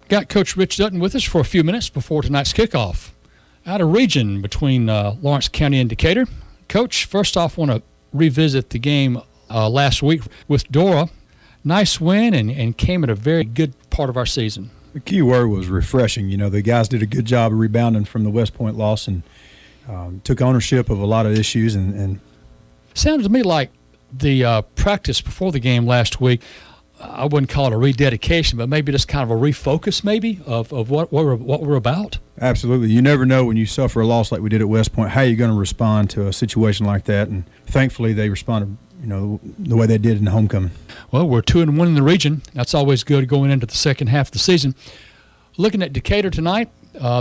Got Coach Rich Dutton with us for a few minutes before tonight's kickoff. Out of region between Lawrence County and Decatur. Coach, first off, want to revisit the game last week with Dora. Nice win and came at a very good part of our season. The key word was refreshing. You know, the guys did a good job of rebounding from the West Point loss and took ownership of a lot of issues. And sounded to me like the practice before the game last week, I wouldn't call it a rededication, but maybe just kind of a refocus maybe of what we're about. Absolutely. You never know when you suffer a loss like we did at West Point, how you're going to respond to a situation like that. And thankfully they responded, you know, the way they did in the homecoming. Well, we're 2-1 in the region. That's always good going into the second half of the season. Looking at Decatur tonight,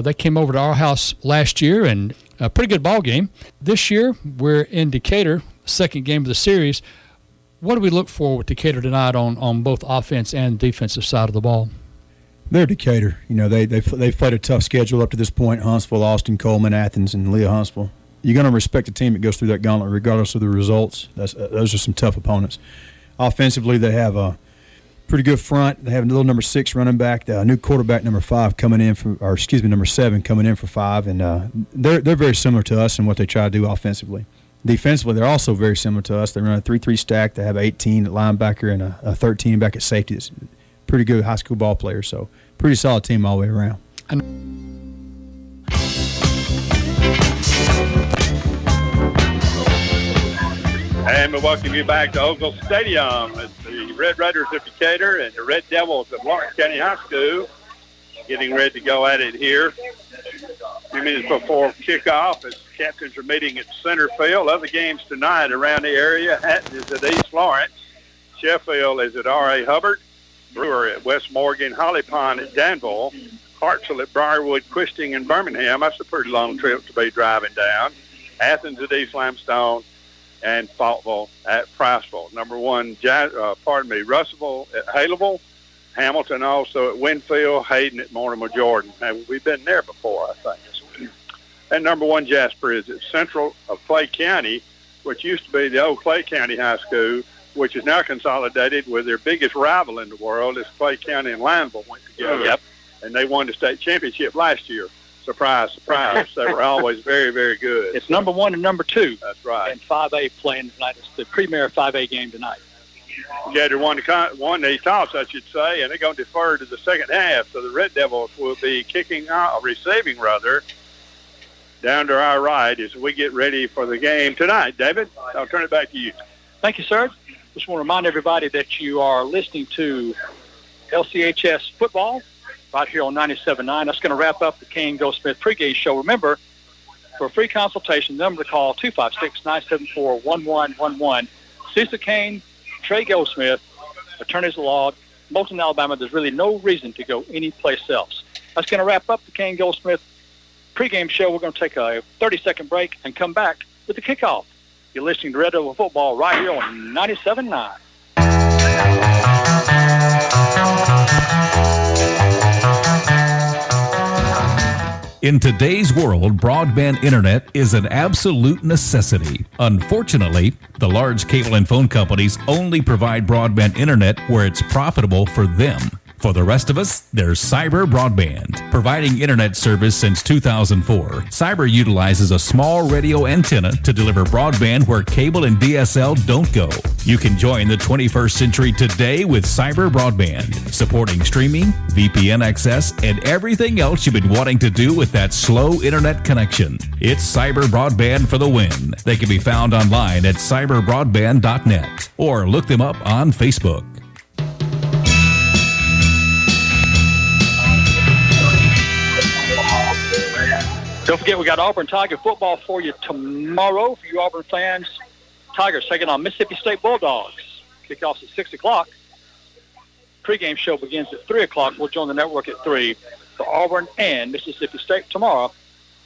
they came over to our house last year and a pretty good ball game. This year we're in Decatur, second game of the series. What do we look for with Decatur tonight on both offense and defensive side of the ball? They're Decatur. You know, they've played a tough schedule up to this point: Huntsville, Austin, Coleman, Athens, and Leah Huntsville. You're going to respect a team that goes through that gauntlet regardless of the results. Those are some tough opponents. Offensively, they have a pretty good front. They have a little number 6 running back, a new quarterback, number 7 coming in for 5, and they're very similar to us in what they try to do offensively. Defensively, they're also very similar to us. They run a 3-3 stack. They have 18 at linebacker and a 13 back at safety. It's pretty good high school ball players, so pretty solid team all the way around. And we welcome you back to Ogle Stadium. It's the Red Raiders of Decatur and the Red Devils of Lawrence County High School getting ready to go at it here. A few minutes before kickoff, as captains are meeting at center field. Other games tonight around the area. Hatton is at East Lawrence. Sheffield is at R.A. Hubbard. Brewer at West Morgan. Holly Pond at Danville. Hartsville at Briarwood, Quisting, and Birmingham. That's a pretty long trip to be driving down. Athens at East Limestone. And Faultville at Priceville. Number 1, Russellville at Haleville. Hamilton also at Winfield. Hayden at Mortimer Jordan. And we've been there before, I think. And number 1, Jasper is at Central of Clay County, which used to be the old Clay County High School, which is now consolidated with their biggest rival in the world is Clay County and Lineville went together. Yep. And they won the state championship last year. Surprise, surprise. They were always very, very good. It's number 1 and number 2. That's right. And 5A playing tonight. It's the premier 5A game tonight. Decatur won the toss, I should say, and they're going to defer to the second half. So the Red Devils will be receiving down to our right as we get ready for the game tonight. David, I'll turn it back to you. Thank you, sir. Just want to remind everybody that you are listening to LCHS football right here on 97.9. That's going to wrap up the Kane Goldsmith pregame show. Remember, for a free consultation, the number to call 256-974-1111. Cecil Kane, Trey Goldsmith, attorneys at law, Moulton, Alabama. There's really no reason to go anyplace else. That's going to wrap up the Kane Goldsmith pregame show. We're going to take a 30-second break and come back with the kickoff. You're listening to Red Devil Football right here on 97.9. In today's world, broadband internet is an absolute necessity. Unfortunately, the large cable and phone companies only provide broadband internet where it's profitable for them. For the rest of us, there's Cyber Broadband. Providing internet service since 2004, Cyber utilizes a small radio antenna to deliver broadband where cable and DSL don't go. You can join the 21st century today with Cyber Broadband, supporting streaming, VPN access, and everything else you've been wanting to do with that slow internet connection. It's Cyber Broadband for the win. They can be found online at cyberbroadband.net or look them up on Facebook. Don't forget, we got Auburn Tiger football for you tomorrow. For you Auburn fans, Tigers taking on Mississippi State Bulldogs. Kickoff's at 6 o'clock. Pre-game show begins at 3 o'clock. We'll join the network at 3 for Auburn and Mississippi State tomorrow.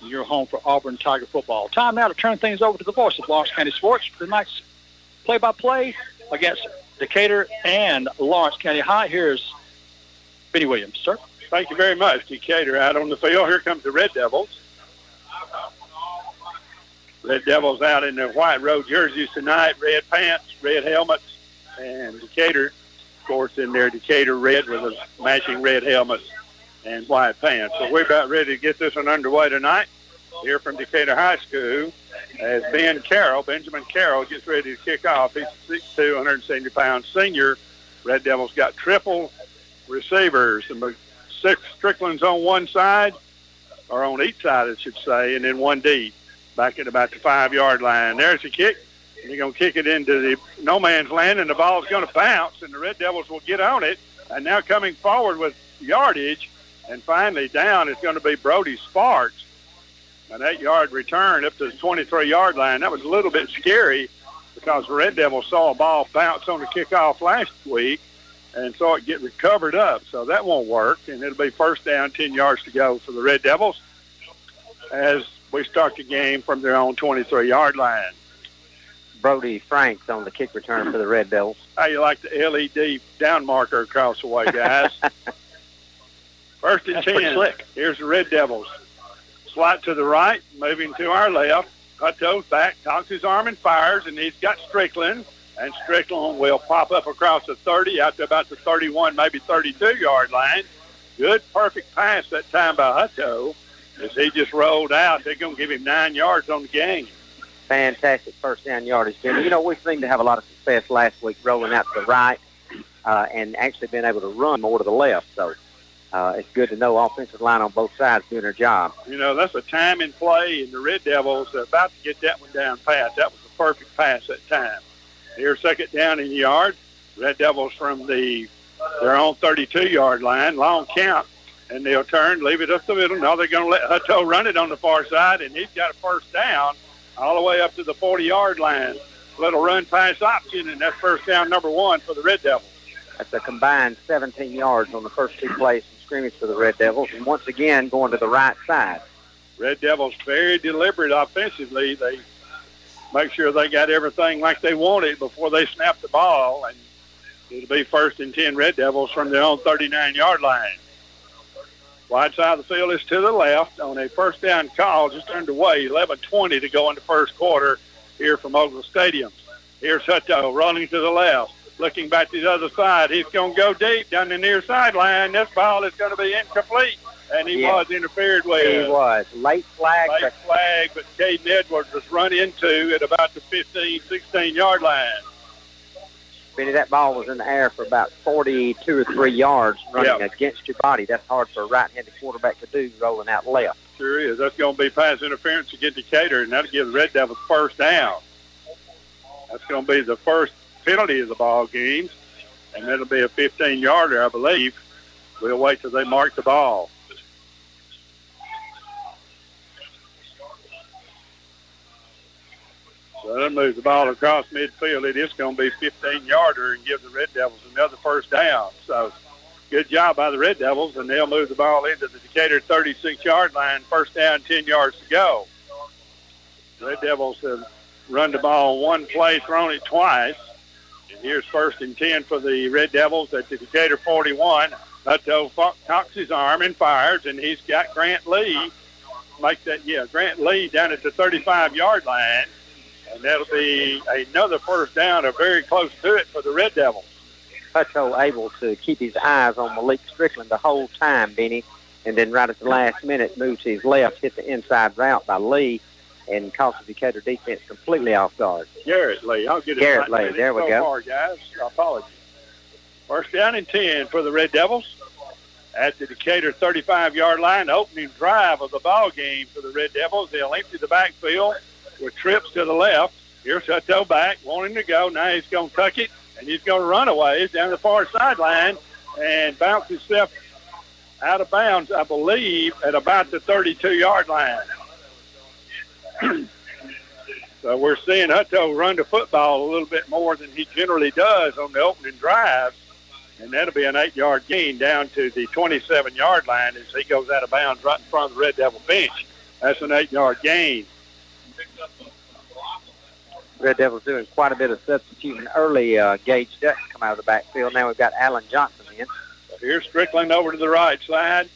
You're home for Auburn Tiger football. Time now to turn things over to the voice of Lawrence County Sports for tonight's play-by-play against Decatur and Lawrence County High. Here's Benny Williams, sir. Thank you very much, Decatur. Out on the field, here comes the Red Devils. Red Devils out in their white road jerseys tonight, red pants, red helmets, and Decatur, of course, in their Decatur red with the matching red helmets and white pants. So we're about ready to get this one underway tonight here from Decatur High School as Benjamin Carroll gets ready to kick off. He's a 6'2", 170-pound senior. Red Devils got triple receivers. And Strickland's on one side, or on each side, I should say, and then one deep back at about the 5-yard line. There's the kick. And they're going to kick it into the no man's land, and the ball's going to bounce, and the Red Devils will get on it. And now coming forward with yardage, and finally down is going to be Brody Sparks. An 8-yard return up to the 23-yard line. That was a little bit scary because the Red Devils saw a ball bounce on the kickoff last week and saw it get recovered up. So that won't work, and it'll be first down, 10 yards to go for the Red Devils as we start the game from their own 23-yard line. Brody Franks on the kick return for the Red Devils. How you like the LED down marker across the way, guys? First and 10. Slick. Here's the Red Devils. Slot to the right, moving to our left. Hutto's back, cocks his arm and fires, and he's got Strickland. And Strickland will pop up across the 30 out to about the 31, maybe 32-yard line. Good, perfect pass that time by Hutto as he just rolled out. They're going to give him 9 yards on the game. Fantastic first down yardage, Jimmy. You know, we seemed to have a lot of success last week rolling out to the right and actually being able to run more to the left. So it's good to know offensive line on both sides doing their job. You know, that's a time and play, and the Red Devils are about to get that one down pat. That was a perfect pass that time. Here's second down in the yard. Red Devils from their own 32-yard line, long count, and they'll turn, leave it up the middle. Now they're going to let Hutto run it on the far side, and he's got a first down all the way up to the 40-yard line. Little run-pass option, and that's first down number 1 for the Red Devils. That's a combined 17 yards on the first 2 plays from scrimmage for the Red Devils, and once again going to the right side. Red Devils very deliberate offensively. They make sure they got everything like they want it before they snap the ball, and it'll be first and 10 Red Devils from their own 39-yard line. Wide side of the field is to the left on a first down call just underway. 11:20 to go in the first quarter here from Ogle Stadium. Here's Hutto rolling to the left, looking back to the other side. He's going to go deep down the near sideline. This ball is going to be incomplete, and he was interfered with. He was. Late flag. But Caden Edwards was run into at about the 15, 16-yard line. Benny, that ball was in the air for about 42 or 3 yards running against your body. That's hard for a right-handed quarterback to do, rolling out left. Sure is. That's going to be pass interference against Decatur, and that'll give the Red Devils first down. That's going to be the first penalty of the ball game, and it'll be a 15-yarder, I believe. We'll wait till they mark the ball. So that moves the ball across midfield. It is going to be a 15-yarder and give the Red Devils another first down. So good job by the Red Devils, and they'll move the ball into the Decatur 36-yard line. First down, 10 yards to go. The Red Devils have run the ball one play, thrown it twice. And here's first and 10 for the Red Devils at the Decatur 41. Hutto cocks his arm and fires, and he's got Grant Lee. Grant Lee down at the 35-yard line. And that'll be another first down, or very close to it for the Red Devils. Hutto able to keep his eyes on Malik Strickland the whole time, Benny, and then right at the last minute move to his left, hit the inside route by Lee, and caught the Decatur defense completely off guard. Garrett Lee. I'll get it Garrett right Lee, there we go. Far, guys. I apologize. First down and 10 for the Red Devils at the Decatur 35-yard line. Opening drive of the ball game for the Red Devils. They'll empty the backfield with trips to the left. Here's Hutto back, wanting to go. Now he's going to tuck it, and he's going to run away. He's down the far sideline and bounce himself out of bounds, I believe, at about the 32-yard line. So we're seeing Hutto run the football a little bit more than he generally does on the opening drive, and that'll be an 8-yard gain down to the 27-yard line as he goes out of bounds right in front of the Red Devil bench. That's an 8-yard gain. Red Devils doing quite a bit of substituting early. Gage Dutton come out of the backfield. Now we've got Alan Johnson in. So here's Strickland over to the right side.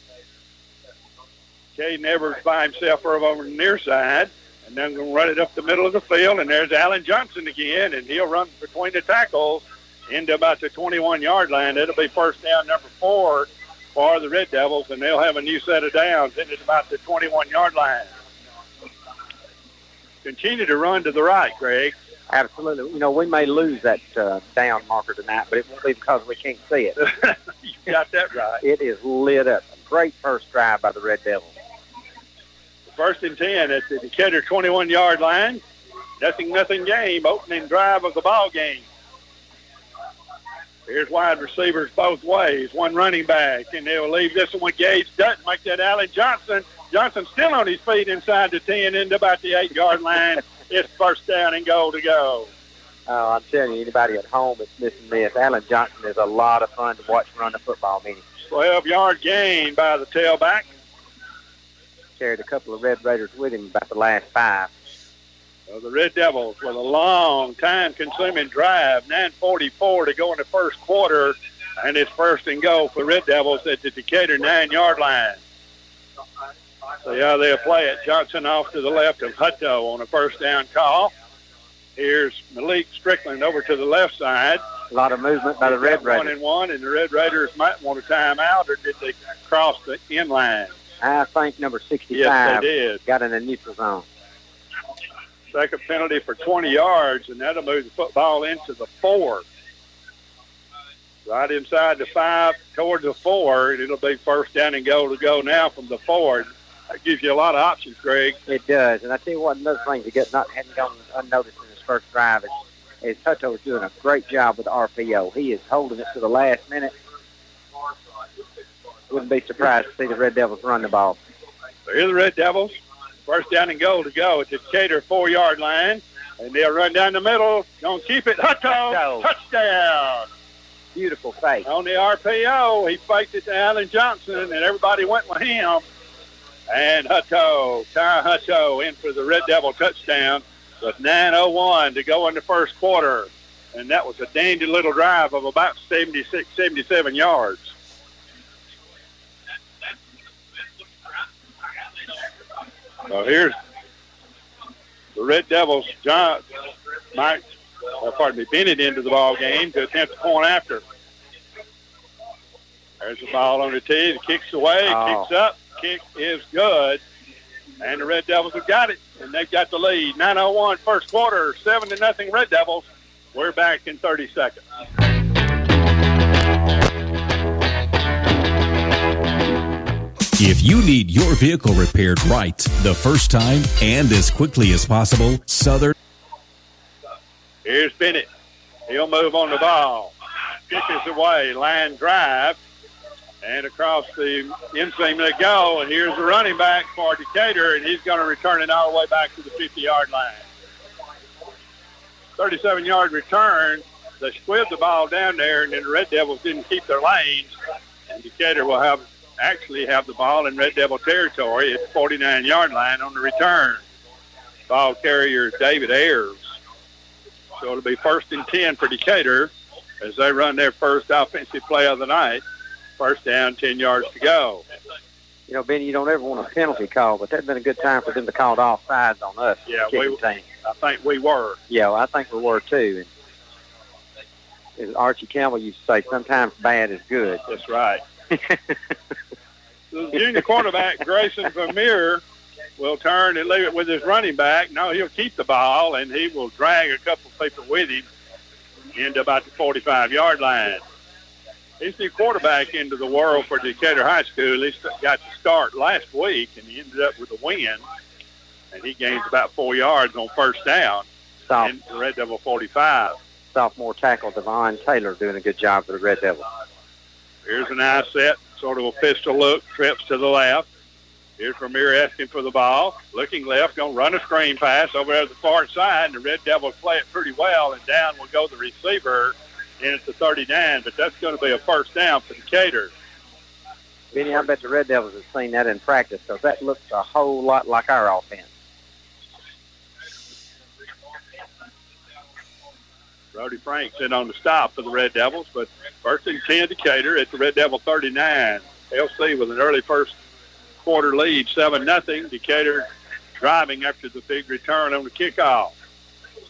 Caden Edwards by himself over the near side. And then going to run it up the middle of the field. And there's Alan Johnson again. And he'll run between the tackles into about the 21-yard line. It'll be first down number 4 for the Red Devils, and they'll have a new set of downs in at about the 21-yard line. Continue to run to the right, Greg. Absolutely. You know, we may lose that down marker tonight, but it won't be because we can't see it. You got that right. It is lit up. A great first drive by the Red Devils. First and 10 at the Decatur 21-yard line. Nothing game, opening drive of the ball game. Here's wide receivers both ways, one running back, and they'll leave this one with Gage Dutton, make that Allen Johnson. Johnson still on his feet inside the 10 into about the 8-yard line. It's first down and goal to go. Oh, I'm telling you, anybody at home that's missing this, Allen Johnson is a lot of fun to watch run the football meeting. 12-yard gain by the tailback. Carried a couple of Red Raiders with him about the last 5. So the Red Devils with a long time-consuming drive, 9:44 to go in the first quarter, and it's first and goal for Red Devils at the Decatur 9-yard line. So, yeah, they'll play it. Johnson off to the left of Hutto on a first down call. Here's Tayi Strickland over to the left side. A lot of movement by the Red Raiders. 1-1, and the Red Raiders might want a timeout, or did they cross the end line? I think number 65 Yes, they did. got in the neutral zone. Second penalty for 20 yards, and that'll move the football into the 4. Right inside the 5 towards the 4, and it'll be first down and goal to go now from the 4. That gives you a lot of options, Greg. It does, and I tell you what, another thing that hadn't gone unnoticed in his first drive is Hutto is doing a great job with the RPO. He is holding it to the last minute. Wouldn't be surprised to see the Red Devils run the ball. So here's the Red Devils. First down and goal to go at the Decatur 4-yard line. And they'll run down the middle. Gonna keep it. Hutto, touchdown. Beautiful fake. On the RPO, he faked it to Allen Johnson, and everybody went with him. And Ty Hutto in for the Red Devil touchdown with 9:01 to go in the first quarter. And that was a dandy little drive of about 76, 77 yards. So here's the Red Devils, Bennett into the ball game to attempt a point after. There's the ball on the tee. The kick's away. Kicks up. Kick is good. And the Red Devils have got it. And they've got the lead. 9:01 first quarter, 7-0 Red Devils. We're back in 30 seconds. If you need your vehicle repaired right, the first time and as quickly as possible, Southern. Here's Bennett. He'll move on the ball. Kick is away. Line drive. And across the inseam they go. And here's the running back for Decatur, and he's going to return it all the way back to the 50-yard line. 37-yard return. They squib the ball down there, and then the Red Devils didn't keep their lanes. And Decatur will have the ball in Red Devil territory at the 49-yard line on the return. Ball carrier David Ayers. So it'll be first and 10 for Decatur as they run their first offensive play of the night. First down, 10 yards to go. You know, Benny, you don't ever want a penalty call, but that'd been a good time for them to call it offsides on us. Yeah, team. I think we were. Yeah, well, I think we were too. And as Archie Campbell used to say, sometimes bad is good. That's right. The junior quarterback, Grayson Vermeer, will turn and leave it with his running back. No, he'll keep the ball, and he will drag a couple of people with him into about the 45-yard line. He's the quarterback into the world for Decatur High School. He got to start last week, and he ended up with a win. And he gains about 4 yards on first down in the Red Devil 45. Sophomore tackle Devon Taylor doing a good job for the Red Devils. Here's an eye set, sort of a pistol look, trips to the left. Here's Vermeer asking for the ball. Looking left, going to run a screen pass over there to the far side, and the Red Devils play it pretty well, and down will go the receiver. And it's a 39, but that's going to be a first down for Decatur. Benny, I bet the Red Devils have seen that in practice because that looks a whole lot like our offense. Brody Franks in on the stop for the Red Devils, but first and 10 Decatur at the Red Devil 39. LC with an early first quarter lead, 7-0. Decatur driving after the big return on the kickoff.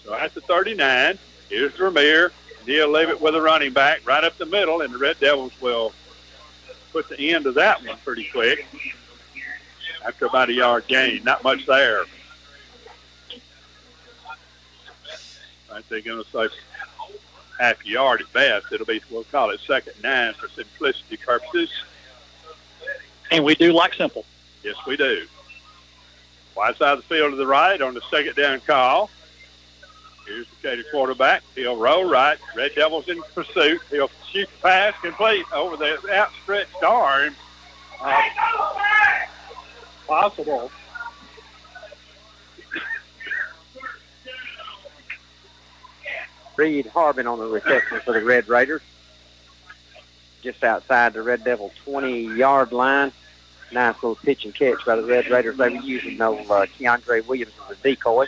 So at the 39, here's Vermeer. He'll leave it with a running back right up the middle, and the Red Devils will put the end of that one pretty quick after about a yard gain. Not much there. I think they're going to say half a yard at best. It'll be, we'll call it 2nd and 9 for simplicity purposes. And we do like simple. Yes, we do. Wide side of the field to the right on the 2nd down call. Here's the Decatur quarterback. He'll roll right. Red Devils in pursuit. He'll shoot the pass complete over the outstretched arm. Possible. Reed Harbin on the reception for the Red Raiders. Just outside the Red Devil 20-yard line. Nice little pitch and catch by the Red Raiders. They were using Keandre Williams as a decoy.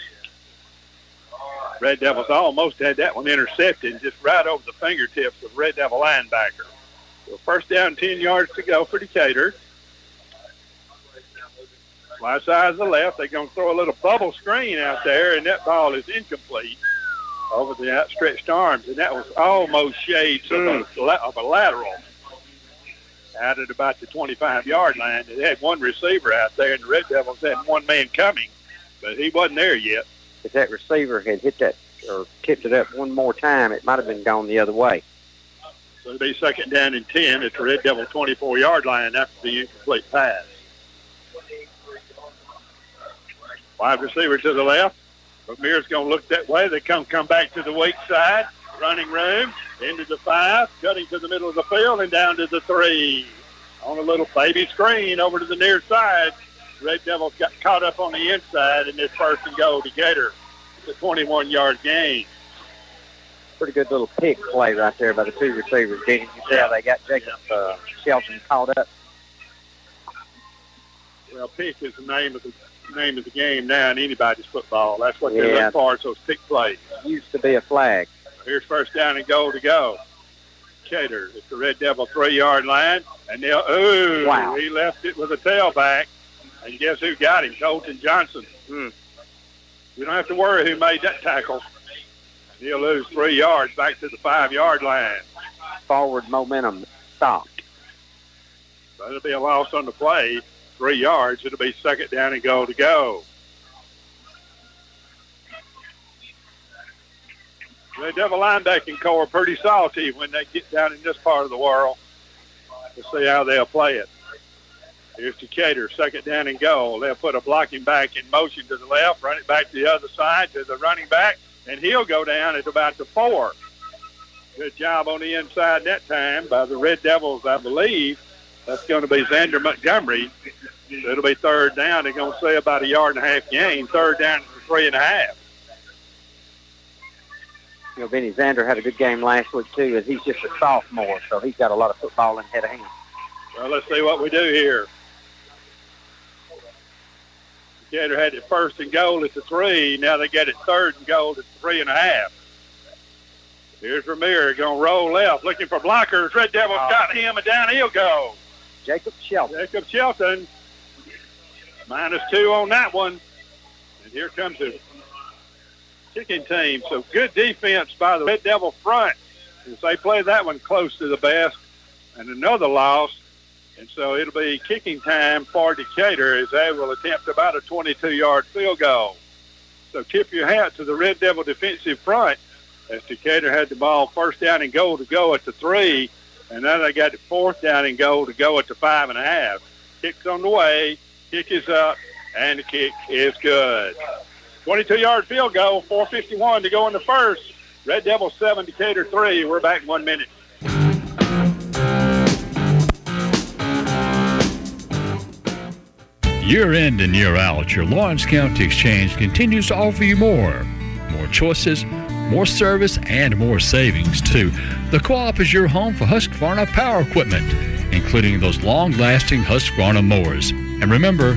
Red Devils almost had that one intercepted just right over the fingertips of Red Devil linebacker. So first down, 10 yards to go for Decatur. Wide side to the left. They're going to throw a little bubble screen out there, and that ball is incomplete over the outstretched arms, and that was almost shades of a lateral out at about the 25-yard line. They had one receiver out there, and the Red Devils had one man coming, but he wasn't there yet. If that receiver had hit that or tipped it up one more time, it might have been gone the other way. So it'll be 2nd down and 10 at the Red Devil 24-yard line after the incomplete pass. Wide receiver to the left. Vermeer's going to look that way. They come back to the weak side. Running room. Into the 5. Cutting to the middle of the field and down to the 3. On a little baby screen over to the near side. Red Devils got caught up on the inside, and it's 1st and goal Decatur. It's a 21-yard gain. Pretty good little pick play right there by the two receivers. Did you see how they got Jacob Shelton caught up? Well, pick is the name of the game now in anybody's football. That's what they look for, so it's pick plays. Used to be a flag. Here's 1st down and goal to go. Decatur at the Red Devil 3-yard line, and they'll, he left it with a tailback. And guess who got him? Colton Johnson. You don't have to worry who made that tackle. He'll lose 3 yards back to the 5-yard line. Forward momentum stopped. So it'll be a loss on the play. 3 yards. It'll be 2nd down and goal to go. The Devil linebacking core pretty salty when they get down in this part of the world. We'll see how they'll play it. Here's Decatur, 2nd down and goal. They'll put a blocking back in motion to the left, run it back to the other side to the running back, and he'll go down at about the 4. Good job on the inside that time by the Red Devils, I believe. That's going to be Xander Montgomery. It'll be 3rd down. They're going to say about a 1.5 yard gain. 3rd down for 3.5. You know, Benny Xander had a good game last week, too, and he's just a sophomore, so he's got a lot of football in head of him. Well, let's see what we do here. Decatur had it 1st and goal at the 3. Now they got it 3rd and goal at the 3.5. Here's Vermeer going to roll left, looking for blockers. Red Devils got him, and down he'll go. Jacob Shelton. -2 on that one. And here comes the kicking team. So good defense by the Red Devil front as they play that one close to the best. And another loss. And so it'll be kicking time for Decatur as they will attempt about a 22-yard field goal. So tip your hat to the Red Devil defensive front as Decatur had the ball 1st down and goal to go at the 3. And now they got the 4th down and goal to go at the 5.5. Kick's on the way. Kick is up, and the kick is good. 22-yard field goal, 4:51 to go in the first. Red Devil 7, Decatur 3. We're back in 1 minute. Year in and year out, your Lawrence County Exchange continues to offer you more. More choices, more service, and more savings, too. The Co-op is your home for Husqvarna power equipment, including those long-lasting Husqvarna mowers. And remember,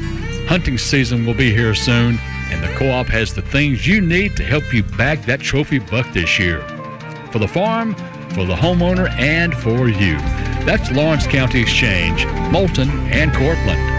hunting season will be here soon, and the Co-op has the things you need to help you bag that trophy buck this year. For the farm, for the homeowner, and for you. That's Lawrence County Exchange, Moulton, and Cortland.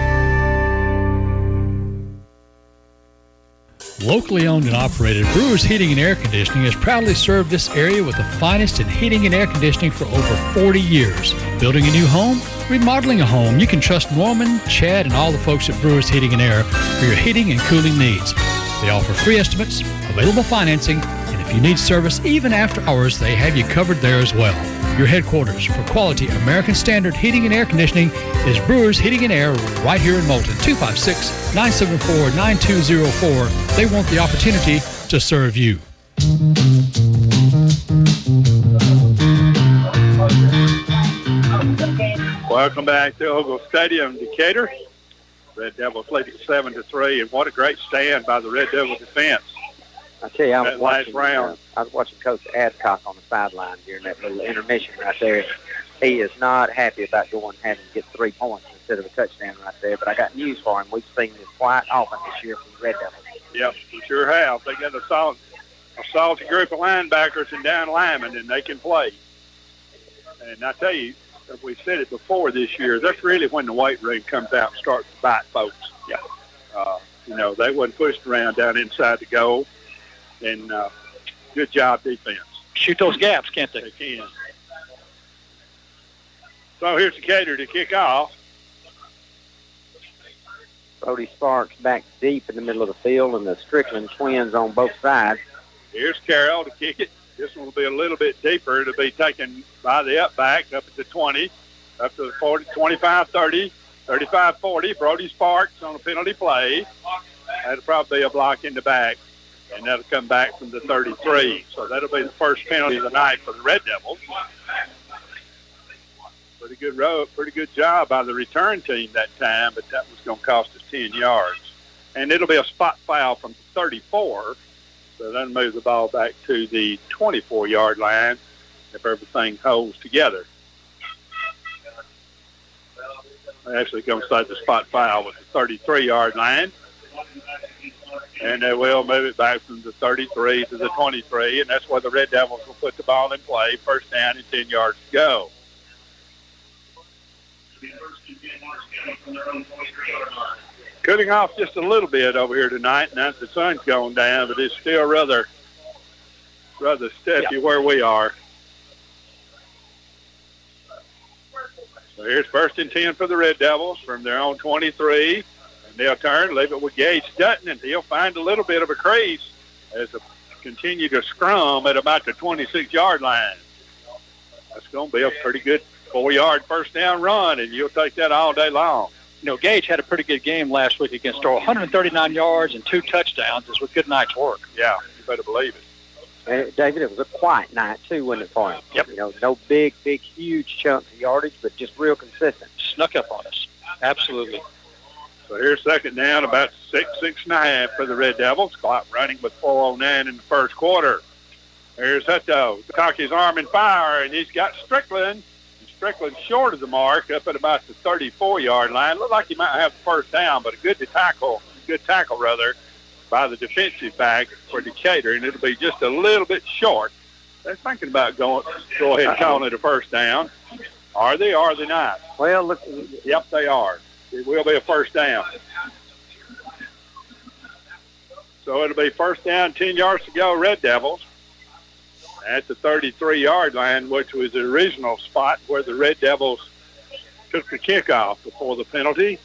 Locally owned and operated, Brewers Heating and Air Conditioning has proudly served this area with the finest in heating and air conditioning for over 40 years. Building a new home? remodeling a home, you can trust Norman, Chad, and all the folks at Brewers Heating and Air for your heating and cooling needs. They offer free estimates, available financing, and if you need service even after hours, they have you covered there as well. Your headquarters for quality American Standard heating and air conditioning is Brewers Heating and Air right here in Moulton, 256-974-9204. They want the opportunity to serve you. Welcome back to Ogle Stadium, Decatur. Red Devils lead it 7-3, and what a great stand by the Red Devil defense. I tell you, I was last round. I was watching Coach Adcock on the sideline during that little intermission right there. He is not happy about having to get 3 points instead of a touchdown right there. But I got news for him. We've seen this quite often this year from the Red Devils. Yep, we sure have. They got a salty group of linebackers and down linemen, and they can play. And I tell you, we said it before this year, that's really when the weight room comes out and starts to bite folks. Yeah. They wasn't pushed around down inside the goal. And good job defense. Shoot those gaps, can't they? They can. So here's Decatur to kick off. Brody Sparks back deep in the middle of the field, and the Strickland twins on both sides. Here's Carroll to kick it. This one will be a little bit deeper. It'll be taken by the up back up at the 20, up to the 40, 25, 30, 35, 40. Brody Sparks on a penalty play. That'll probably be a block in the back, and that'll come back from the 33. So that'll be the first penalty of the night for the Red Devils. Pretty good job by the return team that time, but that was going to cost us 10 yards. And it'll be a spot foul from 34. So that'll move the ball back to the 24-yard line if everything holds together. Actually, going to start the spot foul with the 33-yard line. And they will move it back from the 33 to the 23, and that's where the Red Devils will put the ball in play. First down and 10 yards to go. Cooling off just a little bit over here tonight. Now the sun's going down, but it's still rather steady where we are. So here's first and 10 for the Red Devils from their own 23. And they'll turn, leave it with Gage Dutton, and he'll find a little bit of a crease as they continue to scrum at about the 26-yard line. That's going to be a pretty good 4-yard first down run, and you'll take that all day long. Gage had a pretty good game last week against Doral. 139 yards and 2 touchdowns. This was a good night's work. Yeah, you better believe it. And David, it was a quiet night, too, wasn't it, for him? Yep. No big, huge chunks of yardage, but just real consistent. Snuck up on us. Absolutely. So here's second down, about 6.5 for the Red Devils. Clock running with 4:09 in the first quarter. Here's Hutto. Cock his arm and fire, and he's got Strickland. Strickland short of the mark up at about the 34-yard line. Looked like he might have the first down, but a good tackle by the defensive back for Decatur, and it'll be just a little bit short. They're thinking about go ahead and calling it a first down. Are they or are they not? Well, look. Yep, they are. It will be a first down. So it'll be first down, 10 yards to go, Red Devils, at the 33-yard line, which was the original spot where the Red Devils took the kickoff before the penalty.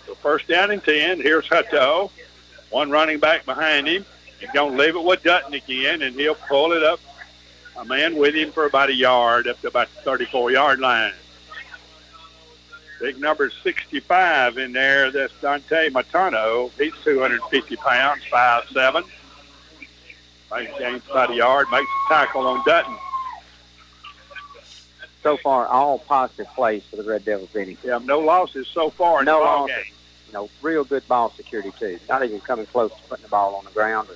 So first down and 10. Here's Hutto. One running back behind him. He's going to leave it with Dutton again, and he'll pull it up. A man with him for about a yard up to about the 34-yard line. Big number 65 in there. That's Dante Matano. He's 250 pounds, 5'7". Gains about a yard, makes a tackle on Dutton. So far, all positive plays for the Red Devils inning. Yeah, no losses so far in the ball game. Real good ball security, too. Not even coming close to putting the ball on the ground.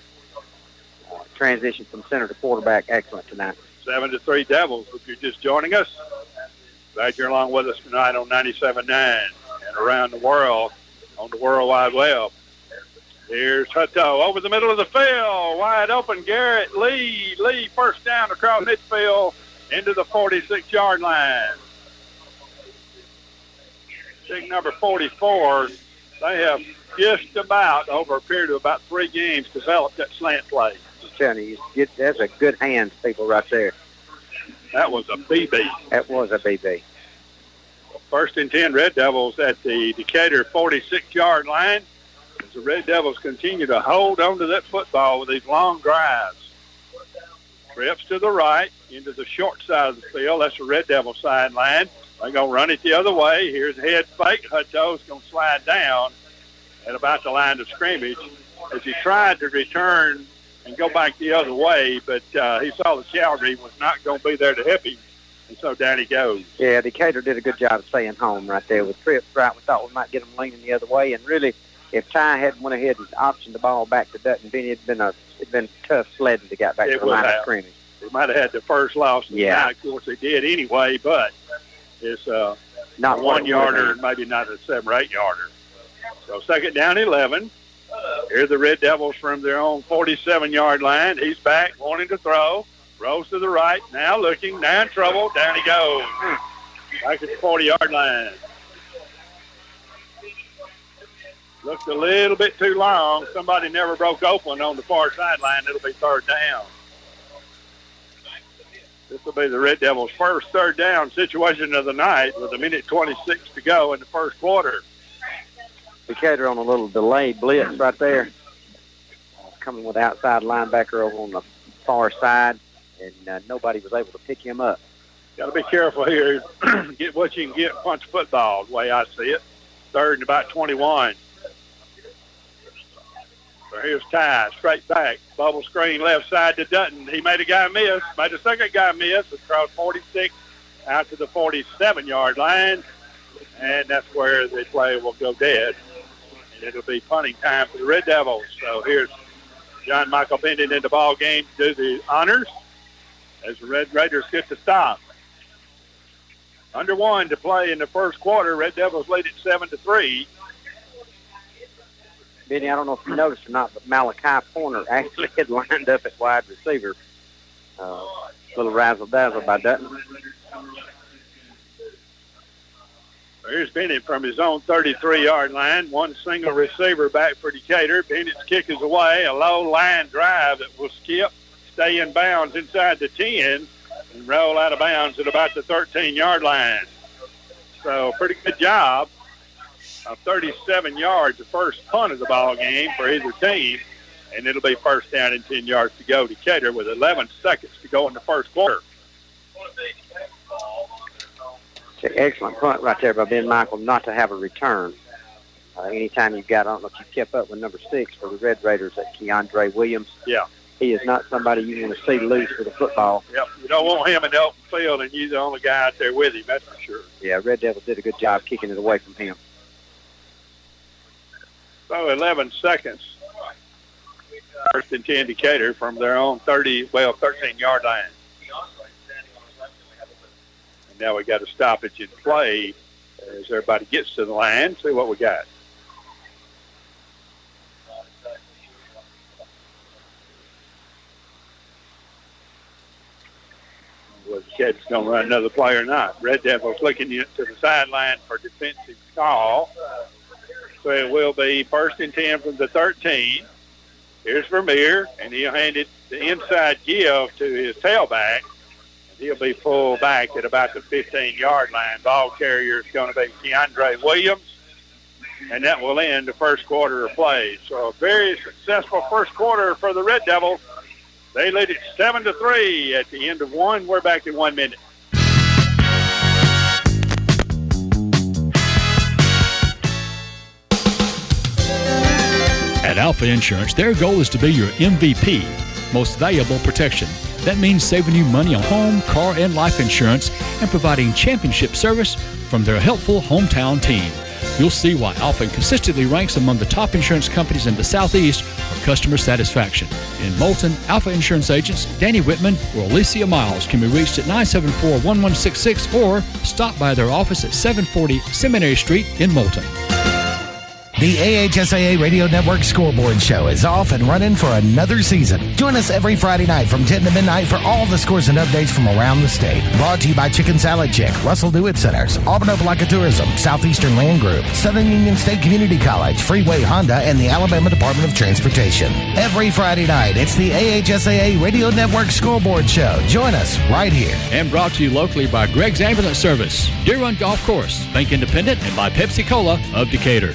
Transition from center to quarterback, excellent tonight. 7-3 Devils, if you're just joining us. Glad you're along with us tonight on 97.9 and around the world on the World Wide Web. Here's Hutto over the middle of the field. Wide open, Garrett Lee. Lee first down across midfield into the 46-yard line. Big number 44. They have just about, over a period of about 3 games, developed that slant play. I'm telling you, that's a good hands, people, right there. That was a BB. That was a BB. First and 10 Red Devils at the Decatur 46-yard line as the Red Devils continue to hold on to that football with these long drives. Trips to the right into the short side of the field. That's the Red Devil sideline. They're going to run it the other way. Here's a head fake. Hutto's going to slide down at about the line of scrimmage as he tried to return and go back the other way, but he saw the cavalry was not going to be there to help him, and so down he goes. Yeah, Decatur did a good job of staying home right there with trips right. We thought we might get them leaning the other way, and really, if Ty had went ahead and optioned the ball back to Dutton, it'd been tough sledding to get back to the line of scrimmage. They might have had the first loss of the night. Of course, they did anyway, but it's not a 1-yarder and maybe not a 7- or 8-yarder. So second down 11. Here's the Red Devils from their own 47-yard line. He's back, wanting to throw. Rolls to the right. Now looking. Now in trouble. Down he goes. Back at the 40-yard line. Looked a little bit too long. Somebody never broke open on the far sideline. It'll be third down. This will be the Red Devils' first third down situation of the night with 1:26 to go in the first quarter. Decatur on a little delayed blitz right there. Coming with outside linebacker over on the far side, and nobody was able to pick him up. Got to be careful here. Get what you can get punch football, the way I see it. Third and about 21. So here's Ty, straight back. Bubble screen left side to Dutton. He made a guy miss. Made a second guy miss. Across 46 out to the 47-yard line. And that's where the play will go dead. And it'll be punting time for the Red Devils. So here's John Michael Bendon in the ball game to do the honors as the Red Raiders get to stop. Under 1 to play in the first quarter. Red Devils lead at 7-3. Benny, I don't know if you noticed or not, but Malachi Pointer actually had lined up at wide receiver. Little razzle-dazzle by Dutton. Here's Bennett from his own 33-yard line. One single receiver back for Decatur. Bennett's kick is away. A low line drive that will skip, stay in bounds inside the 10, and roll out of bounds at about the 13-yard line. So pretty good job of 37 yards, the first punt of the ball game for either team, and it'll be first down and 10 yards to go. Decatur with 11 seconds to go in the first quarter. Excellent punt right there by Ben Michael not to have a return. Anytime you've got, I don't know if you kept up with number 6 for the Red Raiders, at Keandre Williams. Yeah. He is not somebody you want to see loose for the football. Yep. You don't want him in the open field, and you're the only guy out there with him, that's for sure. Yeah, Red Devils did a good job kicking it away from him. So 11 seconds. First and 10 Decatur from their own 13-yard line. And now we got a stoppage in play as everybody gets to the line. See what we got. Was the kid's going to run another play or not? Red Devils looking to the sideline for defensive call. So it will be first and 10 from the 13. Here's Vermeer, and he'll hand it the inside give to his tailback. And he'll be pulled back at about the 15-yard line. Ball carrier is going to be Keandre Williams, and that will end the first quarter of play. So a very successful first quarter for the Red Devils. They lead it 7-3 at the end of one. We're back in 1 minute. At Alpha Insurance, their goal is to be your MVP, most valuable protection. That means saving you money on home, car, and life insurance and providing championship service from their helpful hometown team. You'll see why Alpha consistently ranks among the top insurance companies in the Southeast for customer satisfaction. In Moulton, Alpha Insurance agents Danny Whitman or Alicia Miles can be reached at 974-1166 or stop by their office at 740 Seminary Street in Moulton. The AHSAA Radio Network Scoreboard Show is off and running for another season. Join us every Friday night from 10 to midnight for all the scores and updates from around the state. Brought to you by Chicken Salad Chick, Russell Dewitt Centers, Auburn Opelika Tourism, Southeastern Land Group, Southern Union State Community College, Freeway Honda, and the Alabama Department of Transportation. Every Friday night, it's the AHSAA Radio Network Scoreboard Show. Join us right here. And brought to you locally by Greg's Ambulance Service, Deer Run Golf Course, Think Independent, and by Pepsi Cola of Decatur.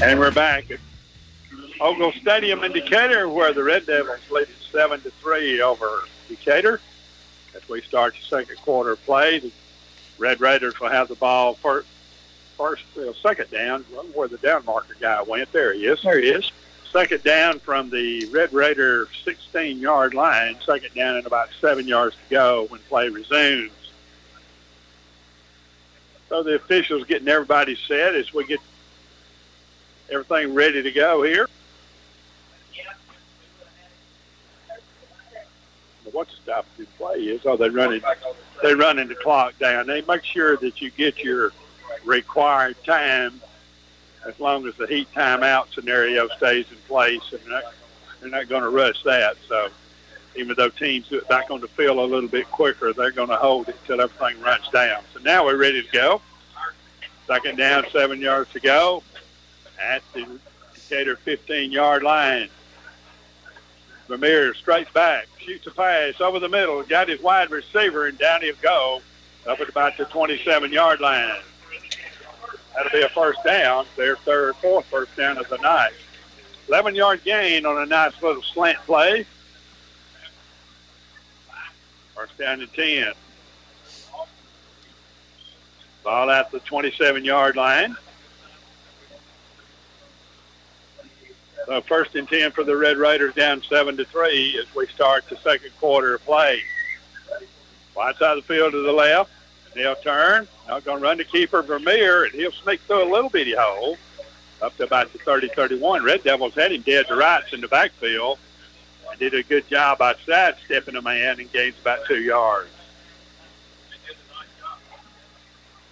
And we're back at Ogle Stadium in Decatur, where the Red Devils lead 7-3 over Decatur. As we start the second quarter of play, the Red Raiders will have the ball second down, where the down marker guy went. There he is. There he is. Second down from the Red Raider 16-yard line. Second down and about 7 yards to go when play resumes. So the officials getting everybody set as we get everything ready to go here. What the stop to play is, they're running the clock down. They make sure that you get your required time as long as the heat timeout scenario stays in place, and they're not going to rush that. So even though teams get back on the field a little bit quicker, they're going to hold it until everything runs down. So now we're ready to go. Second down, 7 yards to go at the Decatur 15-yard line. Vermeer straight back, shoots a pass over the middle, got his wide receiver, and down he'll go up at about the 27-yard line. That'll be a first down, their fourth first down of the night. 11-yard gain on a nice little slant play. First down to 10. Ball out the 27-yard line. So first and 10 for the Red Raiders, down 7-3 as we start the second quarter of play. Wide side of the field to the left. They'll turn. Now going to run the keeper, Vermeer, and he'll sneak through a little bitty hole up to about the 30-31. Red Devils had him dead to rights in the backfield and did a good job outside stepping a man and gains about 2 yards.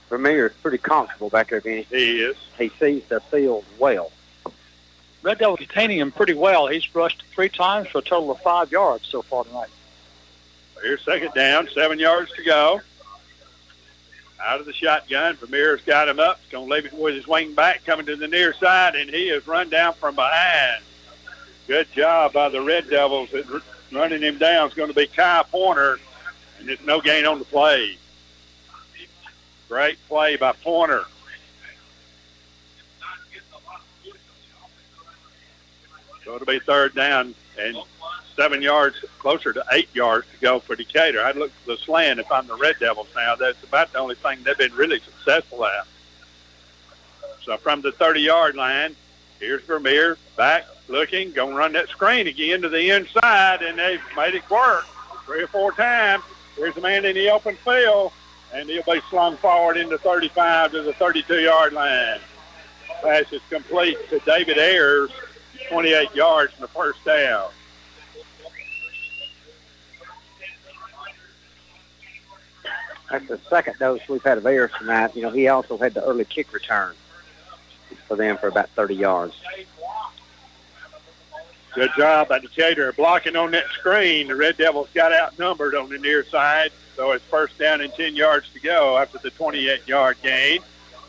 Vermeer is pretty comfortable back there, Benny. He is. He sees the field well. Red Devils containing him pretty well. He's rushed 3 times for a total of 5 yards so far tonight. Here's second down, 7 yards to go. Out of the shotgun, Vermeer's got him up. He's going to leave it with his wing back coming to the near side, and he is run down from behind. Good job by the Red Devils at running him down. It's going to be Kai Pointer, and there's no gain on the play. Great play by Pointer. So it'll be third down and 7 yards, closer to 8 yards to go for Decatur. I'd look for the slant if I'm the Red Devils now. That's about the only thing they've been really successful at. So from the 30-yard line, here's Vermeer back, looking, going to run that screen again to the inside, and they've made it work 3 or 4 times. Here's the man in the open field, and he'll be slung forward into 35 to the 32-yard line. Pass is complete to David Ayers, 28 yards in the first down. That's the second dose we've had of Ayers tonight. You know, he also had the early kick return for them for about 30 yards. Good job by Decatur blocking on that screen. The Red Devils got outnumbered on the near side, so it's first down and 10 yards to go after the 28-yard gain.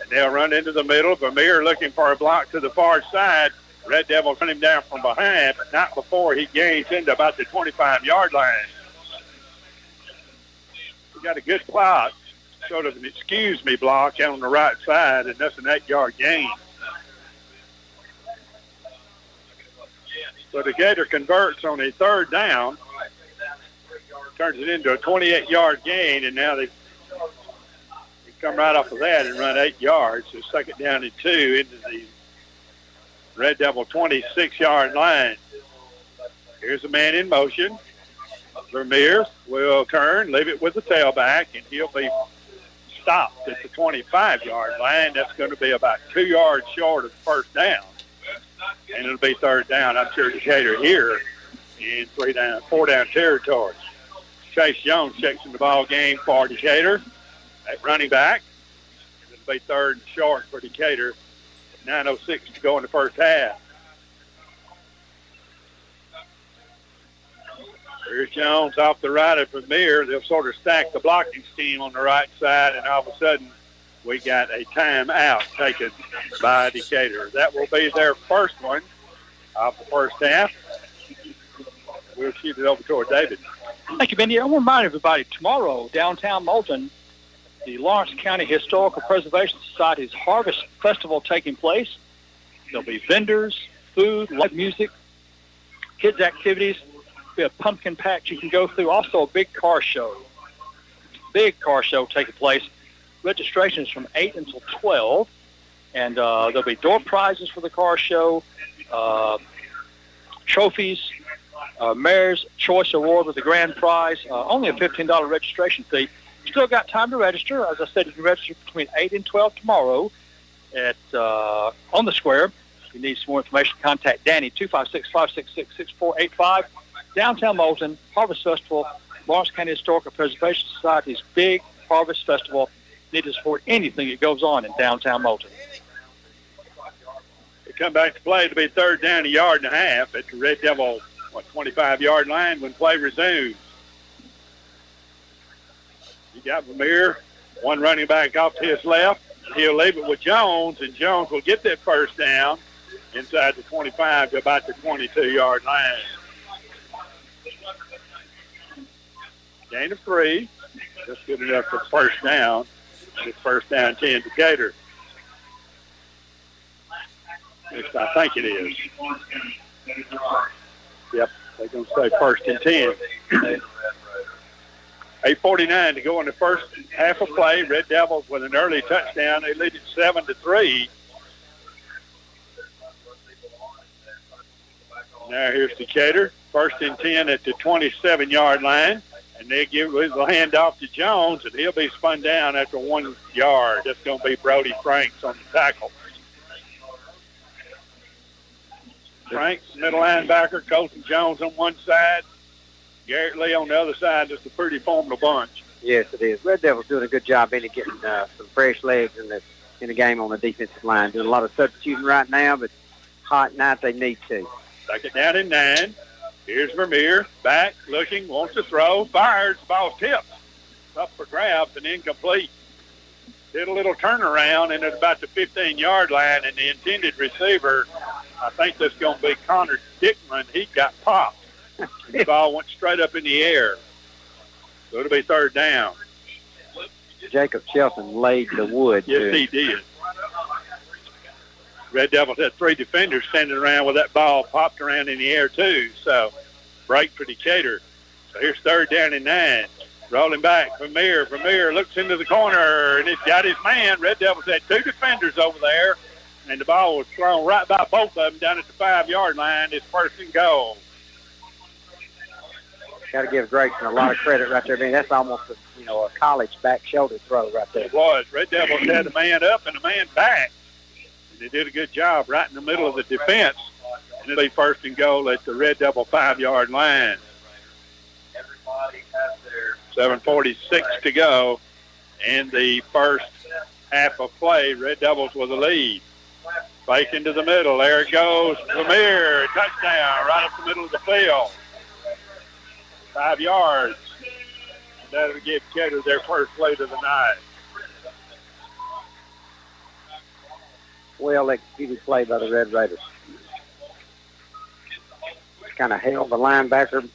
And they'll run into the middle. Vermeer looking for a block to the far side. Red Devils run him down from behind, but not before he gains into about the 25-yard line. He got a good block, sort of an excuse-me block on the right side, and that's an 8-yard gain. So Decatur converts on a third down, turns it into a 28-yard gain, and now they come right off of that and run 8 yards. So second down and 2 into the Red Devil 26-yard line. Here's a man in motion. Vermeer will turn, leave it with the tailback, and he'll be stopped at the 25-yard line. That's going to be about 2 yards short of the first down. And it'll be third down, I'm sure, Decatur here in 4 down territory. Chase Jones checks in the ball game for Decatur at running back. It'll be third and short for Decatur. 9:06 to go in the first half. Here's Jones off the right of Vermeer. They'll sort of stack the blocking scheme on the right side, and all of a sudden we got a timeout taken by Decatur. That will be their first one of the first half. We'll shoot it over toward David. Thank you, Benny. I want to remind everybody, tomorrow, downtown Moulton, the Lawrence County Historical Preservation Society's Harvest Festival taking place. There'll be vendors, food, live music, kids' activities. There'll be a pumpkin patch you can go through. Also a big car show. Big car show taking place. Registration is from 8 until 12. And there'll be door prizes for the car show, trophies, Mayor's Choice Award with the grand prize, only a $15 registration fee. You still got time to register. As I said, you can register between 8 and 12 tomorrow at on the square. If you need some more information, contact Danny, 256-566-6485. Downtown Moulton, Harvest Festival, Lawrence County Historical Preservation Society's big Harvest Festival. Need to support anything that goes on in downtown Moulton. They come back to play. It'll be third down, a yard and a half at the Red Devil 25-yard line when play resumes. You got Vermeer, one running back off to his left. He'll leave it with Jones, and Jones will get that first down inside the 25 to about the 22-yard line. Gain of 3. Just good enough for the first down. It's first down 10 Decatur. I think it is. Yep, they're going to say first and 10. 8:49 to go in the first half of play. Red Devils with an early touchdown. They lead it 7-3. Now here's Decatur. First and 10 at the 27-yard line. And they give the handoff to Jones, and he'll be spun down after 1 yard. That's going to be Brody Franks on the tackle. Franks, middle linebacker, Colton Jones on one side, Garrett Lee on the other side. Just a pretty formidable bunch. Yes, it is. Red Devils doing a good job in getting some fresh legs in the game on the defensive line. Doing a lot of substituting right now, but hot night they need to. Second down and 9. Here's Vermeer, back, looking, wants to throw, fires, ball tipped. Up for grabs and incomplete. Did a little turnaround and at about the 15-yard line, and the intended receiver, I think that's going to be Connor Dickman. He got popped. The ball went straight up in the air. So it'll be third down. Jacob Shelton laid the wood. Yes, he did. Red Devils had 3 defenders standing around with that ball popped around in the air, too. So, break for Decatur. So, here's third down and 9. Rolling back, Vermeer. Vermeer looks into the corner, and it's got his man. Red Devils had 2 defenders over there, and the ball was thrown right by both of them down at the 5-yard line. It's first and goal. Got to give Grayson a lot of credit right there. I mean, that's almost a college back shoulder throw right there. It was. Red Devils had a man up and a man back. They did a good job right in the middle of the defense. And it'll be first and goal at the Red Devil 5-yard line. 7:46 to go in the first half of play. Red Devils with the lead. Fake into the middle. There it goes. Vermeer, touchdown right up the middle of the field. 5 yards. And that'll give Decatur their first lead of the night. Well executed play by the Red Raiders. Kind of held the linebacker,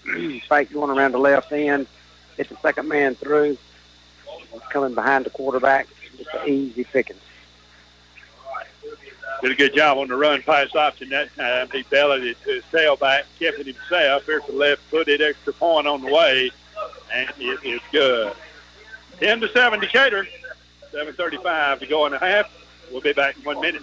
fake going around the left end, hit the second man through, coming behind the quarterback, just an easy pickings. Did a good job on the run pass option that time. He bellied it to his tailback, kept it himself. Here's the left-footed extra point on the way, and it is good. 10-7 Decatur, 7:35 to go in the half. We'll be back in 1 minute.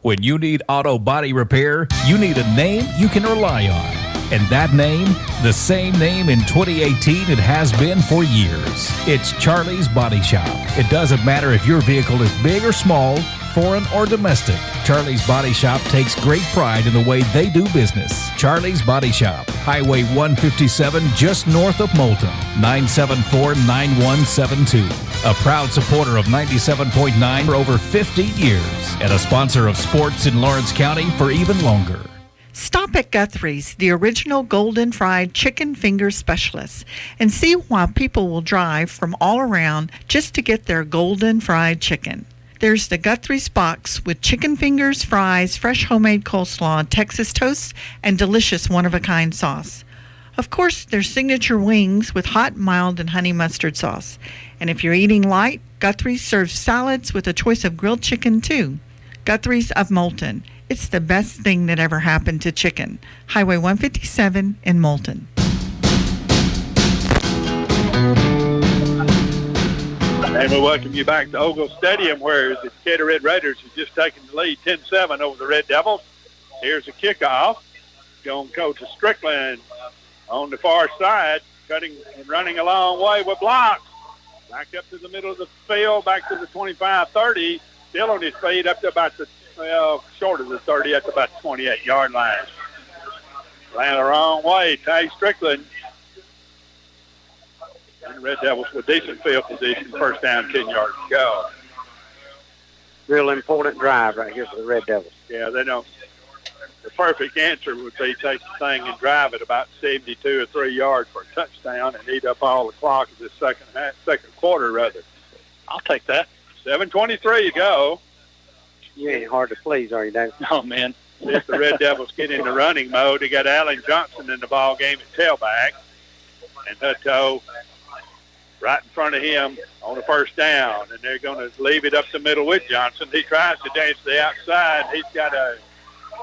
When you need auto body repair, you need a name you can rely on. And that name, the same name in 2018 it has been for years. It's Charlie's Body Shop. It doesn't matter if your vehicle is big or small, foreign or domestic, Charlie's Body Shop takes great pride in the way they do business. Charlie's Body Shop, Highway 157, just north of Moulton, 974-9172. A proud supporter of 97.9 for over 50 years and a sponsor of sports in Lawrence County for even longer. Stop at Guthrie's, the original golden fried chicken finger specialist, and see why people will drive from all around just to get their golden fried chicken. There's the Guthrie's box with chicken fingers, fries, fresh homemade coleslaw, Texas toast, and delicious one-of-a-kind sauce. Of course, there's signature wings with hot, mild, and honey mustard sauce. And if you're eating light, Guthrie's serves salads with a choice of grilled chicken, too. Guthrie's of Moulton. It's the best thing that ever happened to chicken. Highway 157 in Moulton. And we welcome you back to Ogle Stadium, where the Decatur Red Raiders have just taken the lead 10-7 over the Red Devils. Here's a kickoff. Going Coach Strickland on the far side, cutting and running a long way with blocks. Back up to the middle of the field, back to the 25-30. Still on his feet up to about the, short of the 30, up to about the 28-yard line. Ran the wrong way. Tayi Strickland. And the Red Devils with decent field position. First down, 10 yards to go. Real important drive right here for the Red Devils. Yeah, they don't. The perfect answer would be take the thing and drive it about 72 or 3 yards for a touchdown and eat up all the clock of this second quarter, rather. I'll take that. 7:23 to go. You ain't hard to please, are you, Dave? Oh, man. If the Red Devils get into running mode, they got Alan Johnson in the ball game at tailback. And Hutto right in front of him on the first down. And they're going to leave it up the middle with Johnson. He tries to dance to the outside. He's got a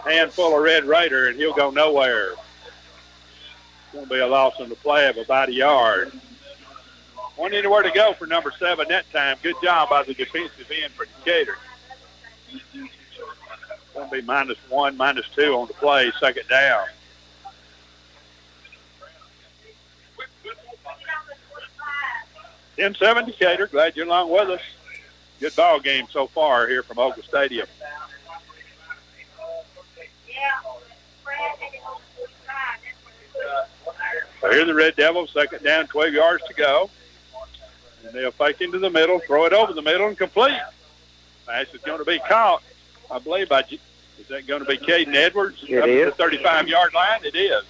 handful of Red Raider, and he'll go nowhere. It's going to be a loss on the play of about a yard. One anywhere to go for number 7 that time. Good job by the defensive end for Decatur. It's going to be -1, -2 on the play, second down. 10-7 Decatur. Glad you're along with us. Good ball game so far here from Ogle Stadium. So here's the Red Devils, second down, 12 yards to go. And they'll fake into the middle, throw it over the middle, and complete. Pass is going to be caught, I believe, by, is that going to be Caden Edwards? It is. Up to the 35-yard line? It is.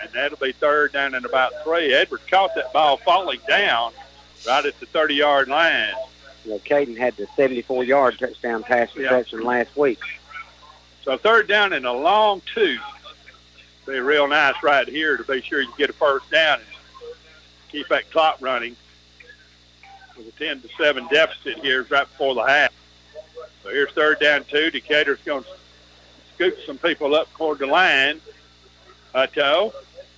And that'll be third down and about 3. Edwards caught that ball falling down right at the 30-yard line. You know, Caden had the 74-yard touchdown pass reception last week. So third down and a long 2. Be real nice right here to be sure you get a first down and keep that clock running. With a 10-7 deficit here right before the half. So here's third down 2. Decatur's going to scoop some people up toward the line. Hutto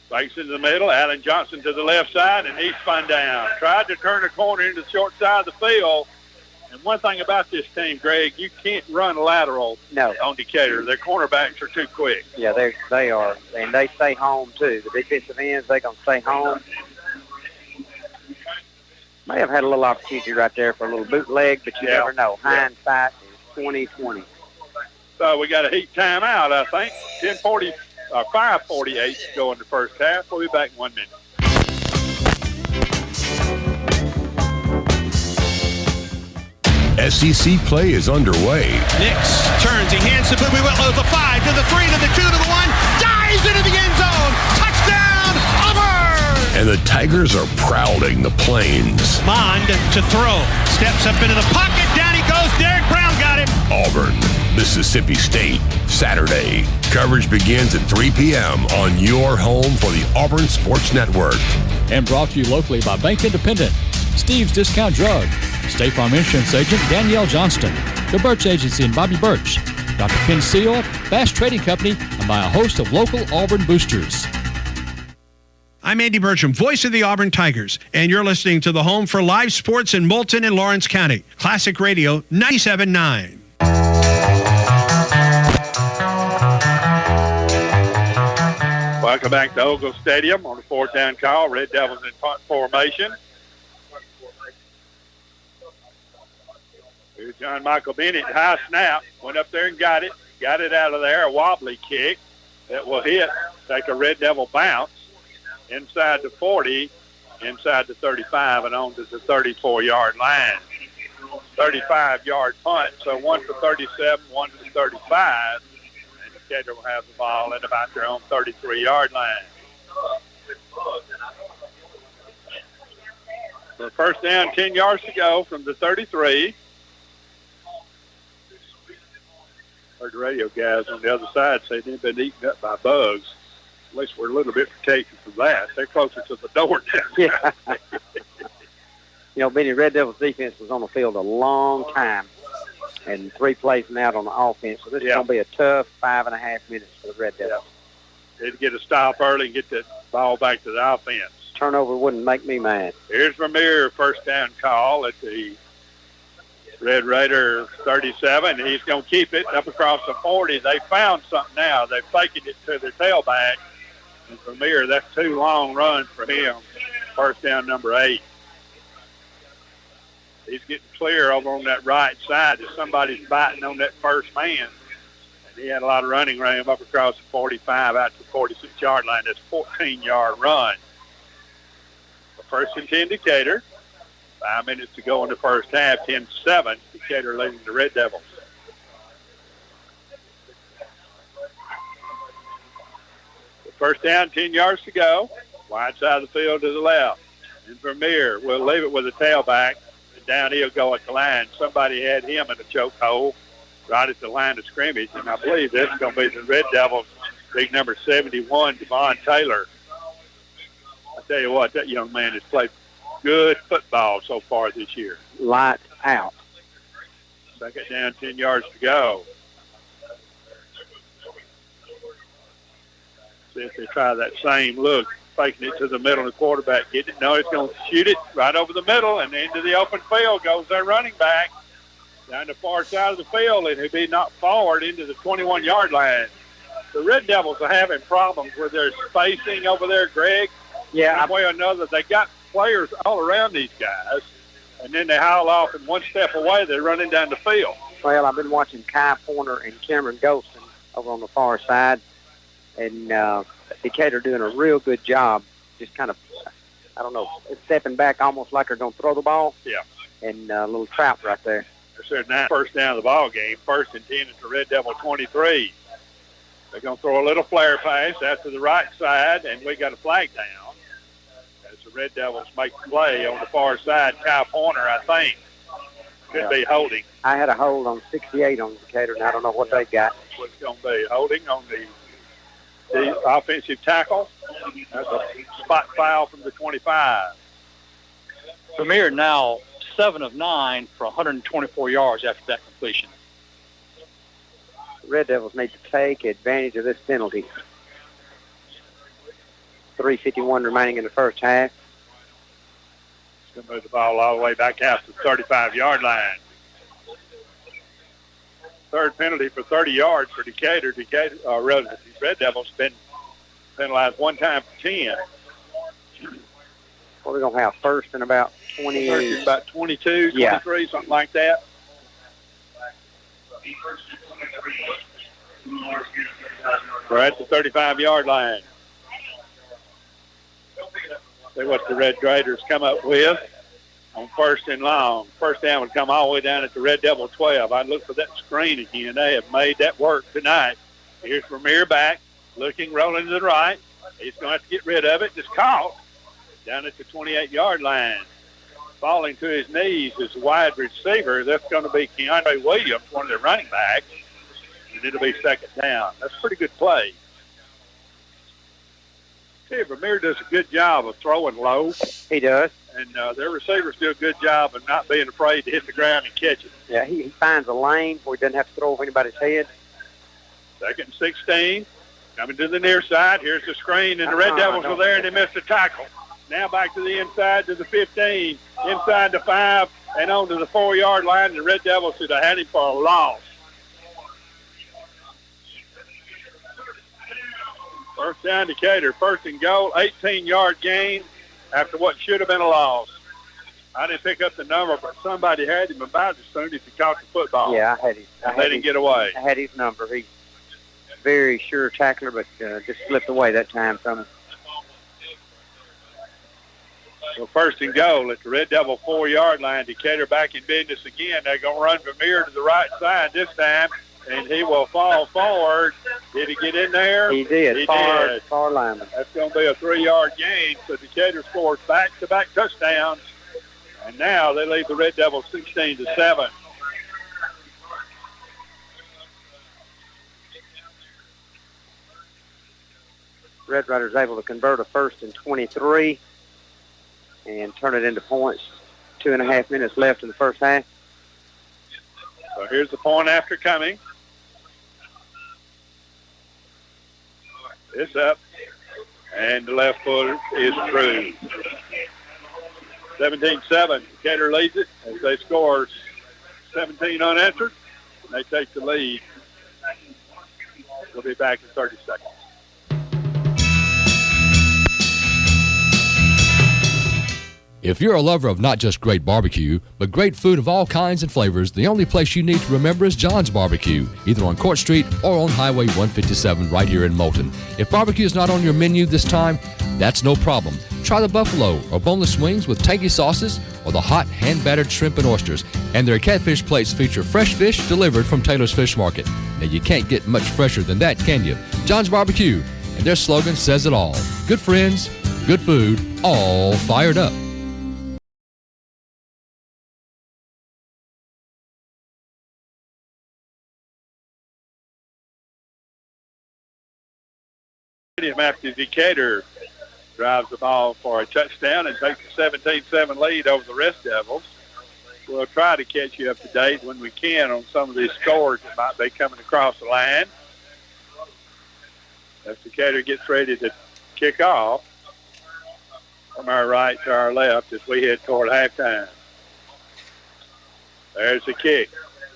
fakes into the middle. Alan Johnson to the left side, and he's spun down. Tried to turn the corner into the short side of the field. And one thing about this team, Greg, you can't run lateral on Decatur. Their cornerbacks are too quick. Yeah, they are. And they stay home, too. The defensive ends, they're going to stay home. May have had a little opportunity right there for a little bootleg, but you never know. Hindsight is 20/20. So we got a heat timeout, I think. 5:48 to go in the first half. We'll be back in 1 minute. SEC play is underway. Nix turns, he hands to Booby Whitlow, the 5, to the 3, to the 2, to the 1, dives into the end zone. Touchdown, Auburn! And the Tigers are prowling the plains. Mond to throw, steps up into the pocket, down he goes, Derek Brown got him. Auburn, Mississippi State, Saturday. Coverage begins at 3 p.m. on your home for the Auburn Sports Network. And brought to you locally by Bank Independent, Steve's Discount Drug, State Farm Insurance Agent Danielle Johnston, The Birch Agency and Bobby Birch, Dr. Ken Seal, Bass Trading Company, and by a host of local Auburn boosters. I'm Andy Bertram, voice of the Auburn Tigers, and you're listening to the home for live sports in Moulton and Lawrence County. Classic Radio 97.9. Welcome back to Ogle Stadium on the fourth down call. Red Devils in punt formation. Here's John Michael Bennett, high snap, went up there and got it out of there, a wobbly kick that will hit, take a Red Devil bounce inside the 40, inside the 35, and on to the 34-yard line. 35-yard punt, so one for 37, one for 35, and Decatur will have the ball at about their own 33-yard line. So first down, 10 yards to go from the 33. Heard the radio guys on the other side say they've been eaten up by bugs. At least we're a little bit protected from that. They're closer to the door now. Yeah. You know, Benny, Red Devils defense was on the field a long time and 3 plays and out on the offense. So this is going to be a tough 5.5 minutes for the Red Devils. They'd get a stop early and get that ball back to the offense. Turnover wouldn't make me mad. Here's Vermeer, first down call at the Red Raider 37. He's going to keep it up across the 40. They found something now. They're faking it to their tailback. And Vermeer, that's 2 long runs for him. First down, number 8. He's getting clear over on that right side as somebody's biting on that first man. And he had a lot of running room up across the 45 out to the 46-yard line. That's a 14-yard run. First and 10, Decatur. 5 minutes to go in the first half, 10-7. Decatur leading the Red Devils. First down, 10 yards to go. Wide side of the field to the left. And Vermeer will leave it with a tailback. And down he'll go at the line. Somebody had him in a chokehold right at the line of scrimmage. And I believe this is going to be the Red Devils, big number 71, Devon Taylor. I tell you what, that young man has played good football so far this year. Lights out. Second down, 10 yards to go. See if they try that same look, faking it to the middle of the quarterback. Get it? No, it's going to shoot it right over the middle, and into the open field goes their running back. Down the far side of the field, and he'll be knocked forward into the 21-yard line. The Red Devils are having problems with their spacing over there, Greg. Yeah. One way or another, they got players all around these guys, and then they howl off, and one step away, they're running down the field. Well, I've been watching Kai Pointer and Cameron Golston over on the far side, and Decatur doing a real good job, just kind of, I don't know, stepping back almost like they're going to throw the ball. Yeah. And a little trap right there. They're now first down of the ball game, first and 10 at the Red Devil 23. They're going to throw a little flare pass out to the right side, and we got a flag down. As the Red Devils make the play on the far side, Kai Pointer, I think, could be holding. I had a hold on 68 on Decatur, and I don't know what they got. What's going to be holding on the offensive tackle. That's a spot foul from the 25. Vermeer now 7 of 9 for 124 yards after that completion. Red Devils need to take advantage of this penalty. 3:51 remaining in the first half. It's going to move the ball all the way back out to the 35-yard line. Third penalty for 30 yards for Decatur. Red Devils been penalized one time for 10. What are we going to have, first and about 20? About 22, 23, something like that. We're at the 35-yard line. See what the Red Raiders come up with on first and long. First down would come all the way down at the Red Devil 12. I'd look for that screen again. They have made that work tonight. Here's Vermeer back, looking, rolling to the right. He's going to have to get rid of it. It's caught down at the 28-yard line. Falling to his knees is a wide receiver. That's going to be Keandre Williams, one of their running backs, and it'll be second down. That's a pretty good play. See, Vermeer does a good job of throwing low. He does. And their receivers do a good job of not being afraid to hit the ground and catch it. Yeah, he finds a lane where he doesn't have to throw over anybody's head. Second and 16. Coming to the near side. Here's the screen, and the Red Devils were there, and they missed a tackle. Now back to the inside to the 15, inside the 5, and on to the 4-yard line. The Red Devils should have had him for a loss. First down, Decatur. First and goal, 18-yard gain after what should have been a loss. I didn't pick up the number, but somebody had him about as soon as he caught the football. Yeah, I had his. Let him get away. I had his number. He's a very sure tackler, but just slipped away that time from him. So first and goal at the Red Devil 4-yard line. Decatur back in business again. They're going to run from here to the right side this time, and he will fall forward. Did he get in there? He did. He did. Far lineman. That's going to be a 3-yard gain. So Decatur scores back-to-back touchdowns, and now they lead the Red Devils 16-7. Red Raiders able to convert a 1st and 23 and turn it into points. 2.5 minutes left in the first half. So here's the point after coming. It's up, and the left foot is through. 17-7. Decatur leads it as they score 17 unanswered, and they take the lead. We'll be back in 30 seconds. If you're a lover of not just great barbecue, but great food of all kinds and flavors, the only place you need to remember is John's Barbecue, either on Court Street or on Highway 157 right here in Moulton. If barbecue is not on your menu this time, that's no problem. Try the buffalo or boneless wings with tangy sauces or the hot hand-battered shrimp and oysters. And their catfish plates feature fresh fish delivered from Taylor's Fish Market. Now, you can't get much fresher than that, can you? John's Barbecue, and their slogan says it all. Good friends, good food, all fired up. After Decatur drives the ball for a touchdown and takes a 17-7 lead over the Red Devils. We'll try to catch you up to date when we can on some of these scores that might be coming across the line. As Decatur gets ready to kick off from our right to our left as we head toward halftime. There's the kick.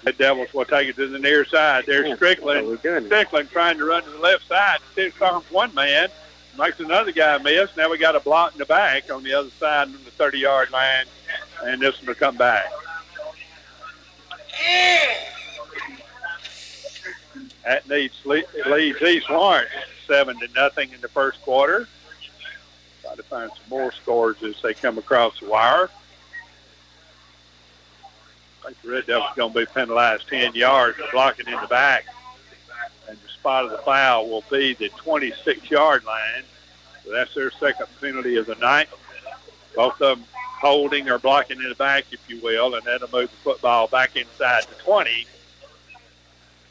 The Devils will take it to the near side. There's Strickland. Strickland trying to run to the left side. Still comes one man. Makes another guy miss. Now we got a block in the back on the other side on the 30-yard line. And this one will come back. That leads East Lawrence 7-0 in the first quarter. Try to find some more scores as they come across the wire. I think the Red Devils are going to be penalized 10 yards for blocking in the back. And the spot of the foul will be the 26-yard line. So that's their second penalty of the night. Both of them holding or blocking in the back, if you will, and that'll move the football back inside the 20,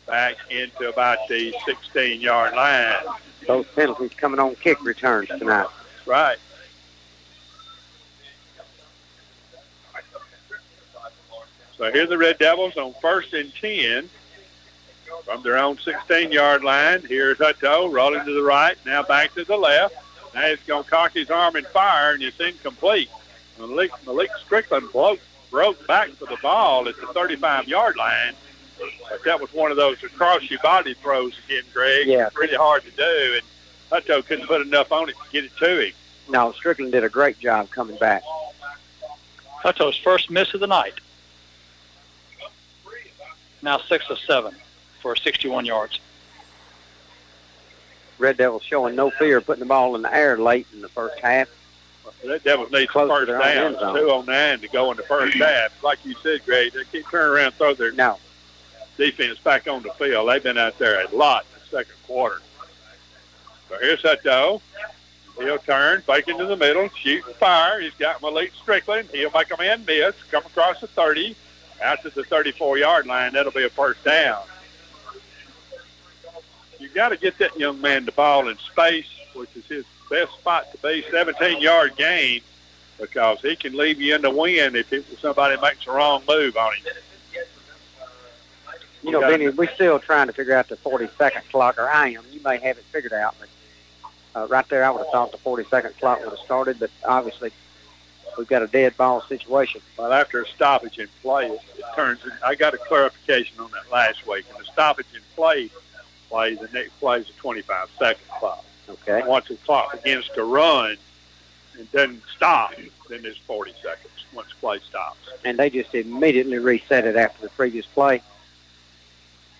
back into about the 16-yard line. Those penalties coming on kick returns tonight. That's right. So here's the Red Devils on 1st and 10 from their own 16-yard line. Here's Hutto rolling to the right, now back to the left. Now he's going to cock his arm and fire, and it's incomplete. Malik Strickland broke back for the ball at the 35-yard line. But that was one of those across-your-body throws again, Greg. Yeah. It's really hard to do, and Hutto couldn't put enough on it to get it to him. No, Strickland did a great job coming back. Hutto's first miss of the night. Now 6 of 7 for 61 yards. Red Devils showing no fear of putting the ball in the air late in the first half. Red Devils need the first down, 2-on-9 to go in the first half. Like you said, Greg, they can't turn around and throw their defense back on the field. They've been out there a lot in the second quarter. So here's Hutto. He'll turn, fake into the middle, shoot and fire. He's got Malik Strickland. He'll make a man miss, come across the 30. Out to the 34-yard line, that'll be a first down. You've got to get that young man the ball in space, which is his best spot to be, 17-yard gain, because he can leave you in the wind if somebody makes a wrong move on him. You know, Benny, we're still trying to figure out the 40-second clock, or I am. You may have it figured out, but right there I would have thought the 40-second clock would have started, but obviously we've got a dead ball situation. Well, after a stoppage in play, it turns in. I got a clarification on that last week. And the stoppage in play, the next play is a 25-second clock. Okay. Once the clock begins to run, and doesn't stop, then there's 40 seconds once play stops. And they just immediately reset it after the previous play.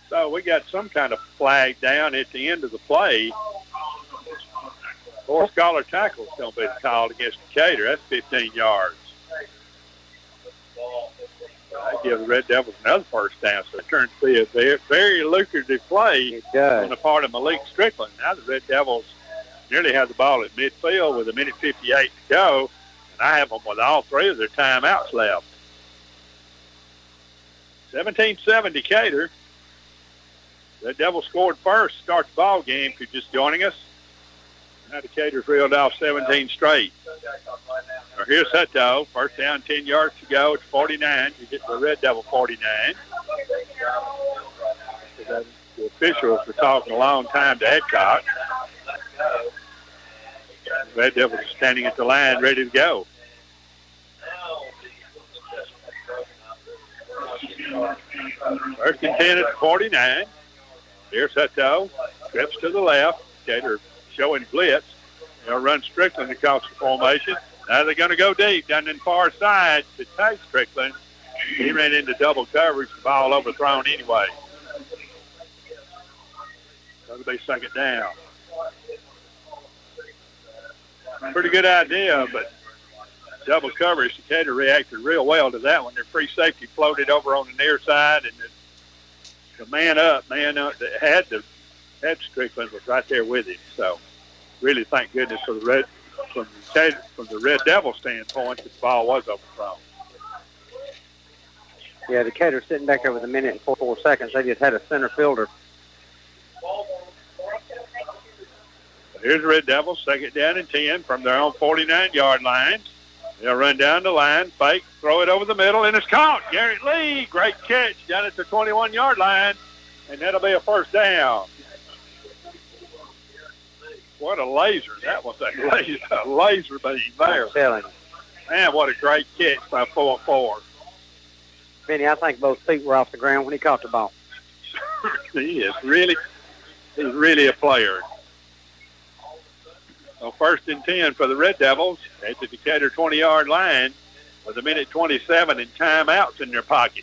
So we got some kind of flag down at the end of the play. Horse collar tackle is going to be called against Decatur. That's 15 yards. That gives the Red Devils another first down, so it turns to be a very, very lucrative play on the part of Malik Strickland. Now the Red Devils nearly have the ball at midfield with 1:58 to go, and I have them with all three of their timeouts left. 17-7 Decatur. Red Devils scored first to start the ball game. If you're just joining us, now Decatur's reeled off 17 straight. Now here's Hutto. First down, 10 yards to go. It's 49. You get the Red Devil 49. The officials were talking a long time to Adcock. Red Devils are standing at the line ready to go. First and 10 at 49. Here's Hutto. Trips to the left. Decatur showing blitz. They'll run Strickland across the formation. Now they're going to go deep down in the far side to Tayi Strickland. He ran into double coverage. The ball overthrown anyway. That'll be second down. Pretty good idea, but double coverage. Decatur reacted real well to that one. Their free safety floated over on the near side, and the man up that had Strickland was right there with him. So really thank goodness for from the Red Devil standpoint that the ball was overthrown. Yeah, Decatur sitting back there with 1 minute and 44 seconds. They just had a center fielder. Here's the Red Devils, second down and 10 from their own 49-yard line. They'll run down the line, fake, throw it over the middle, and it's caught. Garrett Lee, great catch down at the 21-yard line, and that'll be a first down. What a laser. That was a laser beam there. I'm telling you. Man, what a great catch by 4-4. Benny, I think both feet were off the ground when he caught the ball. He's really a player. So first and 10 for the Red Devils at the Decatur 20-yard line with 1:27 and timeouts in their pocket.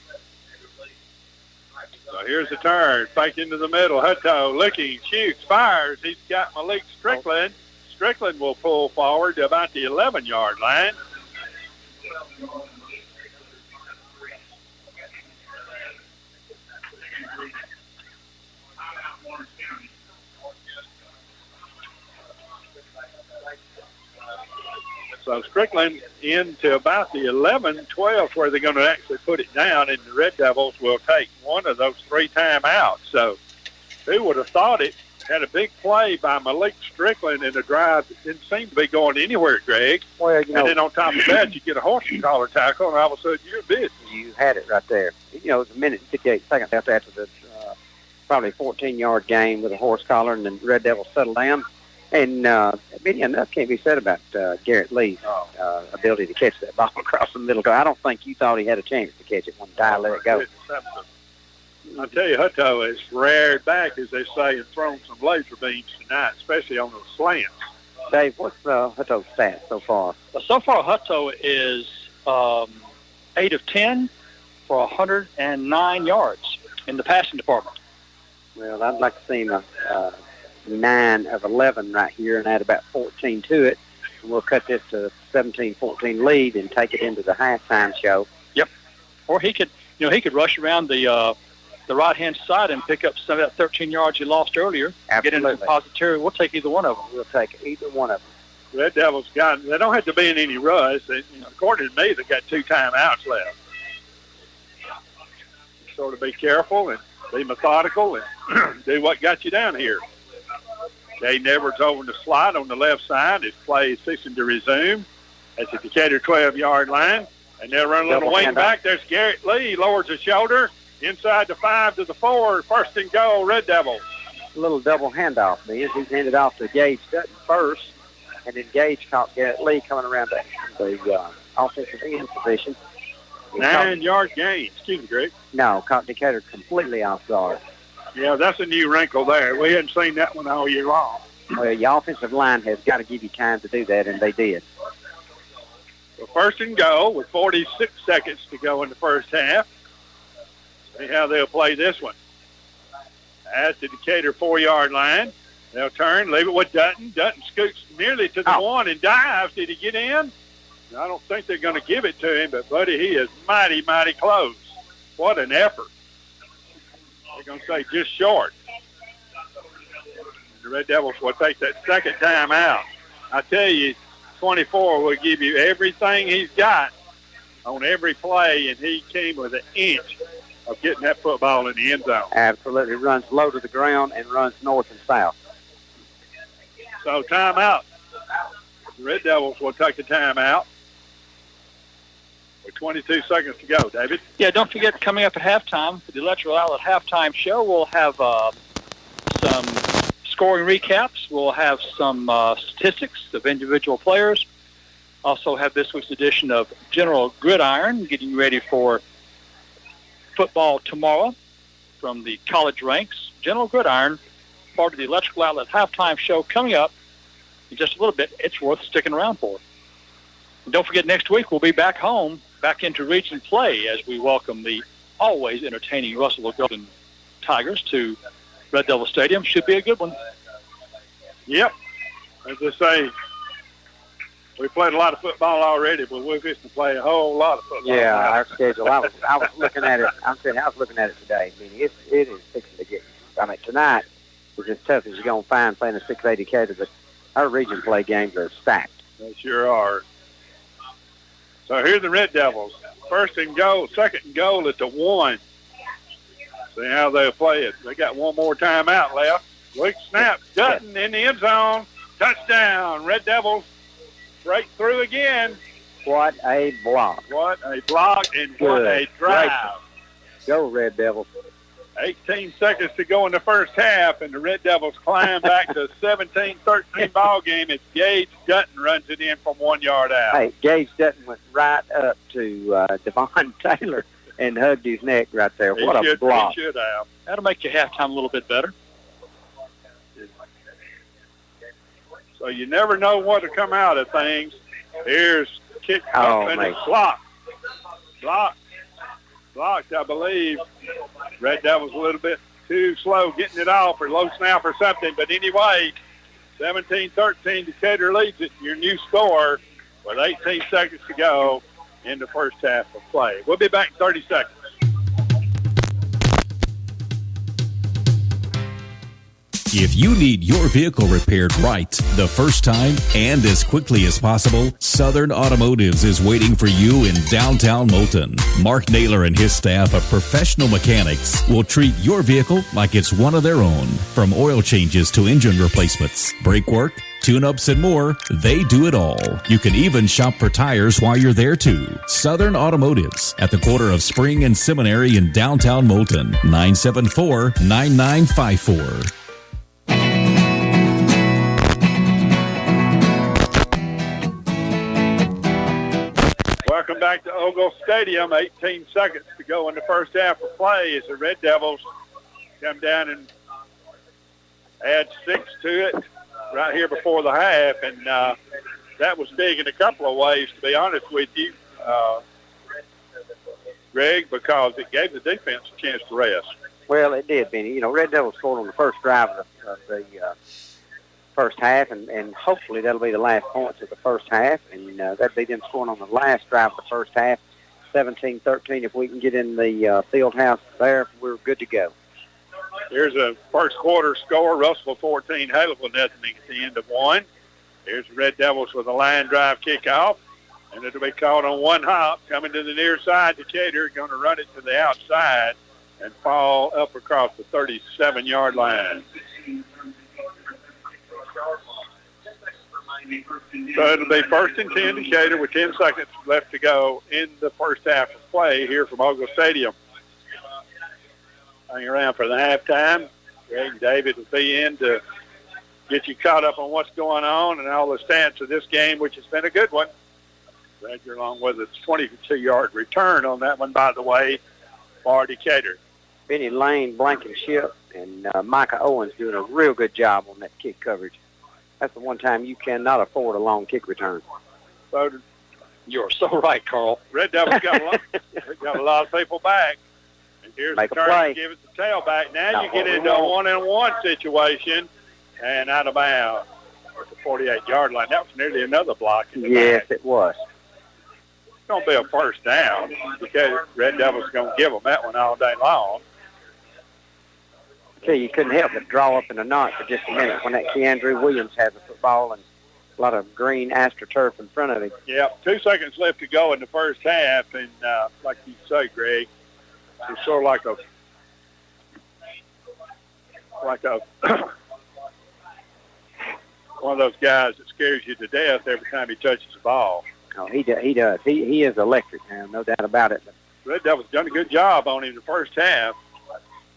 So here's the turn. Fake into the middle. Hutto looking, shoots, fires. He's got Malik Strickland. Strickland will pull forward to about the 11-yard line. So Strickland into about the 11-12 where they're going to actually put it down, and the Red Devils will take one of those 3 timeouts. So who would have thought it? Had a big play by Malik Strickland in a drive that didn't seem to be going anywhere, Greg. Well, and then on top of that, you get a horse collar tackle, and all of a sudden you're busy. You had it right there. It was 1 minute and 58 seconds after the probably 14-yard game with a horse collar, and the Red Devils settled down. And enough can't be said about Garrett Lee's ability to catch that ball across the middle. I don't think you thought he had a chance to catch it when Ty let it go. I tell you, Hutto has reared back, as they say, and thrown some laser beams tonight, especially on those slants. Dave, what's Hutto's stats so far? Well, so far, Hutto is 8 of 10 for 109 yards in the passing department. Well, I'd like to see him 9 of 11 right here and add about 14 to it. And we'll cut this to 17-14 lead and take it into the halftime show. Yep. Or he could rush around the right-hand side and pick up some of that 13 yards you lost earlier. Absolutely. Get into the positive. We'll take either one of them. We'll they Red Devils they don't have to be in any rush. According to me, they've got 2 timeouts left. Sort of be careful and be methodical and do what got you down here. Caden Edwards over the slot on the left side. His play is fixing to resume at the Decatur 12-yard line. And they'll run a little wing back. There's Garrett Lee, lowers his shoulder. Inside the 5 to the 4, first and goal, Red Devils. A little double handoff, man. He's handed off to Gage Dutton first, and then Gage caught Garrett Lee coming around the offensive end position. 9-yard gain. Excuse me, Greg. No, caught Decatur completely off guard. Yeah, that's a new wrinkle there. We hadn't seen that one all year long. Well, your offensive line has got to give you time to do that, and they did. Well, first and goal with 46 seconds to go in the first half. See how they'll play this one. At the Decatur 4-yard line. They'll turn, leave it with Dutton. Dutton scoots nearly to the one and dives. Did he get in? I don't think they're going to give it to him, but, buddy, he is mighty, mighty close. What an effort. They're going to say just short. The Red Devils will take that second time out. I tell you, 24 will give you everything he's got on every play, and he came with an inch of getting that football in the end zone. Absolutely. Runs low to the ground and runs north and south. So timeout. The Red Devils will take the timeout with 22 seconds to go. David? Yeah, don't forget, coming up at halftime, for the Electrical Outlet halftime show, we'll have some scoring recaps. We'll have some statistics of individual players. Also have this week's edition of General Gridiron, getting ready for football tomorrow from the college ranks. General Gridiron, part of the Electrical Outlet halftime show coming up in just a little bit. It's worth sticking around for. And don't forget, next week we'll be back home, back into region play as we welcome the always entertaining Russellville Golden Tigers to Red Devil Stadium. Should be a good one. Yep. As I say, we played a lot of football already, but we're fixing to play a whole lot of football. Yeah, our schedule. I was looking at it. I was looking at it today. I mean, it is fixing to get. I mean, tonight is as tough as you're gonna find playing a 6A Decatur, but our region play games are stacked. They sure are. So here's the Red Devils. First and goal, second and goal at the 1. See how they'll play it. They got one more timeout left. Quick snap. Dutton in the end zone. Touchdown. Red Devils break through again. What a block. What a block and what a drive. Go Red Devils. 18 seconds to go in the first half, and the Red Devils climb back to a 17-13 ball game as Gage Dutton runs it in from 1 yard out. Hey, Gage Dutton went right up to Devon Taylor and hugged his neck right there. What a block. He should have. That'll make your halftime a little bit better. So you never know what to come out of things. Here's kick up and it's blocked. Blocked, I believe. Red Devils a little bit too slow getting it off or low snap or something. But anyway, 17-13, Decatur leads it. Your new score with 18 seconds to go in the first half of play. We'll be back in 30 seconds. If you need your vehicle repaired right, the first time, and as quickly as possible, Southern Automotives is waiting for you in downtown Moulton. Mark Naylor and his staff of professional mechanics will treat your vehicle like it's one of their own. From oil changes to engine replacements, brake work, tune-ups, and more, they do it all. You can even shop for tires while you're there too. Southern Automotives at the corner of Spring and Seminary in downtown Moulton, 974-9954. Welcome back to Ogle Stadium. 18 seconds to go in the first half of play as the Red Devils come down and add 6 to it right here before the half. And that was big in a couple of ways, to be honest with you, Greg, because it gave the defense a chance to rest. Well, it did, Benny. You know, Red Devils scored on the first drive of the first half, and hopefully that'll be the last points of the first half, and that'd be them scoring on the last drive of the first half, 17-13. If we can get in the field house there, we're good to go. Here's a first quarter score. Russell 14, Haleville nothing at the end of 1. Here's the Red Devils with a line drive kickoff, and it'll be called on one hop. Coming to the near side, Decatur going to run it to the outside and fall up across the 37-yard line. So it'll be first and 10 Decatur with 10 seconds left to go in the first half of play here from Ogle Stadium. Hang around for the halftime. Greg and David will be in to get you caught up on what's going on and all the stats of this game, which has been a good one. Glad you're along with its 22-yard return on that one, by the way, for Decatur. Benny Lane, Blankenship, and Micah Owens doing a real good job on that kick coverage. That's the one time you cannot afford a long kick return. So You're so right, Carl. Red Devils got a lot of people back. And here's Make the a turn play. to give it the tailback. Now you get into a one-and-one situation and out of bounds at the 48-yard line. That was nearly another block in the Yes, back. it was. It's going to be a first down because Red Devils going to give them that one all day long. Okay, you couldn't help but draw up in a knot for just a minute when that Keandre Williams had the football and a lot of green AstroTurf in front of him. Yep, 2 seconds left to go in the first half, and like you say, Greg, it's sort of like a one of those guys that scares you to death every time he touches the ball. Oh, he does. He is electric now, no doubt about it. But Red Devils done a good job on him in the first half.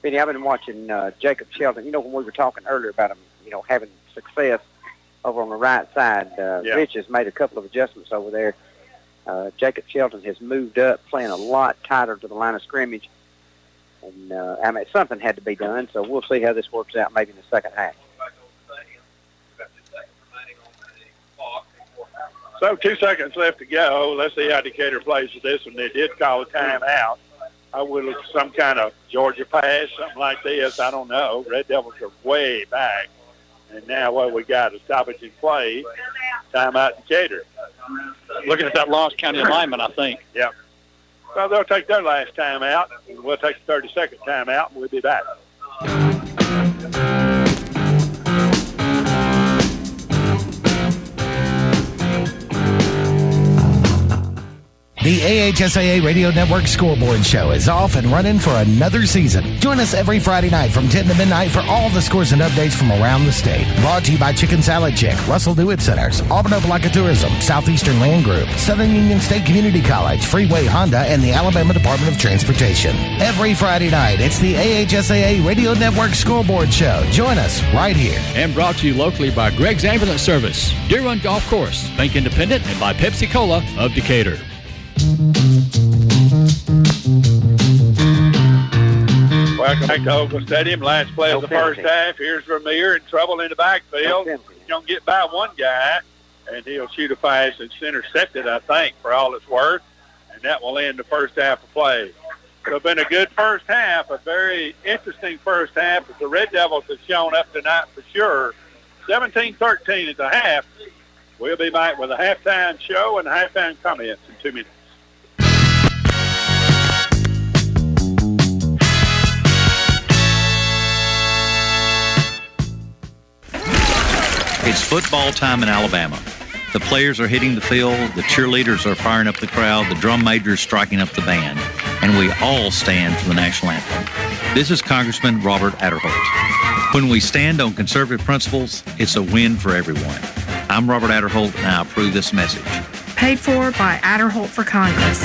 Benny, I've been watching Jacob Shelton. You know, when we were talking earlier about him, you know, having success over on the right side, Rich has made a couple of adjustments over there. Jacob Shelton has moved up, playing a lot tighter to the line of scrimmage. And, I mean, something had to be done, so we'll see how this works out maybe in the second half. So 2 seconds left to go. Let's see how Decatur plays with this one. They did call a timeout. I would look some kind of Georgia pass, something like this. I don't know. Red Devils are way back. And now what we got is stoppage in play. Timeout Decatur. Looking at that Lawrence County alignment, I think. Yep. Well, they'll take their last timeout. And we'll take the 30-second timeout, and we'll be back. The AHSAA Radio Network Scoreboard Show is off and running for another season. Join us every Friday night from 10 to midnight for all the scores and updates from around the state. Brought to you by Chicken Salad Chick, Russell DeWitt Centers, Auburn Opelika Tourism, Southeastern Land Group, Southern Union State Community College, Freeway Honda, and the Alabama Department of Transportation. Every Friday night, it's the AHSAA Radio Network Scoreboard Show. Join us right here. And brought to you locally by Greg's Ambulance Service, Deer Run Golf Course, Bank Independent, and by Pepsi Cola of Decatur. Welcome back to Ogle Stadium. Last play of the first half. Here's Vermeer in trouble in the backfield. He's going to get by one guy, and he'll shoot a pass that's intercepted, I think, for all it's worth. And that will end the first half of play. So it's been a good first half, a very interesting first half, as the Red Devils have shown up tonight for sure. 17-13 at the half. We'll be back with a halftime show and halftime comments in 2 minutes. It's football time in Alabama. The players are hitting the field, the cheerleaders are firing up the crowd, the drum major is striking up the band, and we all stand for the national anthem. This is Congressman Robert Adderholt. When we stand on conservative principles, it's a win for everyone. I'm Robert Adderholt, and I approve this message. Paid for by Adderholt for Congress.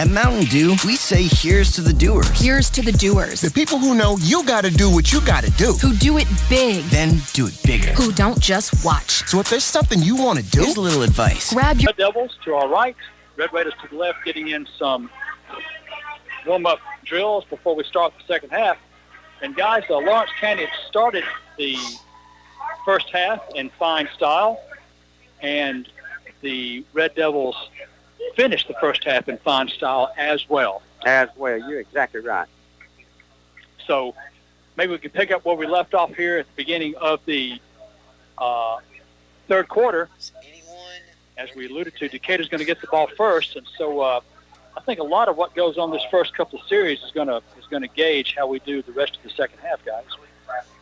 At Mountain Dew, we say here's to the doers. Here's to the doers. The people who know you gotta do what you gotta do. Who do it big. Then do it bigger. Who don't just watch. So if there's something you want to do, here's a little advice. Grab your Red Devils to our right, Red Raiders to the left, getting in some warm-up drills before we start the second half. And guys, Lawrence County started the first half in fine style, and the Red Devils finished the first half in fine style as well. As well, you're exactly right. So maybe we can pick up where we left off here at the beginning of the third quarter. As we alluded to, Decatur's going to get the ball first, and so I think a lot of what goes on this first couple of series is going to gauge how we do the rest of the second half, guys.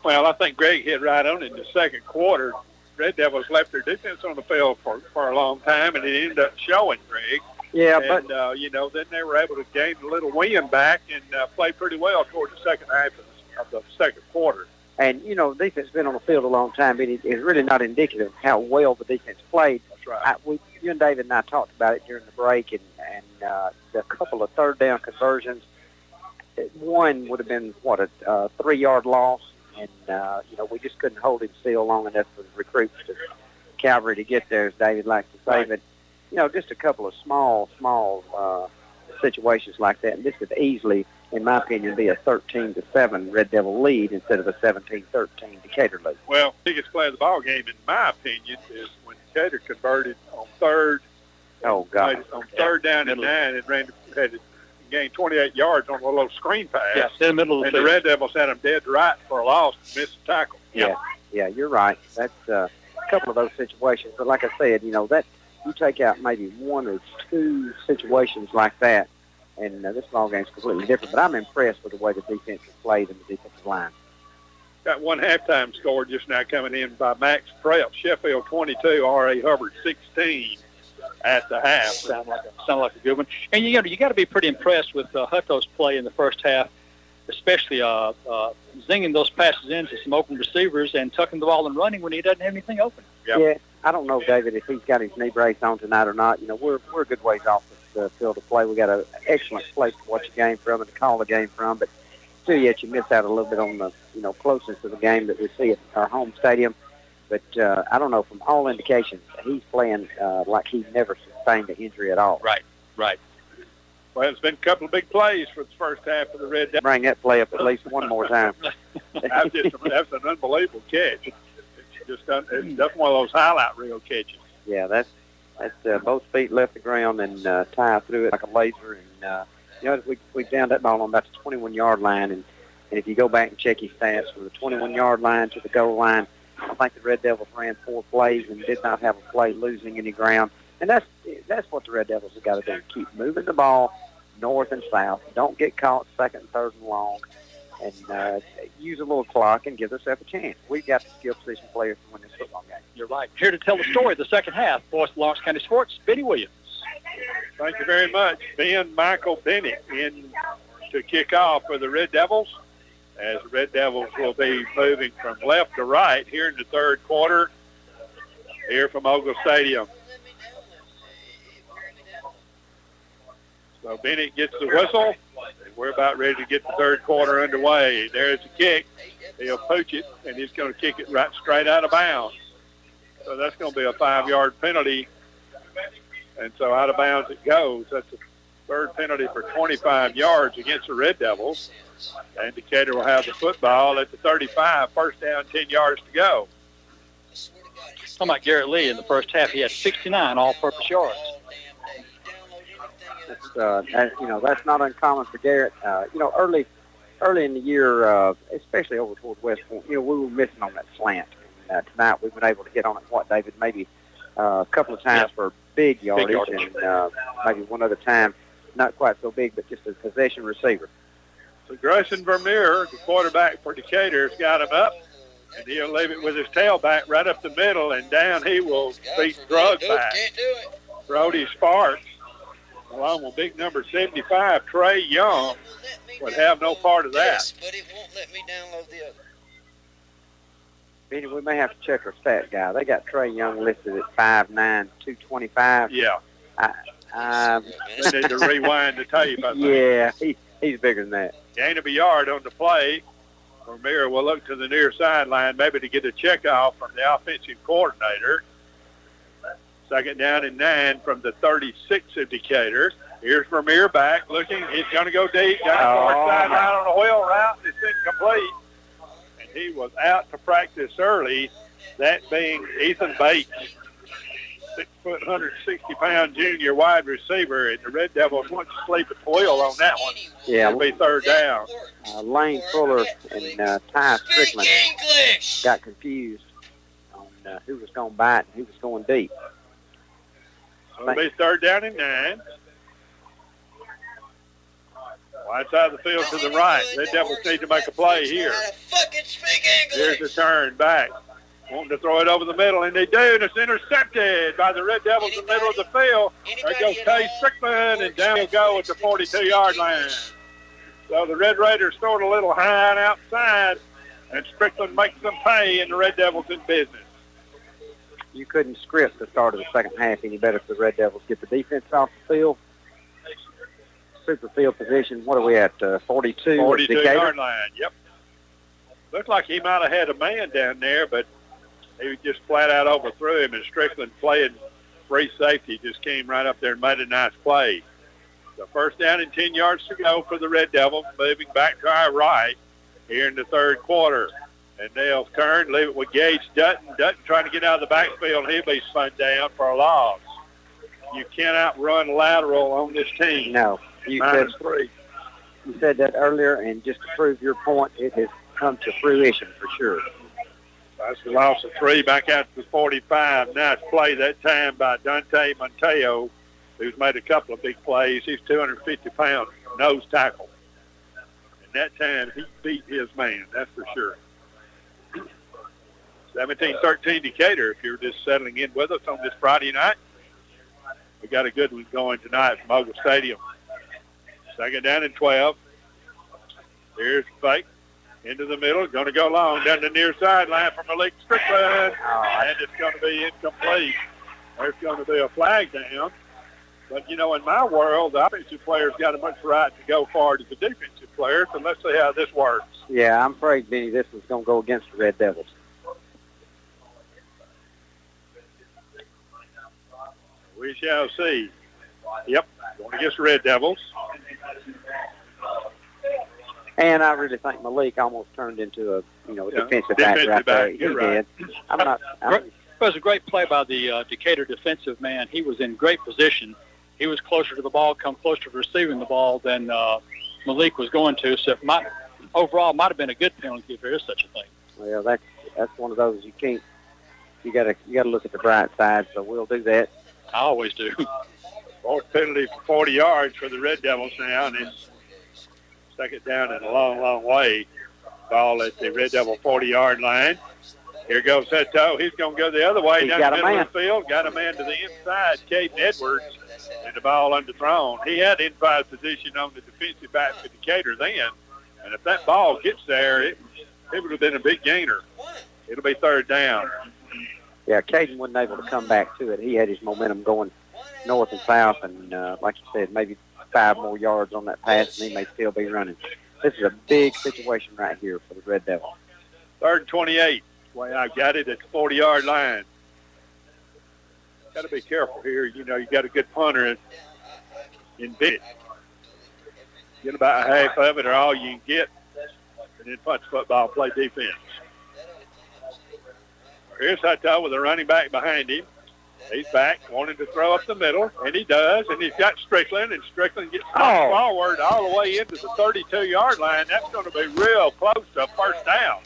Well, I think Greg hit right on it in the second quarter. Red Devils left their defense on the field for a long time, and it ended up showing, Greg. Yeah, and, then they were able to gain a little wind back and play pretty well toward the second half of the second quarter. And, defense has been on the field a long time, but it's really not indicative of how well the defense played. That's right. You and David and I talked about it during the break, and the couple of third down conversions. One would have been, a 3-yard loss. And, we just couldn't hold him still long enough for the recruits to cavalry to get there, as David likes to say. Right. But, just a couple of small situations like that. And this could easily, in my opinion, be a 13-7 Red Devil lead instead of a 17-13 Decatur lead. Well, the biggest play of the ball game, in my opinion, is when Decatur converted on 3rd Oh, God. On third down and 9, it had gained 28 yards on a little screen pass. Yeah, in the middle of the and the Red Devils had him dead right for a loss, missed the tackle. Yeah, you're right. That's a couple of those situations. But like I said, that you take out maybe one or two situations like that, and this ball game's completely different. But I'm impressed with the way the defense has played and the defensive line. Got one halftime score just now coming in by Max Prep. Sheffield 22, R.A. Hubbard 16 at the half. Sound like a good one. And you got to be pretty impressed with Hutto's play in the first half, especially zinging those passes into some open receivers and tucking the ball and running when he doesn't have anything open. Yep. Yeah, I don't know, David, if he's got his knee brace on tonight or not. We're a good ways off the field of play. We got an excellent place to watch the game from and to call the game from, but still yet you miss out a little bit on the closeness of the game that we see at our home stadium. But I don't know, from all indications, he's playing like he never sustained an injury at all. Right. Well, it's been a couple of big plays for the first half of the Red Devils. Bring that play up at least one more time. That's an unbelievable catch. It's that's one of those highlight reel catches. Yeah, that's both feet left the ground and Ty threw it like a laser. And we downed that ball on about the 21-yard line. And if you go back and check his stats from the 21-yard line to the goal line, I think the Red Devils ran 4 plays and did not have a play losing any ground. And that's what the Red Devils have got to do. Keep moving the ball north and south. Don't get caught second and third and long. And use a little clock and give ourselves a chance. We've got the skill position players to win this football game. You're right. Here to tell the story of the second half, voice of Lawrence County Sports, Benny Williams. Thank you very much. Michael Bennett in to kick off for the Red Devils, as the Red Devils will be moving from left to right here in the third quarter here from Ogle Stadium. So Bennett gets the whistle. We're about ready to get the third quarter underway. There's the kick. He'll pooch it, and he's going to kick it right straight out of bounds. So that's going to be a 5-yard penalty. And so out of bounds it goes. That's the third penalty for 25 yards against the Red Devils. And Decatur will have the football at the 35. First down, 10 yards to go. Talking about Garrett Lee in the first half, he had 69 all-purpose yards. That's not uncommon for Garrett. Early in the year, especially over towards West Point, we were missing on that slant. Tonight we've been able to hit on it, David, maybe a couple of times for big yardage, and maybe one other time, not quite so big, but just a possession receiver. So Grayson Vermeer, the quarterback for Decatur, has got him up, and he'll leave it with his tailback right up the middle, and down he will beat Drug back. Brody Sparks, along with big number 75, Trey Young, would have no part of that. But it won't let me download the other. Benny, we may have to check our stat guy. They got Trey Young listed at 5'9", 225. Yeah. I need to rewind the tape. Yeah, he's bigger than that. Gain of a yard on the play. Vermeer will look to the near sideline, maybe to get a checkoff from the offensive coordinator. Second down and 9 from the 36 of Decatur. Here's Vermeer back looking. He's going to go deep. Down the far sideline on a wheel route. It's incomplete. And he was out to practice early, that being Ethan Bates, 6 foot, 160-pound junior wide receiver. And the Red Devils went to sleep at the wheel on that one. Yeah. It'll be third down. Lane Fuller and Ty Strickland got confused on who was going back and who was going deep. So it'll be third down and 9. Wide side of the field to the right. Red Devils need to make a play here. Here's the turn back. Wanting to throw it over the middle, and they do, and it's intercepted by the Red Devils in the middle of the field. There goes Tayi Strickland, and down he'll go at the 42-yard line. So the Red Raiders throwing a little high and outside, and Strickland makes them pay, and the Red Devils in business. You couldn't script the start of the second half any better if the Red Devils get the defense off the field. Super field position, what are we at, 42? 42-yard line, yep. Looked like he might have had a man down there, but he just flat out overthrew him, and Strickland playing free safety just came right up there and made a nice play. So first down and 10 yards to go for the Red Devils, moving back to our right here in the third quarter. And they'll turn, leave it with Gage Dutton. Dutton trying to get out of the backfield. He'll be spun down for a loss. You cannot run lateral on this team. No. -3. You said that earlier, and just to prove your point, it has come to fruition for sure. That's the loss of 3 back out to the 45. Nice play that time by Dante Monteo, who's made a couple of big plays. He's 250-pound nose tackle. And that time he beat his man, that's for sure. 17-13 Decatur, if you're just settling in with us on this Friday night. We got a good one going tonight from Ogle Stadium. Second down and 12. Here's the fake. Into the middle. Going to go long down the near sideline from Tayi Strickland. And it's going to be incomplete. There's going to be a flag down. But, in my world, the offensive player's got as much right to go forward as the defensive player. So let's see how this works. Yeah, I'm afraid, Benny, this one's going to go against the Red Devils. We shall see. Yep, going against the Red Devils. And I really think Malik almost turned into a defensive back right there. He right. did. It was a great play by the Decatur defensive man. He was in great position. He was closer to the ball, come closer to receiving the ball than Malik was going to. So overall, might have been a good penalty if there is such a thing. Well, that's one of those you can't. You got to look at the bright side. So we'll do that. I always do. Fourth penalty for 40 yards for the Red Devils now, and it's second down in a long, long way. Ball at the Red Devil 40-yard line. Here goes Hutto. He's going to go the other way down the middle of the field. Got a man to the inside, Caden Edwards, and the ball underthrown. He had inside position on the defensive back for Decatur then, and if that ball gets there, it would have been a big gainer. It'll be third down. Yeah, Caden wasn't able to come back to it. He had his momentum going north and south, and like you said, maybe 5 more yards on that pass, and he may still be running. This is a big situation right here for the Red Devils. Third and 28. Way I got it at the 40-yard line. Got to be careful here. You got a good punter in bit. Get about half of it or all you can get, and then punch football, play defense. Here's Hutto with a running back behind him. He's back, wanting to throw up the middle, and he does, and he's got Strickland, and Strickland gets forward all the way into the 32-yard line. That's going to be real close to a first down.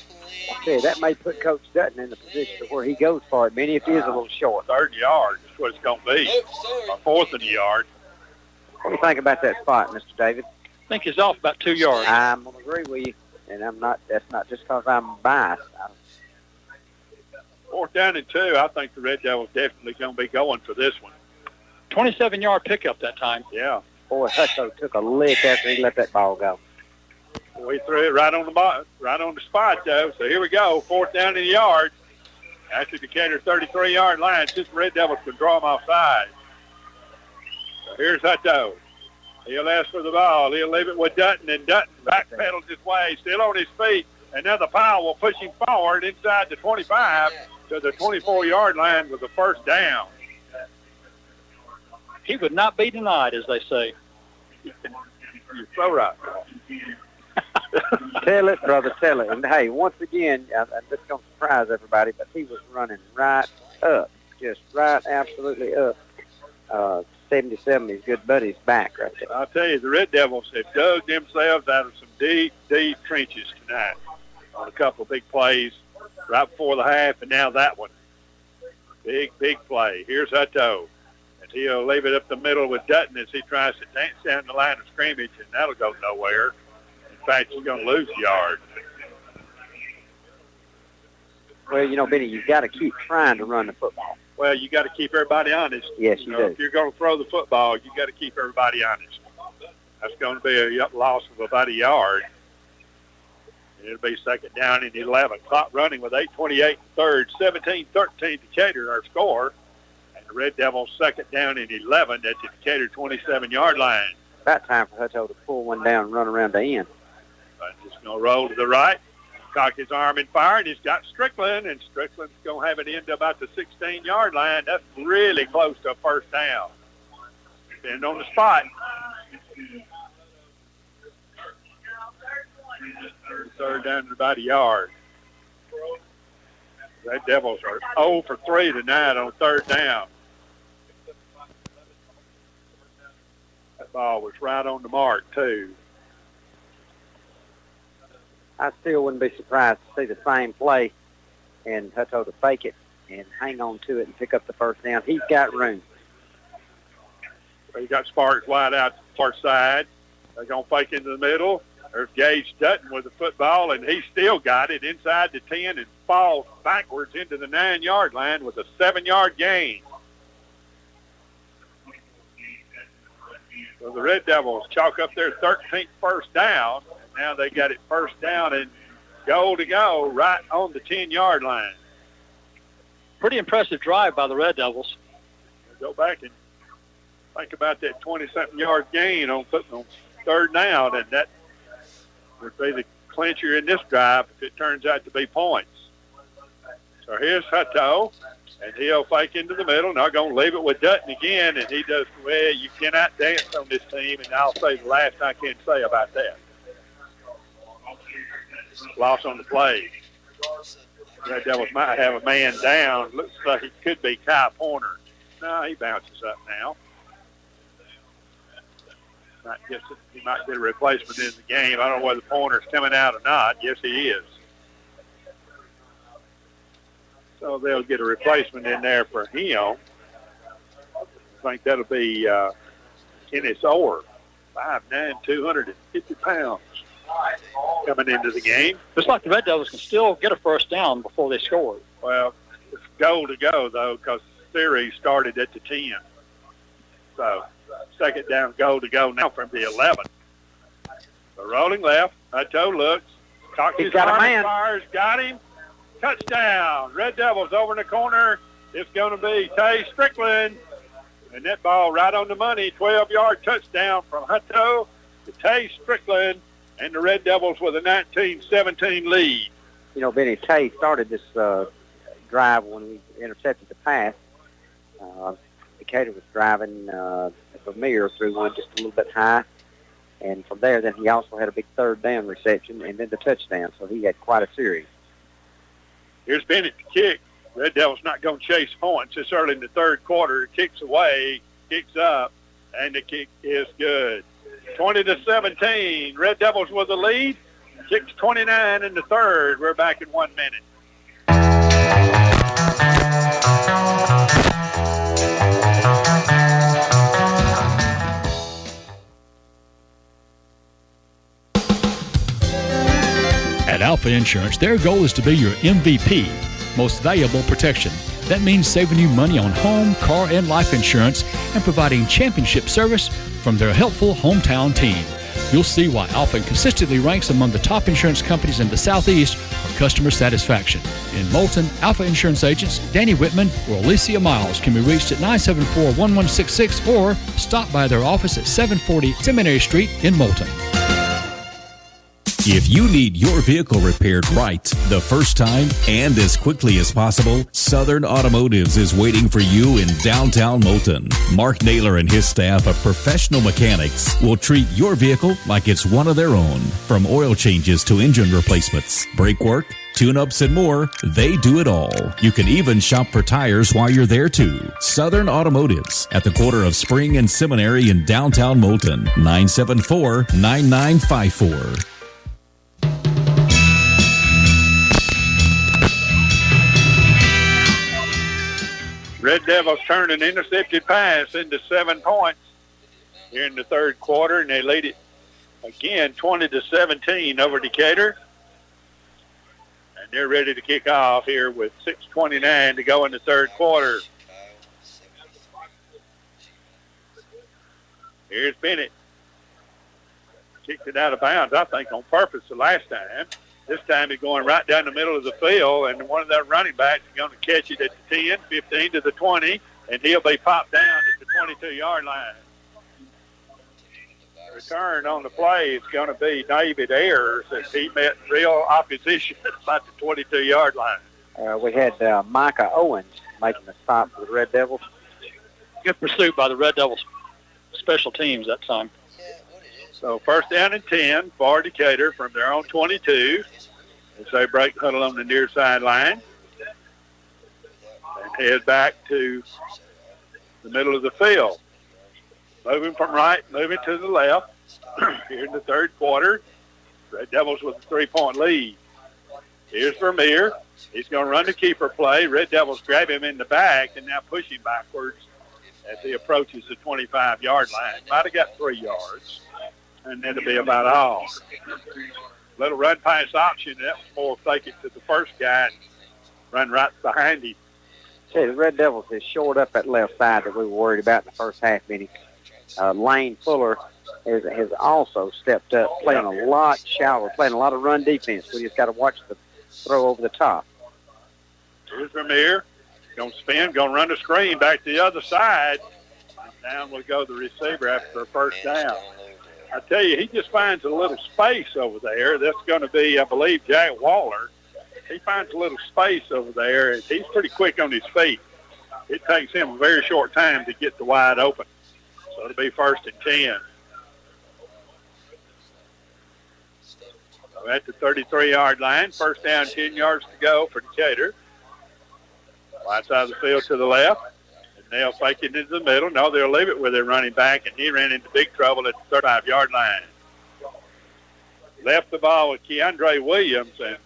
Okay, that may put Coach Dutton in the position to where he goes for it. Benny, if he is a little short. 3rd yard is what it's going to be. A 4th and a yard. What do you think about that spot, Mr. David? I think he's off about 2 yards. I'm going to agree with you, and that's not just because I'm biased. 4th down and 2. I think the Red Devils definitely going to be going for this one. 27-yard pickup that time. Yeah. Boy, Hutto took a lick after he let that ball go. We threw it right on the spot, though. So here we go. 4th down in the yard. After Decatur 33-yard line, since the Red Devils can draw them offside. So here's Hutto. He'll ask for the ball. He'll leave it with Dutton, and Dutton backpedals his way, still on his feet. And now the pile will push him forward inside the 25 to the 24-yard line with the first down. He would not be denied, as they say. You're so right. Tell it, brother, tell it. And, hey, once again, I'm just going to surprise everybody, but he was running right up, just right absolutely up. 77, his good buddy's back right there. I'll tell you, the Red Devils have dug themselves out of some deep, deep trenches tonight on a couple of big plays right before the half, and now that one. Big, big play. Here's Hutto. And he'll leave it up the middle with Dutton as he tries to dance down the line of scrimmage, and that'll go nowhere. In fact, he's going to lose a yard. Well, Benny, you've got to keep trying to run the football. Well, you got to keep everybody honest. Yes, you do. If you're going to throw the football, you got to keep everybody honest. That's going to be a loss of about a yard. And it'll be second down and 11. Clock running with 8:28 third. 17-13 Decatur, our score. And the Red Devils second down and 11 at the Decatur 27-yard line. About time for Hutto to pull one down and run around the end. But just going to roll to the right. Cock his arm and fire, and he's got Strickland, and Strickland's going to have it into about the 16-yard line. That's really close to a first down. Depending on the spot. Third down to about a yard. Red Devils are 0 for 3 tonight on third down. That ball was right on the mark, too. I still wouldn't be surprised to see the same play and Hutto to fake it and hang on to it and pick up the first down. He's got room. He's got Sparks wide out to the far side. They're going to fake into the middle. There's Gage Dutton with the football, and he still got it inside the 10 and falls backwards into the 9-yard line with a 7-yard gain. So the Red Devils chalk up their 13th first down. Now they got it first down and goal to go right on the 10-yard line. Pretty impressive drive by the Red Devils. Go back and think about that 20-something yard gain on third down, and that would be the clincher in this drive if it turns out to be points. So here's Hutto, and he'll fake into the middle. Not going to leave it with Dutton again, and he does well. You cannot dance on this team, and I'll say the last I can say about that. Loss on the play. Red Devils might have a man down. Looks like it could be Kai Pointer. No, he bounces up now. He might get a replacement in the game. I don't know whether Pointer's coming out or not. Yes, he is. So they'll get a replacement in there for him. I think that'll be Kenneth Orr, 5'9", 250 pounds, coming into the game. Looks like the Red Devils can still get a first down before they score. Well, it's goal to go, though, because the series started at the 10. So second down, goal to go now from the 11. So rolling left, Hutto looks, cocks his arm, fires, got him. Touchdown. Red Devils over in the corner. It's going to be Tayi Strickland. And that ball right on the money, 12-yard touchdown from Hutto to Tayi Strickland, and the Red Devils with a 19-17 lead. You know, Benny, Tayi started this drive when we intercepted the pass. Decatur was driving Vermeer through one just a little bit high. And from there, then he also had a big third down reception and then the touchdown. So he had quite a series. Here's Bennett to kick. Red Devils not going to chase points. It's early in the third quarter. Kicks away, kicks up, and the kick is good. 20-17. Red Devils with the lead. 6:29 in the third. We're back in 1 minute. At Alpha Insurance, their goal is to be your MVP, most valuable protection. That means saving you money on home, car, and life insurance and providing championship service from their helpful hometown team. You'll see why Alpha consistently ranks among the top insurance companies in the Southeast for customer satisfaction. In Moulton, Alpha Insurance agents Danny Whitman or Alicia Miles can be reached at 974-1166 or stop by their office at 740 Seminary Street in Moulton. If you need your vehicle repaired right the first time and as quickly as possible, Southern Automotives is waiting for you in downtown Moulton. Mark Naylor and his staff of professional mechanics will treat your vehicle like it's one of their own. From oil changes to engine replacements, brake work, tune-ups, and more, they do it all. You can even shop for tires while you're there too. Southern Automotives at the corner of Spring and Seminary in downtown Moulton. 974-9954. Red Devils turned an intercepted pass into 7 points here in the third quarter, and they lead it again 20-17 over Decatur. And they're ready to kick off here with 6:29 to go in the third quarter. Here's Bennett. Kicked it out of bounds, I think, on purpose the last time. This time he's going right down the middle of the field, and one of their running backs is going to catch it at the 10, 15 to the 20, and he'll be popped down at the 22-yard line. Return on the play is going to be David Ayers as he met real opposition about the 22-yard line. We had Micah Owens making the stop for the Red Devils. Good pursuit by the Red Devils special teams that time. So first down and 10 for Decatur from their own 22 as they break huddle on the near sideline and head back to the middle of the field. moving from right, moving to the left. Here in the third quarter, Red Devils with a 3-point lead. Here's Vermeer. He's going to run the keeper play. Red Devils grab him in the back and now push him backwards as he approaches the 25-yard line. Might have got 3 yards, and that'll be about all. Little run pass option. That was more fake it to the first guy and run right behind him. See, the Red Devils has shored up that left side that we were worried about in the first half inning. Lane Fuller has also stepped up, playing a lot shallower, playing a lot of run defense. We just got to watch the throw over the top. Here's Vermeer. Going to spin, going to run the screen back to the other side. Down will go the receiver after a first down. I tell you, he just finds a little space over there. That's going to be, I believe, Jack Waller. He finds a little space over there, and he's pretty quick on his feet. It takes him a very short time to get the wide open. So it'll be 1st and 10. So at the 33-yard line, first down, 10 yards to go for Decatur. Right side of the field to the left. And they'll fake it into the middle. No, they'll leave it with their running back, and he ran into big trouble at the 35-yard line. Left the ball with Keandre Williams, and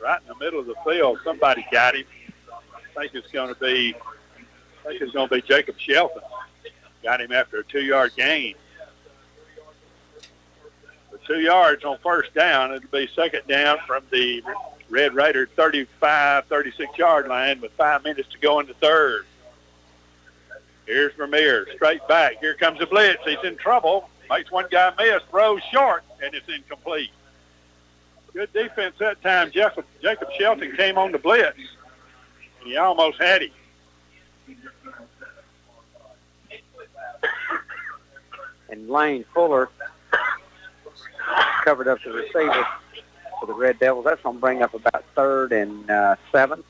right in the middle of the field, somebody got him. I think it's going to be Jacob Shelton. Got him after a 2-yard gain. For 2 yards on first down, it'll be second down from the Red Raiders 35, 36-yard line with 5 minutes to go in the third. Here's Vermeer, straight back. Here comes the blitz. He's in trouble. Makes one guy miss, throws short, and it's incomplete. Good defense that time. Jacob Shelton came on the blitz, and he almost had him. And Lane Fuller covered up the receiver for the Red Devils. That's going to bring up about 3rd and 7.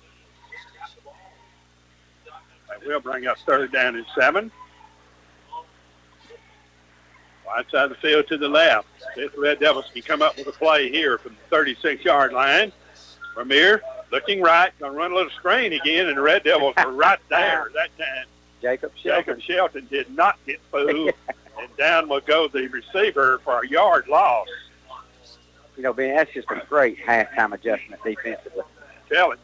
That will bring up 3rd down and 7. Right side of the field to the left. If the Red Devils can come up with a play here from the 36-yard line. Vermeer looking right, going to run a little screen again, and the Red Devils are right there that time. Jacob Shelton did not get fooled, and down will go the receiver for a yard loss. You know, Ben, that's just a great halftime adjustment defensively. Tell it.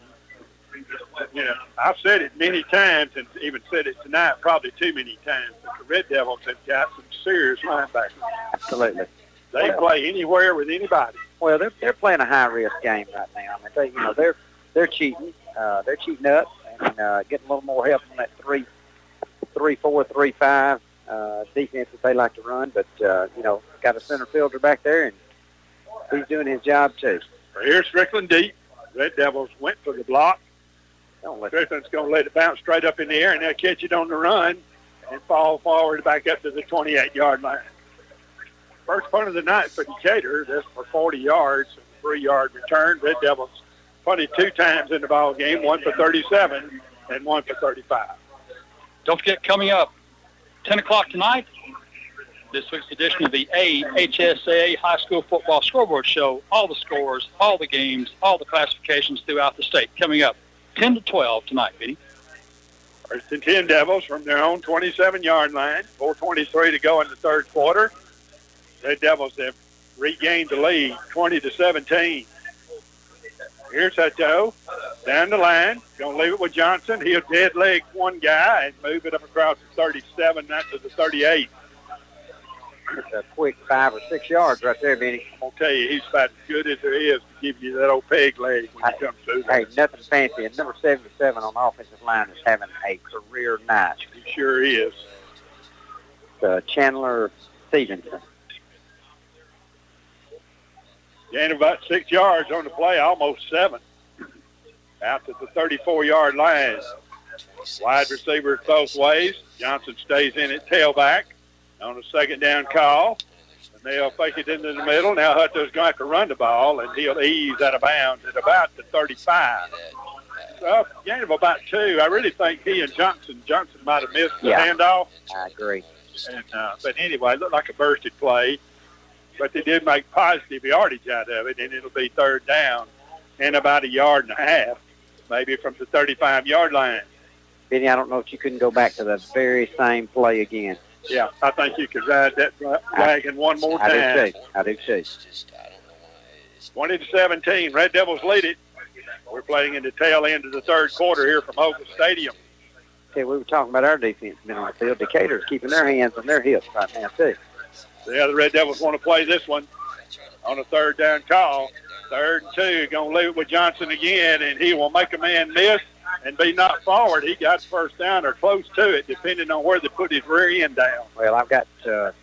You know, I've said it many times, and even said it tonight probably too many times, but the Red Devils have got some serious linebackers. Absolutely. They play anywhere with anybody. Well, they're playing a high-risk game right now. I mean, they're cheating. They're cheating up and getting a little more help on that 3-4, 3-5 defense that they like to run. But, got a center fielder back there, and he's doing his job too. Here's Strickland deep. Red Devils went for the block. Strickland's going to let it bounce straight up in the air, and they'll catch it on the run and fall forward back up to the 28-yard line. First punt of the night for Decatur. That's for 40 yards, 3-yard return. Red Devils punted 2 times in the ball game, one for 37 and one for 35. Don't forget, coming up 10 o'clock tonight, this week's edition of the AHSA High School Football Scoreboard Show. All the scores, all the games, all the classifications throughout the state. Coming up 10 to 12 tonight, Vinny. First and 10 Devils from their own 27-yard line. 4:23 to go in the third quarter. Red Devils have regained the lead, 20-17. Here's Hutto down the line. Going to leave it with Johnson. He'll dead leg one guy and move it up across the 37, not to the 38. It's a quick 5 or 6 yards right there, Benny. I'm going to tell you, he's about as good as there is to give you that old peg leg when he comes through there. Hey, nothing fancy. And number 77 on the offensive line is having a career night. He sure is. Chandler Stevenson. Gained about 6 yards on the play, almost 7. Out to the 34-yard line. Wide receivers both ways. Johnson stays in at tailback on a second down call. And they'll fake it into the middle. Now Hutto's going to have to run the ball, and he'll ease out of bounds at about the 35. Well, gain of about 2. I really think he and Johnson might have missed the handoff. I agree. And, but anyway, it looked like a bursted play. But they did make positive yardage out of it, and it'll be third down and about 1.5 yards, maybe from the 35-yard line. Benny, I don't know if you couldn't go back to the very same play again. Yeah, I think you could ride that wagon one more time. I do too. 20-17, Red Devils lead it. We're playing in the tail end of the third quarter here from Ogle Stadium. Okay, we were talking about our defense being on the field. Decatur's keeping their hands on their hips right now, too. Yeah, the Red Devils want to play this one on a third down call. 3rd and 2, going to leave it with Johnson again, and he will make a man miss and be knocked forward. He got first down or close to it, depending on where they put his rear end down. Well, I've got the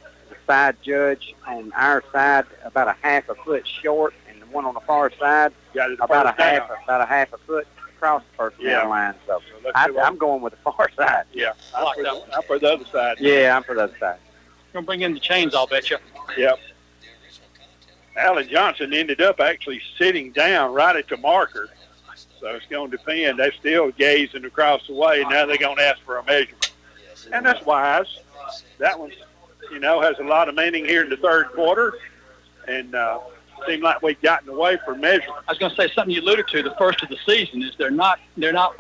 side judge on our side about a half a foot short, and the one on the far side about a half a foot across the first down line. So I'm going with the far side. Yeah, I'm for the other side. Yeah, I'm for the other side. Going to bring in the chains, I'll bet you. Yep. Alan Johnson ended up actually sitting down right at the marker. So it's going to depend. They're still gazing across the way. Now they're going to ask for a measurement. And that's wise. That one, has a lot of meaning here in the third quarter. And seemed like we'd gotten away from measurement. I was going to say something you alluded to. The first of the season is they're not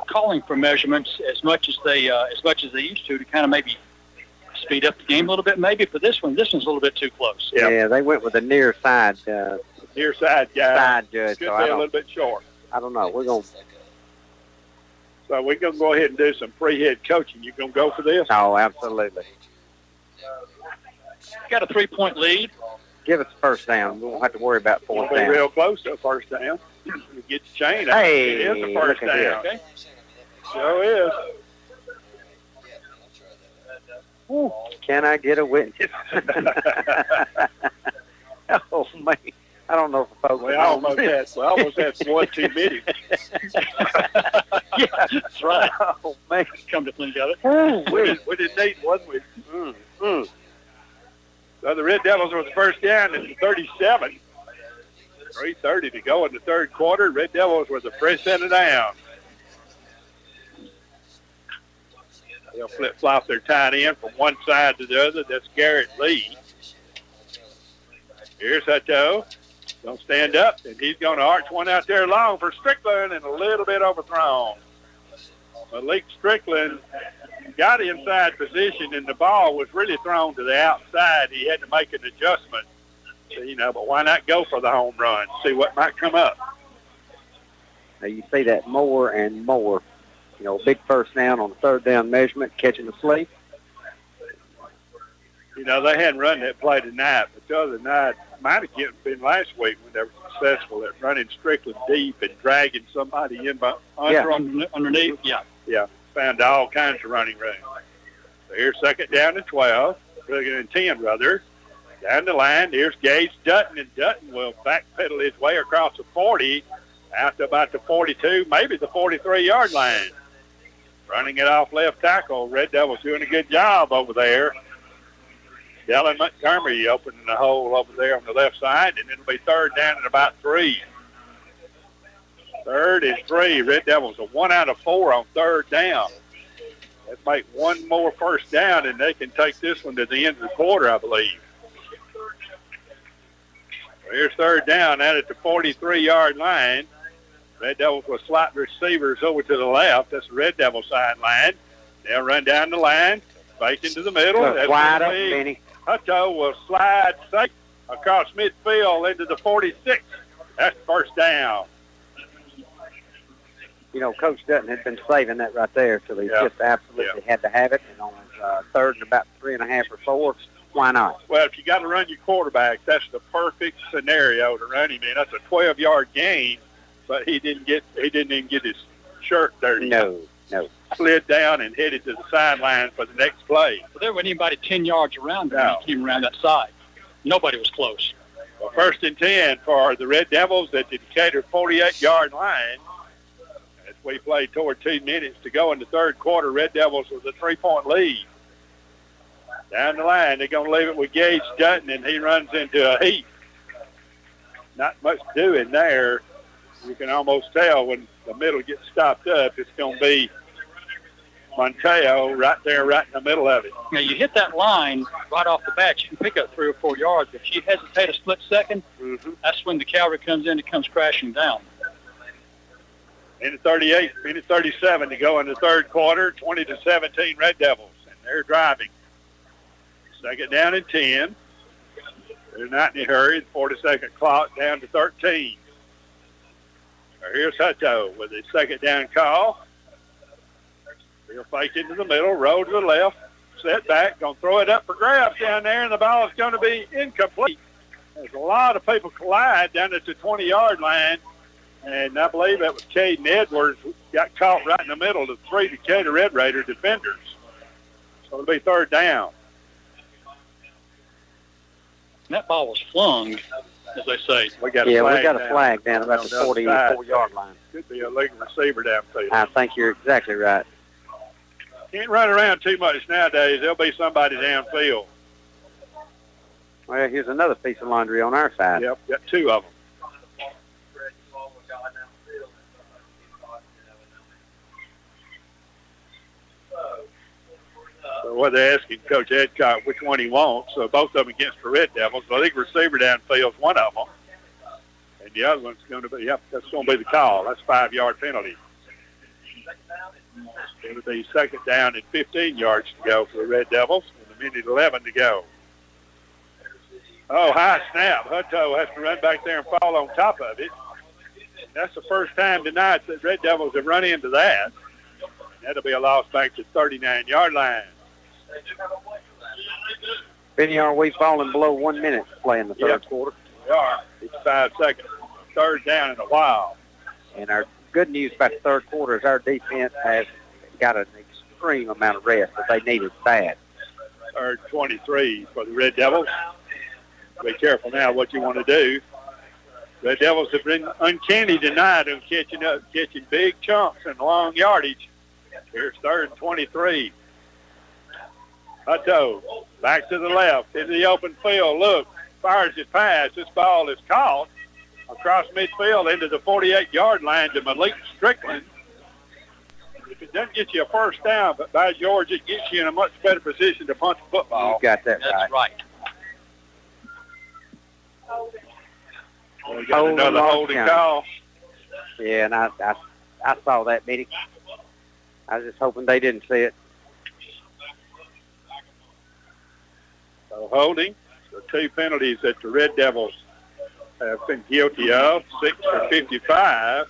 calling for measurements as much as they used to kind of maybe speed up the game a little bit. Maybe for this one's a little bit too close. Yep. Yeah, they went with the near side. Near side guy. Side judge. Could be a little bit short. I don't know. So we're going to go ahead and do some pre-head coaching. You going to go for this? Oh, absolutely. Got a 3-point lead. Give us first down. We won't have to worry about fourth down. We'll be real close to a first down. You get the chain out. Hey, it is a first down. Okay. Sure is. Ooh, can I get a witness? Oh, man. I don't know if the folks... We almost had one too many. Yeah, that's right. Oh, man. Come to think of it. We didn't need one. So the Red Devils were the first down at the 37. 3:30 to go in the third quarter. Red Devils were the first center down. They'll flip-flop their tight end from one side to the other. That's Garrett Lee. Here's Hutto. Going to stand up, and he's going to arch one out there long for Strickland and a little bit overthrown. Malik Strickland got inside position, and the ball was really thrown to the outside. He had to make an adjustment. So, but why not go for the home run? See what might come up. Now you see that more and more. Big first down on the third down measurement, catching the sleep. They hadn't run that play tonight, but the other night might have been last week when they were successful at running Strickland deep and dragging somebody in underneath. Yeah, found all kinds of running room. So here's second down and 12, second and 10 rather. Down the line, here's Gage Dutton, and Dutton will backpedal his way across the 40 out to about the 42, maybe the 43-yard line. Running it off left tackle. Red Devils doing a good job over there. Dylan Montgomery opening the hole over there on the left side, and it'll be third down at about 3. 3rd and 3. Red Devils are 1 out of 4 on third down. Let's make one more first down, and they can take this one to the end of the quarter, I believe. Here's third down out at the 43-yard line. Red Devils with slot receivers over to the left. That's the Red Devil sideline. They'll run down the line, fake into the middle. That's wide up, Benny. Hutto will slide safe across midfield into the 46. That's first down. Coach Dutton had been saving that right there till he just absolutely had to have it. And on his third and about 3.5 or 4, why not? Well, if you got to run your quarterback, that's the perfect scenario to run him in. That's a 12-yard gain, but he didn't even get his shirt dirty. No. Slid down and headed to the sideline for the next play. Well, there wasn't anybody 10 yards around him. No. He came around that side. Nobody was close. Well, first and 10 for the Red Devils at the Decatur 48-yard line. As we play toward 2 minutes to go in the third quarter, Red Devils with a 3-point lead. Down the line, they're going to leave it with Gage Dutton, and he runs into a heap. Not much doing there. You can almost tell when the middle gets stopped up, it's going to be Monteo right there, right in the middle of it. Now, you hit that line right off the bat, you can pick up 3 or 4 yards. If you hesitate a split second, that's when the cavalry comes in and comes crashing down. Minute 38, minute 37 to go in the third quarter, 20-17 Red Devils, and they're driving. Second down and 10. They're not in a hurry. The 40-second clock down to 13. Here's Hutto with his second down call. He'll fake into the middle, roll to the left, set back, going to throw it up for grabs down there, and the ball is going to be incomplete. There's a lot of people collide down at the 20-yard line, and I believe that was Caden Edwards got caught right in the middle of the three Decatur Red Raider defenders. So it'll be third down. And that ball was flung, as they say. We got a flag down about the 44-yard line. Could be a legal receiver downfield. I think you're exactly right. Can't run around too much nowadays. There'll be somebody downfield. Well, here's another piece of laundry on our side. Yep, got two of them. So what they're asking Coach Edcock which one he wants. So both of them against the Red Devils. The league receiver downfield is one of them. And the other one's going to be, that's going to be the call. That's 5-yard penalty. It would be second down and 15 yards to go for the Red Devils and 1:11 to go. Oh, high snap. Hutto has to run back there and fall on top of it. That's the first time tonight that Red Devils have run into that. That'll be a loss back to the 39-yard line. Benny, are we falling below 1 minute to play in the third quarter? We are. It's 5 seconds. Third down in a while. And our good news about the third quarter is our defense has got an extreme amount of rest that they needed bad. Third 23 for the Red Devils. Be careful now what you want to do. Red Devils have been uncanny tonight in catching big chunks and long yardage. Here's third and 23. Hutto back to the left into the open field. Look, fires his pass. This ball is caught across midfield into the 48-yard line to Malik Strickland. If it doesn't get you a first down, but by George, it gets you in a much better position to punch the football. You got that right. That's right. We got another holding call. Yeah, and I saw that, Benny. I was just hoping they didn't see it. So holding, the two penalties that the Red Devils have been guilty of, 6 for 55.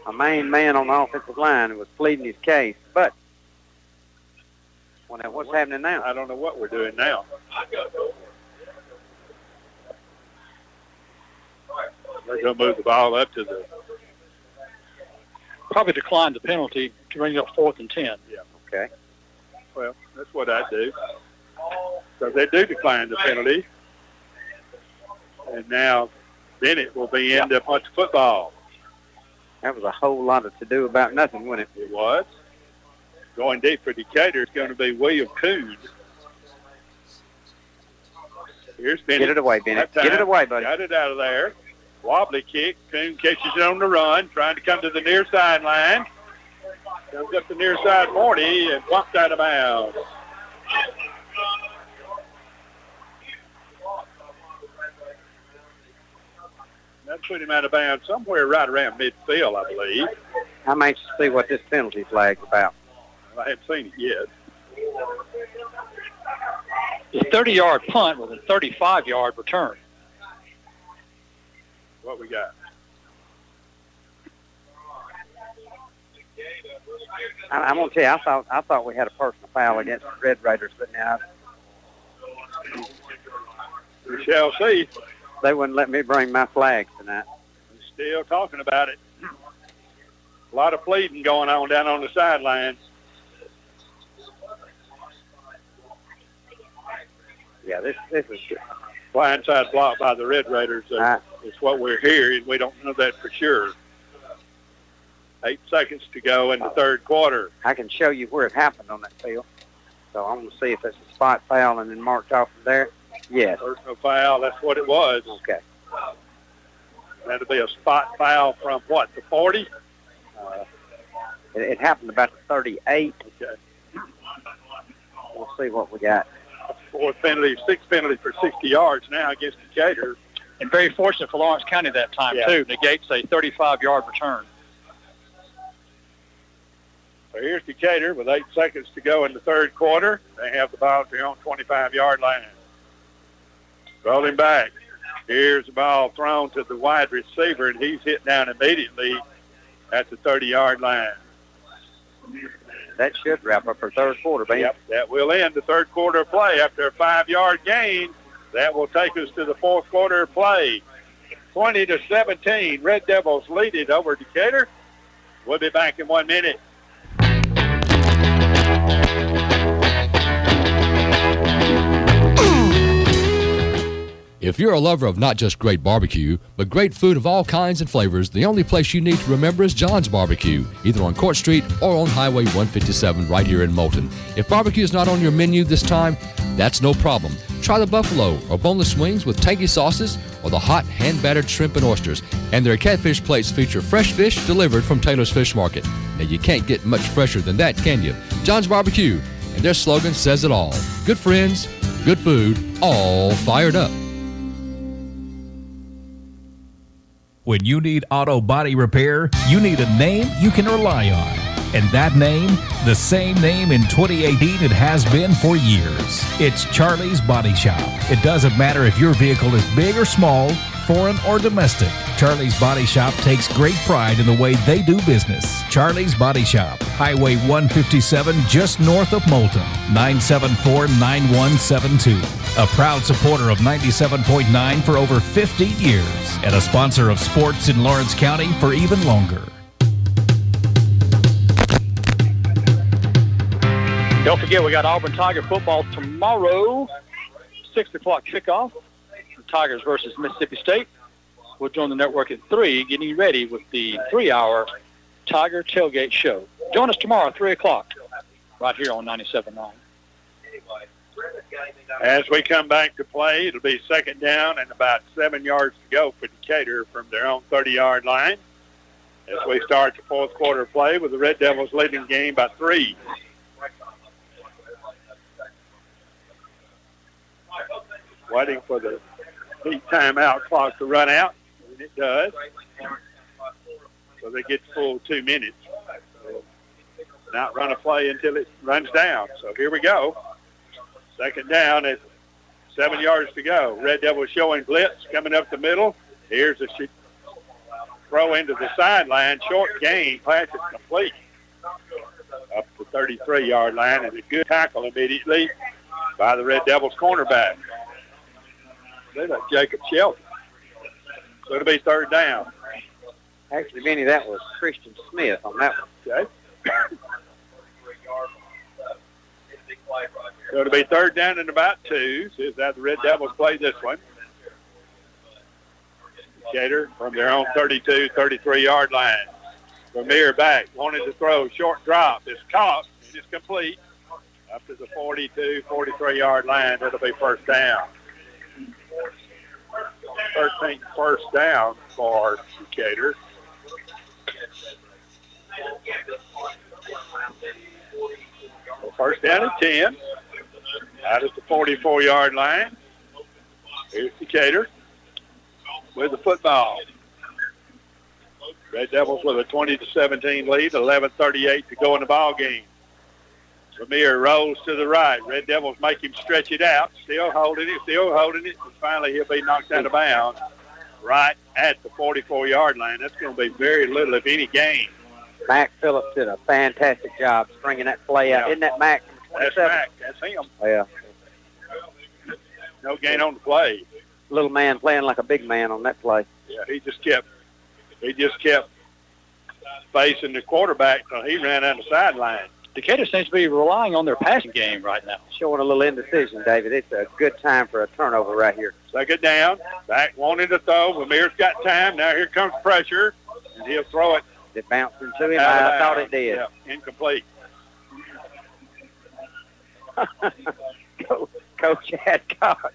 A main man on the offensive line was pleading his case, but what's happening now? I don't know what we're doing now. They're going to move the ball up to the... Probably decline the penalty to bring it up 4th and 10. Yeah. Okay. Well, that's what I do. So they do decline the penalty. And now Bennett will be in to punch the football. That was a whole lot of to-do about nothing, wasn't it? It was. Going deep for Decatur is going to be William Coon. Here's Bennett. Get it away, Bennett. Get it away, buddy. Got it out of there. Wobbly kick. Coon catches it on the run, trying to come to the near sideline. Comes up the near side 40 and bumped out of bounds. That put him out of bounds somewhere right around midfield, I believe. I'm anxious to see what this penalty flag's about. I haven't seen it yet. The 30-yard punt was a 35-yard return. What we got? I'm going to tell you, I thought we had a personal foul against the Red Raiders, but now we shall see. They wouldn't let me bring my flag tonight. We're still talking about it. A lot of pleading going on down on the sidelines. Yeah, this is blindside block by the Red Raiders. It's what we're hearing. We don't know that for sure. 8 seconds to go in the third quarter. I can show you where it happened on that field. So I'm going to see if it's a spot foul and then marked off from there. Yes. Personal foul, that's what it was. Okay. That'll be a spot foul from what, the 40? It happened about the 38. Okay. We'll see what we got. Fourth penalty, sixth penalty for 60 yards now against Decatur. And very fortunate for Lawrence County that time, too. Negates a 35-yard return. So here's Decatur with 8 seconds to go in the third quarter. They have the ball at their own 25-yard line. Rolling back. Here's the ball thrown to the wide receiver, and he's hit down immediately at the 30-yard line. That should wrap up our third quarter, baby. Yep, that will end the third quarter of play. After a 5-yard gain, that will take us to the fourth quarter of play. 20-17, Red Devils lead it over Decatur. We'll be back in 1 minute. If you're a lover of not just great barbecue, but great food of all kinds and flavors, the only place you need to remember is John's Barbecue, either on Court Street or on Highway 157 right here in Moulton. If barbecue is not on your menu this time, that's no problem. Try the buffalo or boneless wings with tangy sauces or the hot hand-battered shrimp and oysters. And their catfish plates feature fresh fish delivered from Taylor's Fish Market. Now, you can't get much fresher than that, can you? John's Barbecue, and their slogan says it all. Good friends, good food, all fired up. When you need auto body repair, you need a name you can rely on. And that name, the same name in 2018 it has been for years. It's Charlie's Body Shop. It doesn't matter if your vehicle is big or small, foreign or domestic. Charlie's Body Shop takes great pride in the way they do business. Charlie's Body Shop, Highway 157, just north of Moulton, 974-9172. A proud supporter of 97.9 for over 50 years and a sponsor of sports in Lawrence County for even longer. Don't forget, we got Auburn Tiger football tomorrow, 6 o'clock kickoff. The Tigers versus Mississippi State. We'll join the network at 3, getting ready with the 3-hour Tiger Tailgate Show. Join us tomorrow at 3 o'clock, right here on 97.9. As we come back to play, it'll be second down and about 7 yards to go for Decatur from their own 30-yard line. As we start the fourth quarter of play with the Red Devils leading the game by 3. Waiting for the heat timeout clock to run out, and it does. So they get the full 2 minutes. Not run a play until it runs down. So here we go. Second down at 7 yards to go. Red Devils showing blitz coming up the middle. Here's a throw into the sideline. Short gain. Pass is complete. Up the 33-yard line, and a good tackle immediately by the Red Devils cornerback. They like Jacob Shelton. So it'll be third down. Actually, Benny, that was Christian Smith on that one. Okay. So it'll be third down and about 2. So that the Red Devils play this one. Decatur from their own 32, 33-yard line. Vermeer back, wanted to throw, short drop. It's caught. It's complete. Up to the 42, 43-yard line. It'll be first down. 13th first down for Decatur. Well, first down at 10. Out at the 44-yard line. Here's Decatur with the football. Red Devils with a 20-17 lead, 11:38 to go in the ball game. Vermeer rolls to the right. Red Devils make him stretch it out. Still holding it. And finally, he'll be knocked out of bounds right at the 44-yard line. That's going to be very little, if any, gain. Mac Phillips did a fantastic job stringing that play out. Yeah. Isn't that Mac? That's Mac. That's him. Yeah. No gain on the play. Little man playing like a big man on that play. Yeah, he just kept facing the quarterback until he ran out the sideline. Decatur seems to be relying on their passing game right now. Showing a little indecision, David. It's a good time for a turnover right here. Second down. Back wanted to throw. Vermeer's got time. Now here comes pressure, and he'll throw it. It bounced into him. I thought it did. Yeah, incomplete. Coach Adcock.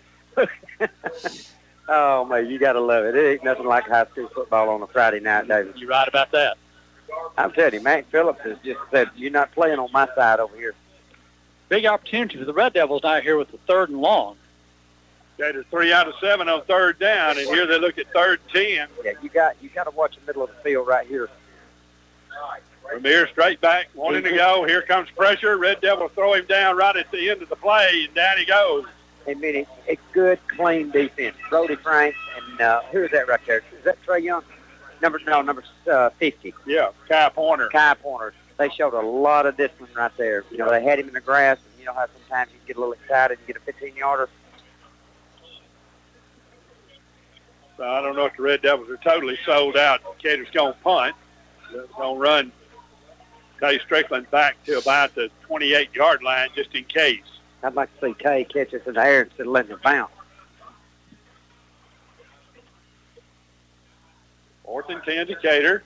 Oh, man, you got to love it. It ain't nothing like high school football on a Friday night, David. You're right about that. I'm telling you, Mac Phillips has just said, you're not playing on my side over here. Big opportunity for the Red Devils now here with the 3rd and long. Gator 3 out of 7 on third down, and here they look at 3rd and 10. Yeah, you got to watch the middle of the field right here. Vermeer straight back, wanting to go. Here comes pressure. Red Devils throw him down right at the end of the play, and down he goes. I mean, it's good, clean defense. Brody Frank, and who's that right there? Is that Trey Young? Number 50. Yeah, Kai Pointer. Kai Pointer. They showed a lot of discipline right there. You know, they had him in the grass, and you know how sometimes you get a little excited and get a 15-yarder. So I don't know if the Red Devils are totally sold out. Decatur's going to punt. They're going to run Tayi Strickland back to about the 28-yard line just in case. I'd like to see Tay catch us in the air instead of letting it bounce. 4th and 10, Decatur.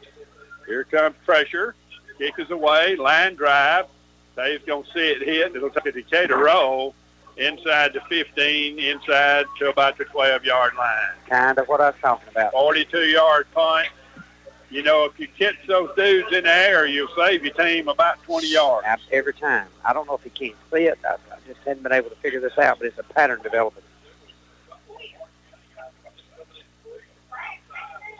Here comes pressure. Kick is away. Line drive. Tayi's going to see it hit. It'll take a Decatur roll inside the 15, inside to about the 12-yard line. Kind of what I was talking about. 42-yard punt. You know, if you catch those dudes in the air, you'll save your team about 20 yards. Every time. I don't know if he can't see it. I just haven't been able to figure this out, but it's a pattern developing.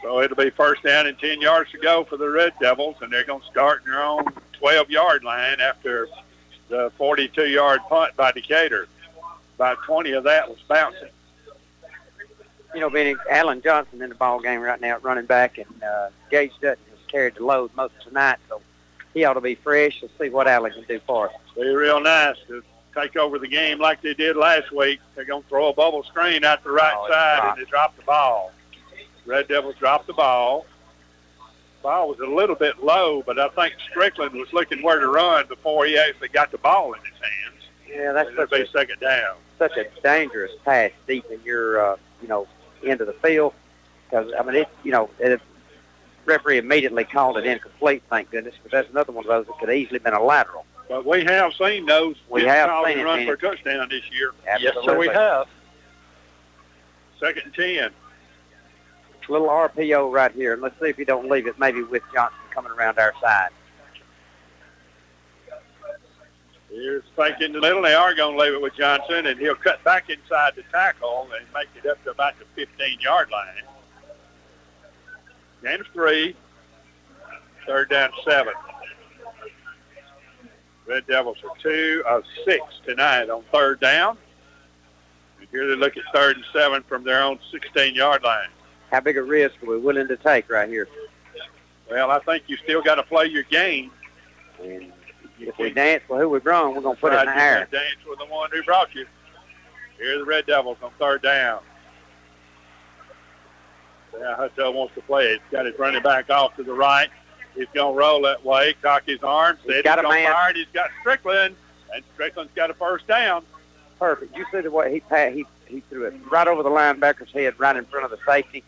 So it'll be 1st down and 10 yards to go for the Red Devils, and they're going to start in their own 12-yard line after the 42-yard punt by Decatur. About 20 of that was bouncing. You know, Benny, Alan Johnson in the ball game right now at running back, and Gage Dutton has carried the load most of tonight, so he ought to be fresh. Let's see what Alan can do for us. Be real nice to take over the game like they did last week. They're going to throw a bubble screen out the right side, and they drop the ball. Red Devils dropped the ball. Ball was a little bit low, but I think Strickland was looking where to run before he actually got the ball in his hands. Yeah, that's such a second down. Such a dangerous pass deep in your, end of the field. Because, I mean, the referee immediately called it incomplete, thank goodness, but that's another one of those that could easily have been a lateral. But we have seen those. We have called seen and it, run man. for a touchdown this year. Yes, sir, we have. 2nd and 10. Little RPO right here, and let's see if he don't leave it maybe with Johnson coming around our side. Here's fake in the middle. They are going to leave it with Johnson, and he'll cut back inside the tackle and make it up to about the 15-yard line. Gain of 3. 3rd down 7. Red Devils are 2 of 6 tonight on 3rd down. And here they look at 3rd and 7 from their own 16-yard line. How big a risk are we willing to take right here? Well, I think you still got to play your game. And if we dance with who we brought, we're going to put it in the air. Dance with the one who brought you. Here's the Red Devils on 3rd down. Now Hutto wants to play it. He's got his running back off to the right. He's going to roll that way, cock his arm. He's got a man. Fire, he's got Strickland, and Strickland's got a 1st down. Perfect. You see the way he threw it right over the linebacker's head, right in front of the safety,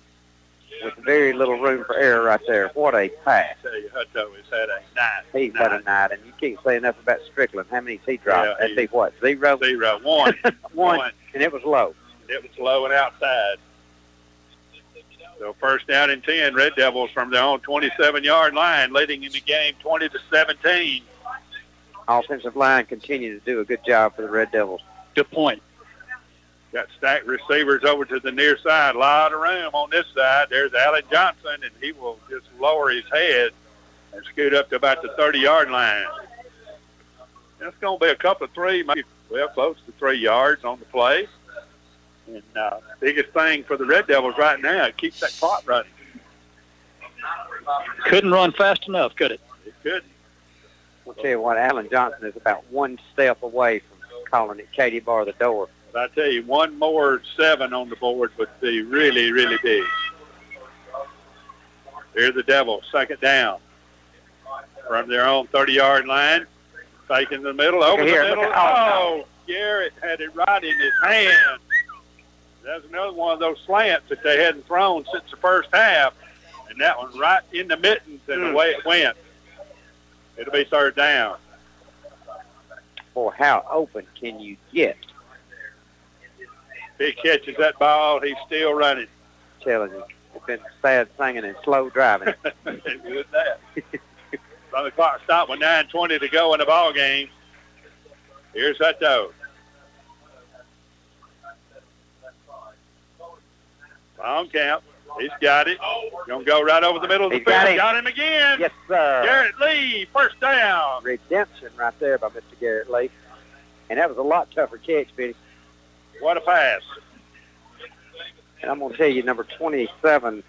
with very little room for error right there. What a pass. I tell you, Hutto has had a night. He's had a night, and you can't say enough about Strickland. How many he dropped? Yeah, That'd be what, 0? 0. 1. One, and it was low. It was low and outside. So 1st down and 10, Red Devils from their own 27-yard line, leading in the game 20-17. Offensive line continue to do a good job for the Red Devils. Good point. Got stacked receivers over to the near side. A lot of room on this side. There's Alan Johnson, and he will just lower his head and scoot up to about the 30-yard line. It's going to be a couple of 3, maybe close to 3 yards on the play. And biggest thing for the Red Devils right now, keep that clock running. Couldn't run fast enough, could it? It couldn't. I'll tell you what, Alan Johnson is about 1 step away from calling it Katie bar the door. But I tell you, 1 more 7 on the board would be really, really big. Here's the Devils, 2nd down. From their own 30-yard line, taking the middle, over the middle. Oh, Garrett had it right in his hand. That's another one of those slants that they hadn't thrown since the 1st half, and that one right in the mittens and the way it went. It'll be 3rd down. Boy, how open can you get? He catches that ball, he's still running. Telling you, it's been sad singing and slow driving. Good that. So the clock stopped with 9:20 to go in the ball game. Here's Hutto. Long count. He's got it. Going to go right over the middle of the field. Got him again. Yes, sir. Garrett Lee, first down. Redemption right there by Mr. Garrett Lee. And that was a lot tougher catch, Benny. What a pass. And I'm going to tell you, number 27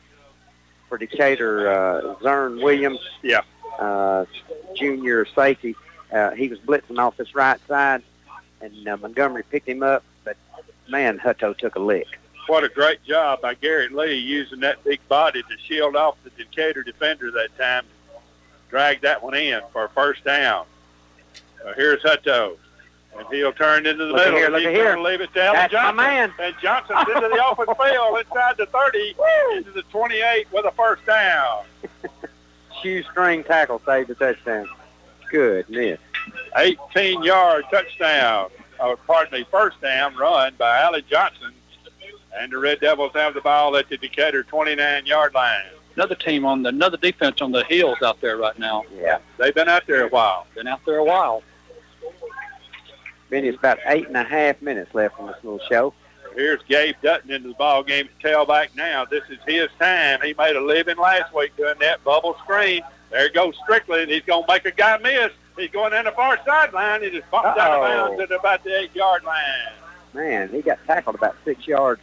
for Decatur, Zern Williams. Yeah. Junior safety. He was blitzing off this right side, and Montgomery picked him up. But, man, Hutto took a lick. What a great job by Garrett Lee using that big body to shield off the Decatur defender that time. Drag that one in for a first down. Here's Hutto. And he'll turn into the middle. Look at here. He's going to leave it to Alan Johnson. My man. And Johnson's into the open field inside the 30, into the 28 with a first down. Shoestring tackle saved the touchdown. Goodness. 18-yard touchdown. First down run by Alan Johnson. And the Red Devils have the ball at the Decatur 29-yard line. Another defense on the heels out there right now. Yeah. They've been out there a while. Benny, it's about 8.5 minutes left in this little show. Here's Gage Dutton into the ball game at tailback now. This is his time. He made a living last week doing that bubble screen. There goes Strickland. He's going to make a guy miss. He's going in the far sideline. He just bumped out of bounds at about the 8-yard line. Man, he got tackled about 6 yards.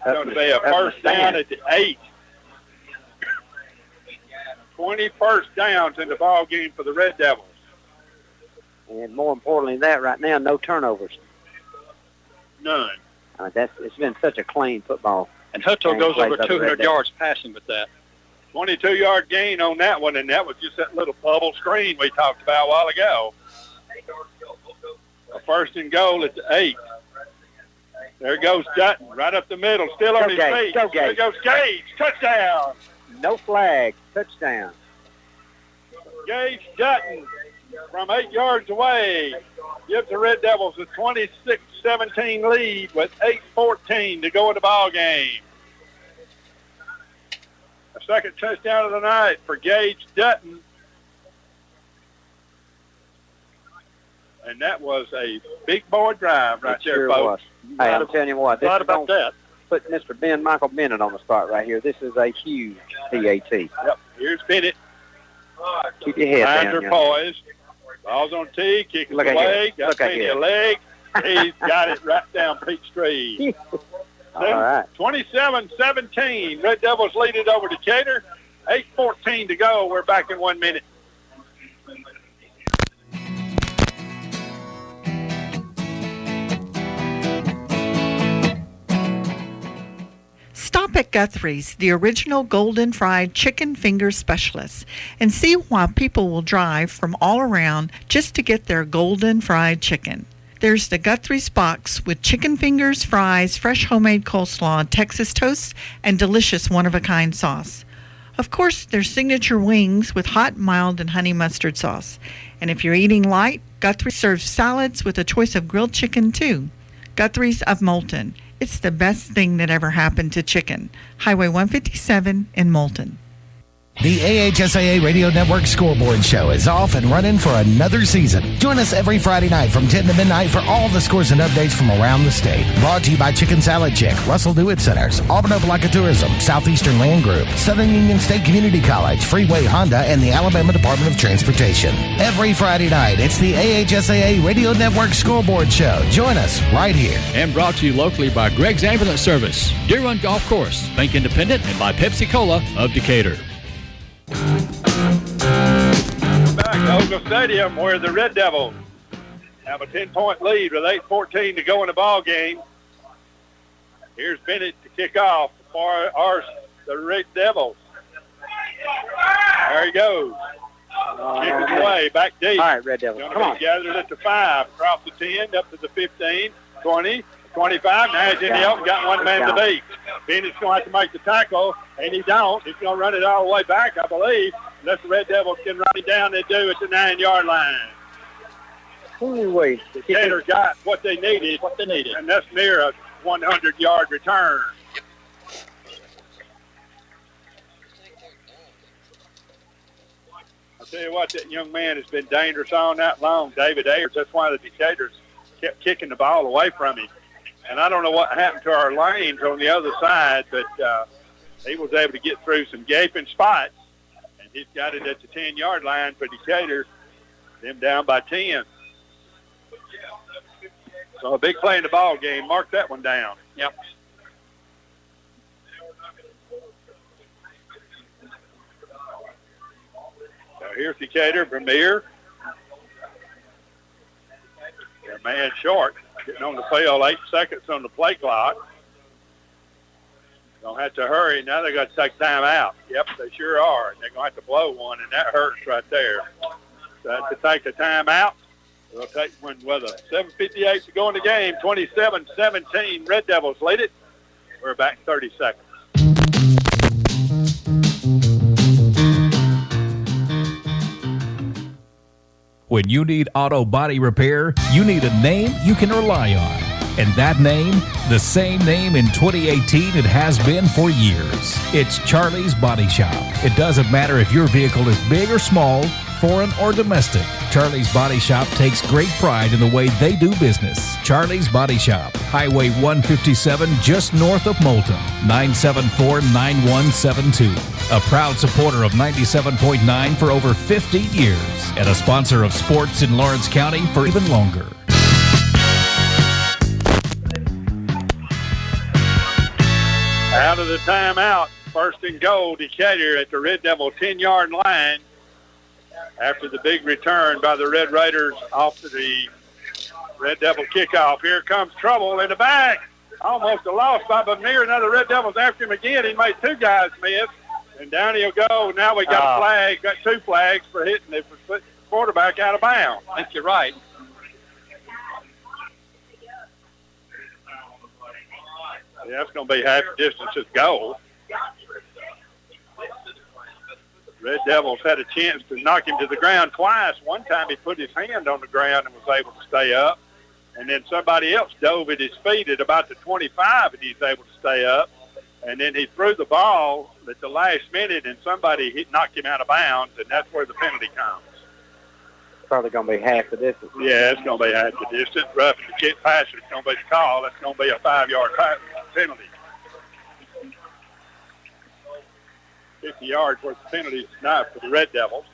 It's going to be a first down at the 8. 20 first downs in the ball game for the Red Devils. And more importantly than that, right now, no turnovers. None. It's been such a clean football. And Hutto goes over 200 yards passing with that. 22-yard gain on that one, and that was just that little bubble screen we talked about a while ago. A first and goal at the 8. There goes Dutton, right up the middle, still on his feet. There goes Gage, touchdown. No flag, touchdown. Gage Dutton from 8 yards away gives the Red Devils a 26-17 lead with 8:14 to go in the ball game. A second touchdown of the night for Gage Dutton. And that was a big boy drive right there, folks. Hey, I'm telling you what, Right about that. Put Mr. Michael Bennett on the spot right here. This is a huge PAT. Yep, here's Bennett. Keep your head down. Hands are poised. Ball's on tee, kicking the leg. Got plenty of leg. He's got it right down Peachtree. All right. 27-17. Red Devils lead it over Decatur. 8:14 to go. We're back in 1 minute. Stop at Guthrie's, the original golden fried chicken finger specialist, and see why people will drive from all around just to get their golden fried chicken. There's the Guthrie's box with chicken fingers, fries, fresh homemade coleslaw, Texas toast, and delicious one-of-a-kind sauce. Of course, there's signature wings with hot, mild, and honey mustard sauce. And if you're eating light, Guthrie serves salads with a choice of grilled chicken, too. Guthrie's of Moulton. It's the best thing that ever happened to chicken. Highway 157 in Moulton. The AHSAA Radio Network Scoreboard Show is off and running for another season. Join us every Friday night from 10 to midnight for all the scores and updates from around the state. Brought to you by Chicken Salad Chick, Russell Dewitt Centers, Auburn Opelika Tourism, Southeastern Land Group, Southern Union State Community College, Freeway Honda, and the Alabama Department of Transportation. Every Friday night, it's the AHSAA Radio Network Scoreboard Show. Join us right here. And brought to you locally by Greg's Ambulance Service, Deer Run Golf Course, Bank Independent, and by Pepsi Cola of Decatur. Back to Ogle Stadium where the Red Devils have a 10-point lead with 8:14 to go in the ball game. Here's Bennett to kick off for the Red Devils. There he goes. Kicking away, back deep. All right, Red Devils, come on. Gathered at the 5, across the 10, up to the 15, 20, 25. Now he's in the open, got one man to beat. Bennett's going to have to make the tackle, and he don't. He's going to run it all the way back, I believe. Unless the Red Devils can run it down, they do at the 9-yard line. Decatur got what they needed. And that's near a 100-yard return. I'll tell you what, that young man has been dangerous all night long, David Ayers. That's why the Decaturs kept kicking the ball away from him. And I don't know what happened to our lanes on the other side, but he was able to get through some gaping spots, and he's got it at the 10-yard line for Decatur. Them down by 10. So a big play in the ball game. Mark that one down. Yep. So here's Decatur, Vermeer. Their man short, getting on the field, 8 seconds on the play clock. Going to have to hurry. Now they're going to take time out. Yep, they sure are. They're going to have to blow one, and that hurts right there. So to take the time out, they'll take one with a 7:58 to go in the game. 27-17, Red Devils lead it. We're back 30 seconds. When you need auto body repair, you need a name you can rely on. And that name, the same name in 2018 it has been for years. It's Charlie's Body Shop. It doesn't matter if your vehicle is big or small, foreign or domestic. Charlie's Body Shop takes great pride in the way they do business. Charlie's Body Shop, Highway 157 just north of Moulton, 974-9172. A proud supporter of 97.9 for over 50 years and a sponsor of sports in Lawrence County for even longer. Out of the timeout, first and goal, Decatur at the Red Devil 10-yard line after the big return by the Red Raiders off to the Red Devil kickoff. Here comes trouble in the back. Almost a loss by Vermeer. Now the Red Devils after him again. He made 2 guys miss, and down he'll go. Now we got a flag, got 2 flags for hitting the quarterback out of bounds. I think you're right. Yeah, that's going to be half the distance to the goal. Red Devils had a chance to knock him to the ground twice. One time he put his hand on the ground and was able to stay up. And then somebody else dove at his feet at about the 25 and he's able to stay up. And then he threw the ball at the last minute and somebody knocked him out of bounds, and that's where the penalty comes. Probably going to be half the distance. Yeah, it's going to be half the distance. Roughing the kick passer, it's going to be the call. That's going to be a 5-yard penalty. 50 yards worth of penalties tonight for the Red Devils.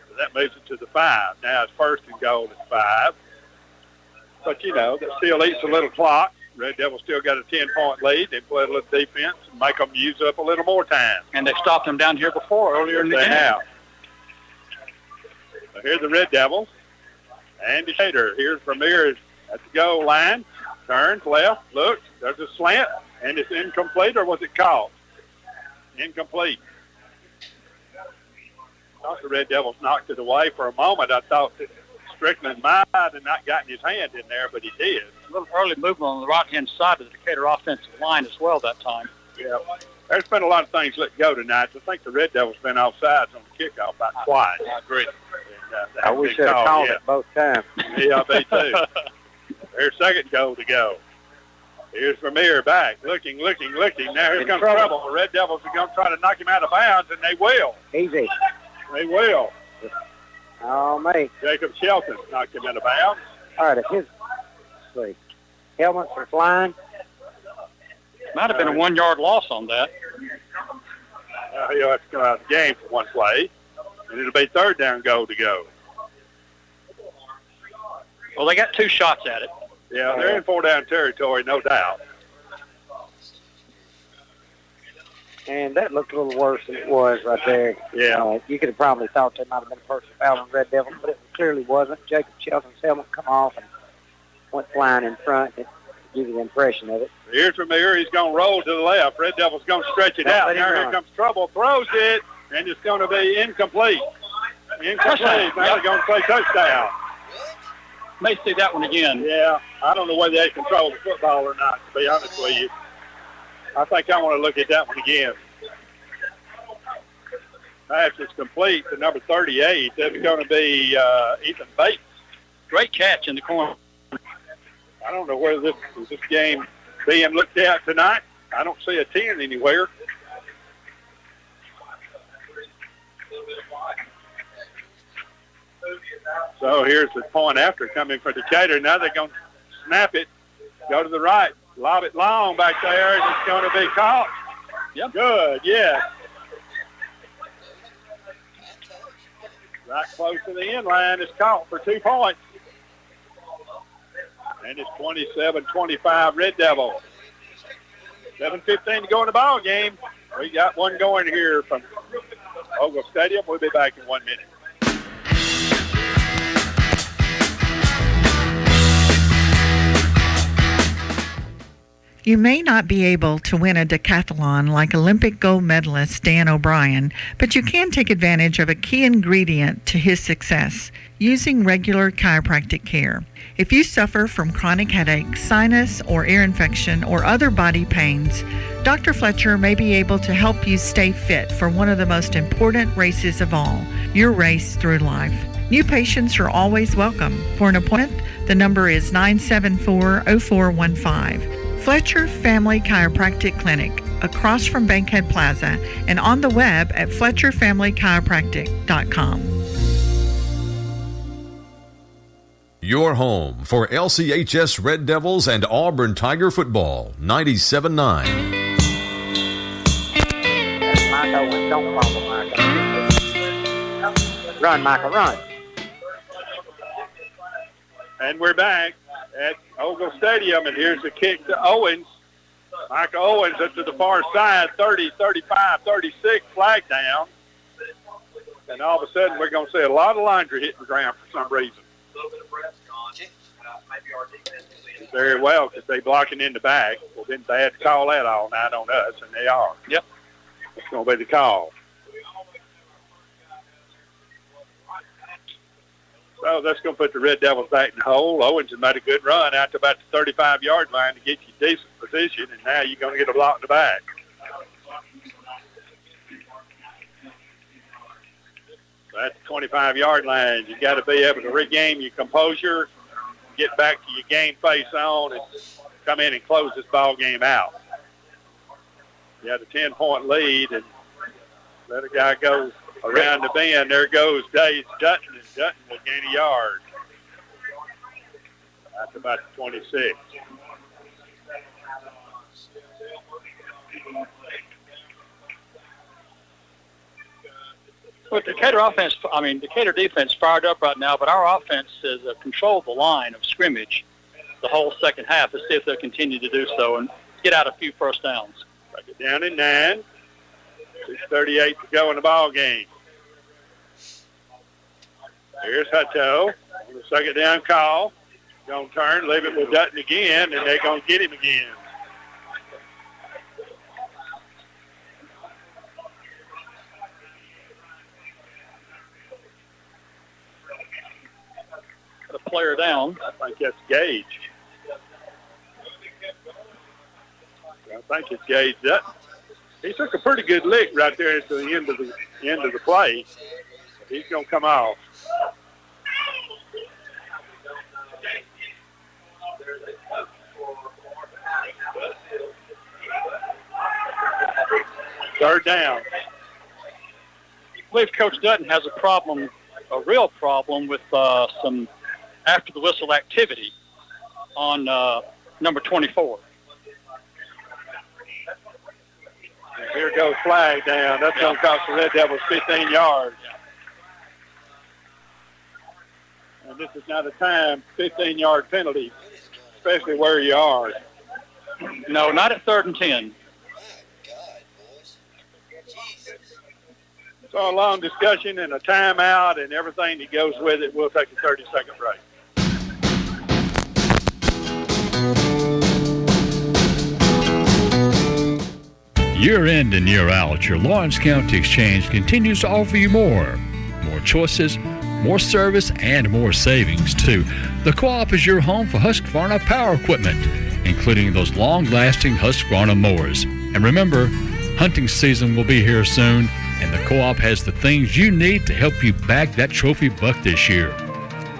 So that moves it to the 5. Now it's first and goal at 5. But, you know, that still eats a little clock. Red Devils still got a 10-point lead. They play a little defense and make them use up a little more time. And they stopped them down here before, earlier in the game. They have. So here's the Red Devils. And Decatur. Here's Vermeer at the goal line. Turns left. Looks. There's a slant. And it's incomplete, or was it caught? Incomplete. I thought the Red Devils knocked it away for a moment. I thought that Strickland might have not gotten his hand in there, but he did. A little early movement on the right-hand side of the Decatur offensive line as well that time. Yeah. There's been a lot of things let go tonight. I think the Red Devils been offsides on the kickoff about twice. I agree. And, we should have called it both times. Yeah, me too. There's second goal to go. Here's Vermeer back, looking. Now here comes trouble. The Red Devils are going to try to knock him out of bounds, and they will. Easy. They will. Oh, mate. Jacob Shelton knocked him out of bounds. All right, let's see. Helmets are flying. Might have been a 1-yard loss on that. He'll have to come out of the game for one play, and it'll be third down goal to go. Well, they got 2 shots at it. Yeah, they're in 4-down territory, no doubt. And that looked a little worse than it was right there. Yeah. You could have probably thought there might have been a personal foul on Red Devils, but it clearly wasn't. Jacob Shelton's helmet come off and went flying in front. It gives you the impression of it. Here's Vermeer. He's going to roll to the left. Red Devils going to stretch it out. Now here comes trouble. Throws it, and it's going to be incomplete. Now they're going to play touchdown. May see that one again. Yeah, I don't know whether they control the football or not, to be honest with you. I think I want to look at that one again. Pass is complete to number 38. That's going to be Ethan Bates. Great catch in the corner. I don't know whether this game being looked at tonight. I don't see a 10 anywhere. So here's the point after coming for Decatur. Now they're going to snap it, Go to the right. Lob it long back there, and it's going to be caught. Yep. Good, yeah. Right close to the end line. It's caught for 2 points. And it's 27-25 Red Devils. 7:15 to go in the ball game. We got one going here from Ogle Stadium. We'll be back in 1 minute. You may not be able to win a decathlon like Olympic gold medalist Dan O'Brien, but you can take advantage of a key ingredient to his success, using regular chiropractic care. If you suffer from chronic headaches, sinus or ear infection, or other body pains, Dr. Fletcher may be able to help you stay fit for one of the most important races of all, your race through life. New patients are always welcome. For an appointment, the number is 974-0415. Fletcher Family Chiropractic Clinic, across from Bankhead Plaza, and on the web at FletcherFamilyChiropractic.com. Your home for LCHS Red Devils and Auburn Tiger football, 97.9. Michael, don't fumble, Michael. Run, Michael, run. And we're back at Ogle Stadium, and here's the kick to Owens. Michael Owens up to the far side, 30, 35, 36, flag down. And all of a sudden, we're going to see a lot of laundry hitting the ground for some reason. Very well, because they're blocking in the back. Well, then they had to call that all night on us, and they are. Yep. It's going to be the call. So that's going to put the Red Devils back in the hole. Owens has made a good run out to about the 35-yard line to get you decent position, and now you're going to get a block in the back. So at the 25-yard line, you got to be able to regain your composure, get back to your game face on, and come in and close this ball game out. You had a 10-point lead, and let a guy go around the bend. There goes Gage Dutton, and Dutton will gain a yard. That's about 26. Well, Decatur defense fired up right now, but our offense has controlled the line of scrimmage the whole second half. Let's see if they'll continue to do so and get out a few first downs. Break it down in 9. 6:38 to go in the ball game. Here's Hutto on the second down call. Going to turn, leave it with Dutton again, and they're going to get him again. Got a player down. I think that's Gage. I think it's Gage Dutton. He took a pretty good lick right there at the end of the play. He's going to come off. Third down. I believe Coach Dutton has a real problem with some after the whistle activity on number 24. Here goes flag down. That's going to cost the Red Devils 15 yards. And this is not a time 15-yard penalty, especially where you are. No, not at 3rd and 10. So a long discussion and a timeout and everything that goes with it. We'll take a 30-second break. Year in and year out, your Lawrence County Exchange continues to offer you more. More choices, more service, and more savings, too. The Co-op is your home for Husqvarna power equipment, including those long-lasting Husqvarna mowers. And remember, hunting season will be here soon, and the Co-op has the things you need to help you bag that trophy buck this year.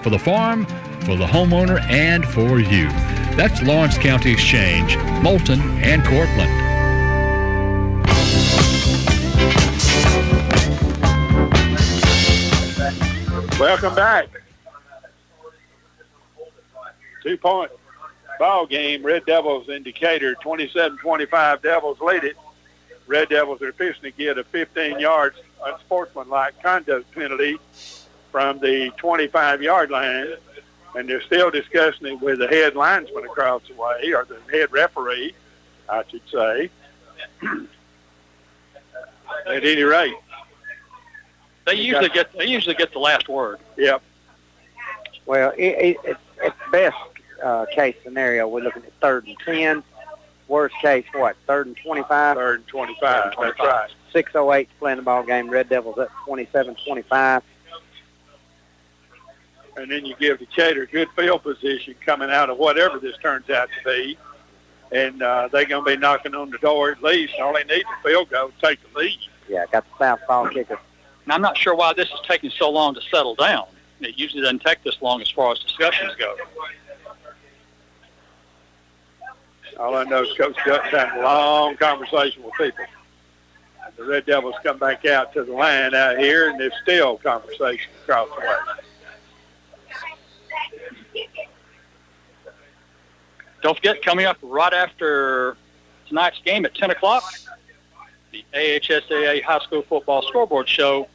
For the farm, for the homeowner, and for you. That's Lawrence County Exchange, Moulton, and Cortland. Welcome back. 2-point ball game. Red Devils in Decatur, 27-25. Devils lead it. Red Devils are fixing to get a 15-yard unsportsmanlike conduct penalty from the 25-yard line, and they're still discussing it with the head linesman across the way, or the head referee, I should say. At any rate, they usually get the last word. Yep. Well, it's best case scenario. We're looking at 3rd and 10. Worst case, what? 3rd and 25. 3rd and 25. That's right. 6:08 playing the ball game. Red Devils up 27-25. And then you give Decatur good field position coming out of whatever this turns out to be. And they're going to be knocking on the door at least. All they need is a field goal to take the lead. Yeah, got the southpaw kicker. And I'm not sure why this is taking so long to settle down. It usually doesn't take this long as far as discussions go. All I know is Coach Dutton's had a long conversation with people. And the Red Devils come back out to the line out here, and there's still conversation across the way. Don't forget, coming up right after tonight's game at 10 o'clock, the AHSAA High School Football Scoreboard Show,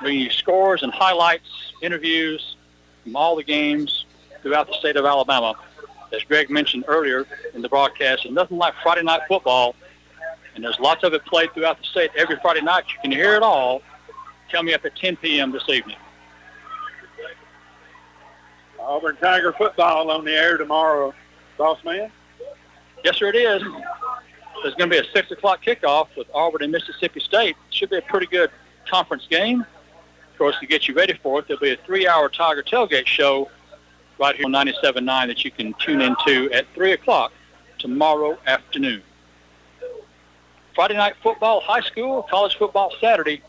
bringing you scores and highlights, interviews from all the games throughout the state of Alabama. As Greg mentioned earlier in the broadcast, there's nothing like Friday night football, and there's lots of it played throughout the state every Friday night. You can hear it all. Tell me up at 10 p.m. this evening. Auburn Tiger football on the air tomorrow, boss man? Yes, sir, it is. There's going to be a 6 o'clock kickoff with Auburn and Mississippi State. Should be a pretty good conference game. Of course, to get you ready for it, there'll be a 3-hour Tiger tailgate show right here on 97.9 that you can tune into at 3 o'clock tomorrow afternoon. Friday night football, high school, college football Saturday,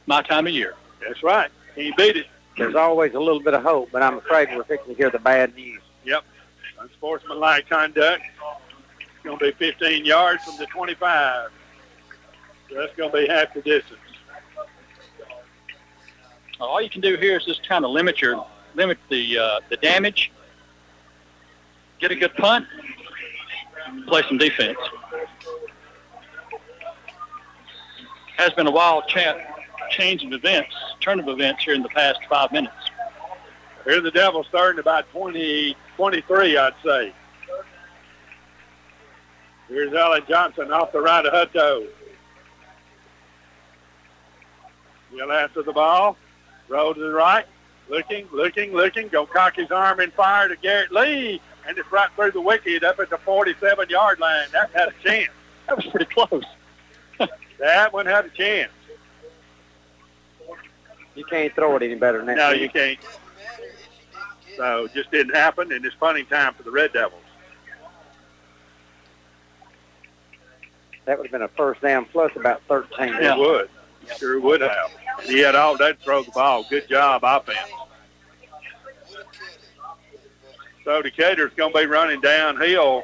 my time of year. That's right. Can you beat it? There's always a little bit of hope, but I'm afraid we're fixing to hear the bad news. Yep. Unsportsmanlike conduct. It's going to be 15 yards from the 25. So that's going to be half the distance. All you can do here is just kind of limit the damage, get a good punt, play some defense. Has been a wild change of events, turn of events here in the past 5 minutes. Here's the Devils starting about 23, I'd say. Here's Allen Johnson off the right of Hutto. He'll answer the ball. Roll to the right. Looking. Go cock his arm and fire to Garrett Lee. And it's right through the wicket up at the 47-yard line. That had a chance. That was pretty close. That one had a chance. You can't throw it any better than that. No, you can't. So it just didn't happen, and it's punting time for the Red Devils. That would have been a first down plus about 13. It would. Sure would have. He had all that to throw the ball. Good job, offense. So Decatur's going to be running downhill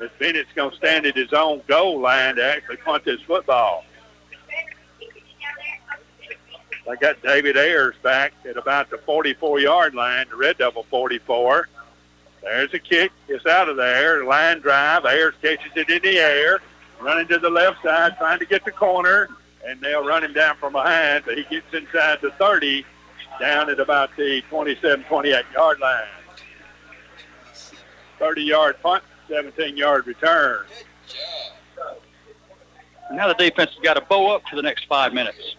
as Bennett's going to stand at his own goal line to actually punt this football. I got David Ayers back at about the 44-yard line, the Red Devil 44. There's a kick. It's out of there. Line drive. Ayers catches it in the air, running to the left side, trying to get the corner, and they'll run him down from behind, but he gets inside the 30, down at about the 27, 28-yard line. 30-yard punt, 17-yard return. Now the defense has got to bow up for the next 5 minutes.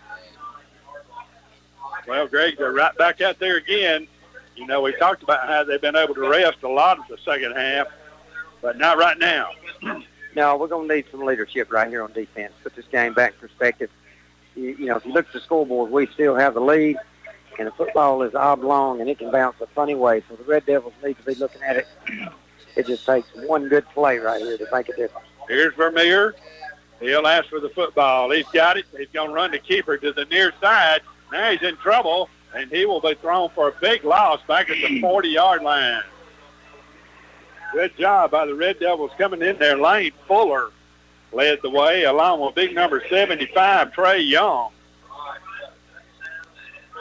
Well, Greg, they're right back out there again. You know, we talked about how they've been able to rest a lot of the second half, but not right now. No, we're going to need some leadership right here on defense. Put this game back in perspective. You know, if you look at the scoreboard, we still have the lead, and the football is oblong, and it can bounce a funny way. So the Red Devils need to be looking at it. It just takes one good play right here to make a difference. Here's Vermeer. He'll ask for the football. He's got it. He's going to run the keeper to the near side. Now he's in trouble, and he will be thrown for a big loss back at the 40-yard line. Good job by the Red Devils coming in there. Lane Fuller led the way, along with big number 75, Trey Young.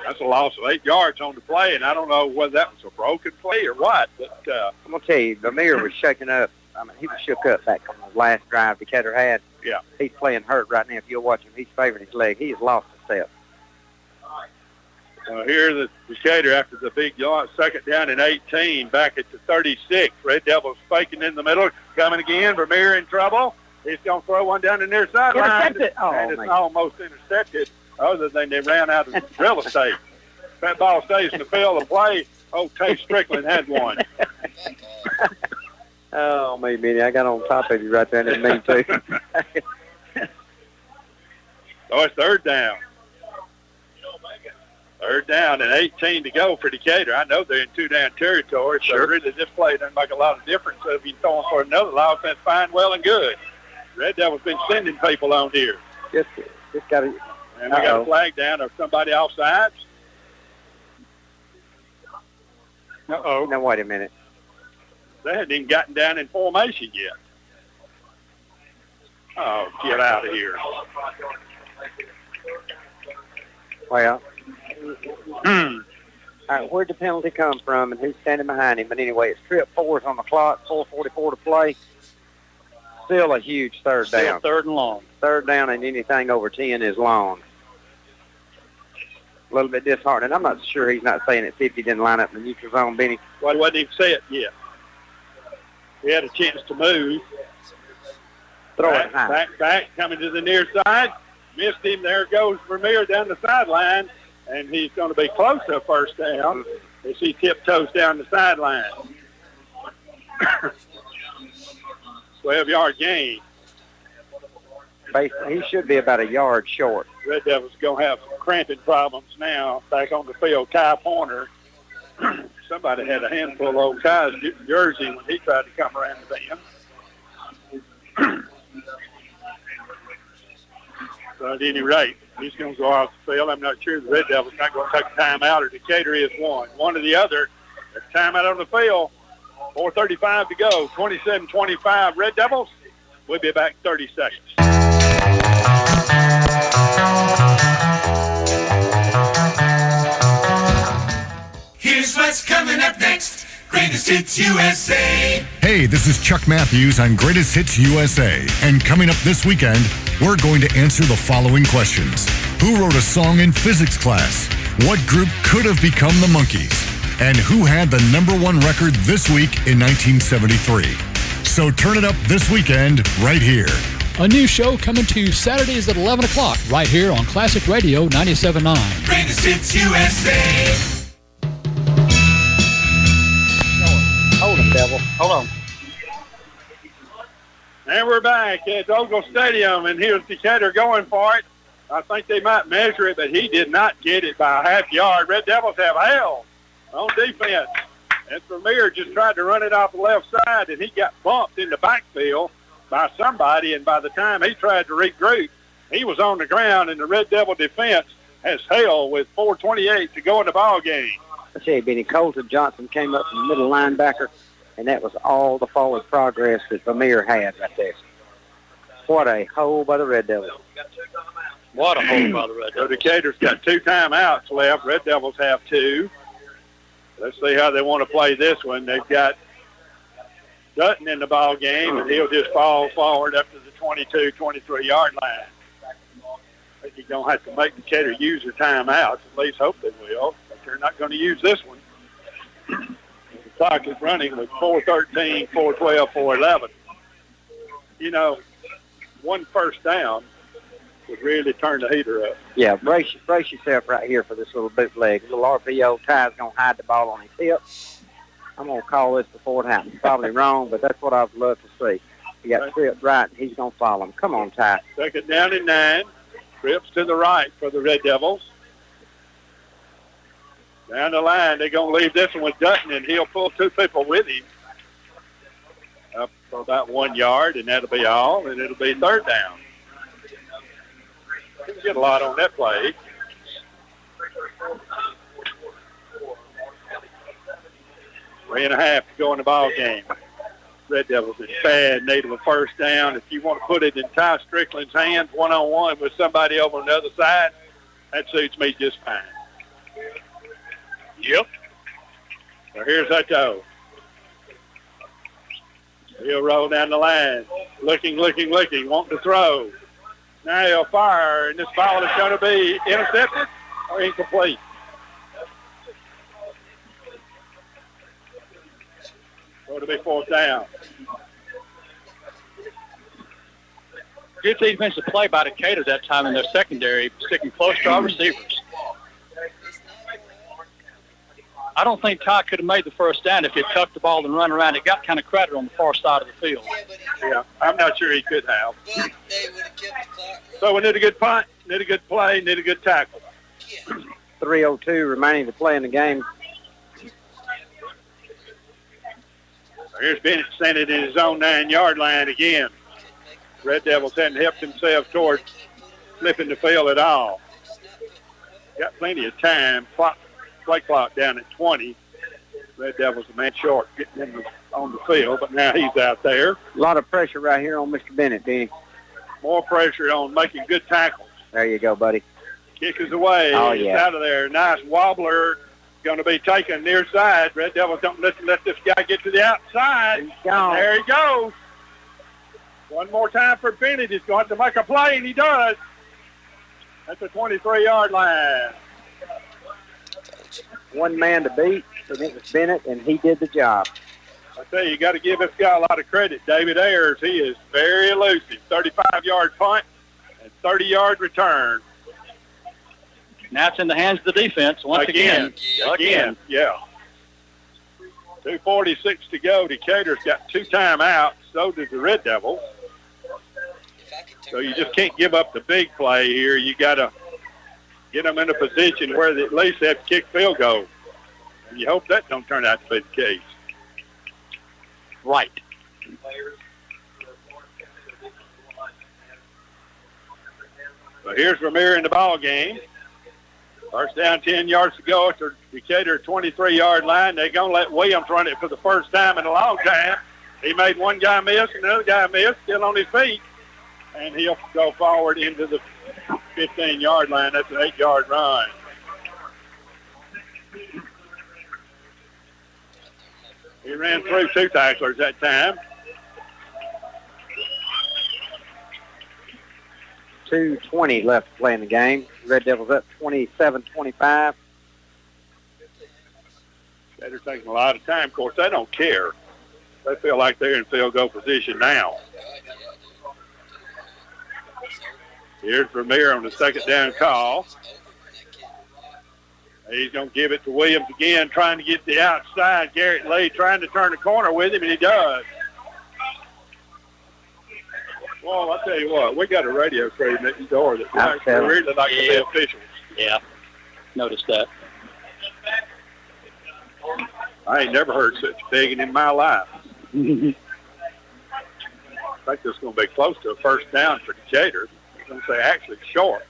That's a loss of 8 yards on the play, and I don't know whether that was a broken play or what. But I'm going to tell you, Vermeer was shaking up. I mean, he was shook up back on the last drive Decatur had. Yeah. He's playing hurt right now. If you'll watch him, he's favoring his leg. He has lost a step. Here the Decatur, after the big yard, second down and 18, back at the 36. Red Devils faking in the middle, coming again. Vermeer in trouble. He's going to throw one down the near sideline. Intercepted. And it's almost intercepted, other than they ran out of real estate. That ball stays in the field of play. Oh, Tayi Strickland had one. Oh, maybe I got on top of you right there, and me too. So it's third down. Third down and 18 to go for Decatur. I know they're in two-down territory, so really this play doesn't make a lot of difference. So if you're throwing for another loss, that's fine, well, and good. Red Devil's been sending people on here. Just got to. And we got a flag down of somebody offsides. Uh-oh. Now, wait a minute. They hadn't even gotten down in formation yet. Oh, get out of here. Well, all right, where'd the penalty come from and who's standing behind him? But anyway, it's trip 4's on the clock, 4:44 to play. Still a huge third down. Third and long. Third down and anything over 10 is long. A little bit disheartening. I'm not sure he's not saying it 50 didn't line up in the neutral zone, Benny. Well, he wasn't even say it yet. He had a chance to move. Throw it high. Back, coming to the near side. Missed him. There goes Vermeer down the sideline, and he's going to be close to a first down as he tiptoes down the sideline. 12-yard gain. Basically, he should be about a yard short. Red Devils going to have some cramping problems now. Back on the field, Ty Pointer. Somebody had a handful of old Ty's jersey when he tried to come around the bend. So at any rate, he's going to go off the field. I'm not sure the Red Devils not going to take a timeout, or Decatur is one. One or the other. A timeout on the field. 4:35 to go. 27-25 Red Devils. We'll be back in 30 seconds. Here's what's coming up next. Greatest Hits USA. Hey, this is Chuck Matthews on Greatest Hits USA. And coming up this weekend, we're going to answer the following questions. Who wrote a song in physics class? What group could have become the Monkees? And who had the #1 record this week in 1973? So turn it up this weekend right here. A new show coming to you Saturdays at 11 o'clock right here on Classic Radio 97.9. Greatest Hits USA. Hold him, Devil. Hold on. And we're back at Ogle Stadium, and here's Decatur going for it. I think they might measure it, but he did not get it by a half yard. Red Devils have held on defense. And Vermeer just tried to run it off the left side, and he got bumped in the backfield by somebody, and by the time he tried to regroup, he was on the ground, and the Red Devil defense has held with 4:28 to go in the ball game. I tell you, Benny, Colton Johnson came up from the middle linebacker, and that was all the forward progress that Vermeer had right there. What a hole by the Red Devils. What a hole by the Red Devils. So Decatur's got 2 timeouts left. Red Devils have 2. Let's see how they want to play this one. They've got Dutton in the ball game, and he'll just fall forward up to the 22, 23-yard line. I think you're going to have to make Decatur use their timeouts. At least hope they will. But they're not going to use this one. The clock is running with 4:13, 4:12, 4:11. You know, one first down would really turn the heater up. Yeah, brace yourself right here for this little bootleg. Little RPO. Ty's going to hide the ball on his hip. I'm going to call this before it happens. Probably wrong, but that's what I'd love to see. He got tripped right, and he's going to follow him. Come on, Ty. Second down and 9. Trips to the right for the Red Devils. Down the line, they're going to leave this one with Dutton, and he'll pull 2 people with him up for about 1 yard, and that'll be all, and it'll be third down. Didn't get a lot on that play. Three and a half to go in the ball game. Red Devils is bad, need a first down. If you want to put it in Tayi Strickland's hands one-on-one with somebody over on the other side, that suits me just fine. Yep. So here's Hutto. He'll roll down the line. Looking, wanting to throw. Now he'll fire, and this ball is going to be intercepted or incomplete. Going to be fourth down. Good defensive play by Decatur that time in their secondary, sticking close to our receivers. I don't think Ty could have made the first down if he had tucked the ball and run around. It got kind of crowded on the far side of the field. Yeah, I'm not sure he could have. So we need a good punt, need a good play, need a good tackle. 3:02 remaining to play in the game. Here's Bennett standing in his own 9-yard line again. Red Devils hadn't helped himself toward flipping the field at all. Got plenty of time. Play clock down at 20. Red Devils a man short getting on the field, but now he's out there. A lot of pressure right here on Mr. Bennett, Benny. More pressure on making good tackles. There you go, buddy. Kick is away. Oh, It's yeah. out of there. Nice wobbler. Going to be taken near side. Red Devils don't listen. Let this guy get to the outside. There he goes. One more time for Bennett. He's going to make a play, and he does. At the 23-yard line. One man to beat, and it was Bennett, and he did the job. I tell you got to give this guy a lot of credit. David Ayers, he is very elusive. 35-yard punt and 30-yard return. Now it's in the hands of the defense once again. Yeah. 2:46 to go. Decatur's got 2 timeouts. So does the Red Devils. So you just can't give up the big play here. You got to get them in a position where they at least have to kick field goal. And you hope that don't turn out to be the case. Right. So here's Vermeer in the ball game. First down, 10 yards to go at the Decatur 23-yard line. They're going to let Williams run it for the first time in a long time. He made one guy miss, and another guy missed, still on his feet. And he'll go forward into the 15-yard line. That's an 8-yard run. He ran through 2 tacklers that time. 2:20 left to play in the game. Red Devils up 27-25. They're taking a lot of time. Of course, they don't care. They feel like they're in field goal position now. Here's Vermeer on the second down call. He's going to give it to Williams again, trying to get the outside. Garrett Lee trying to turn the corner with him, and he does. Well, I'll tell you what, we got a radio crew next door that really like to be officials. Yeah, noticed that. I ain't never heard such begging in my life. I think this is going to be close to a first down for Decatur. I'm going to say actually short.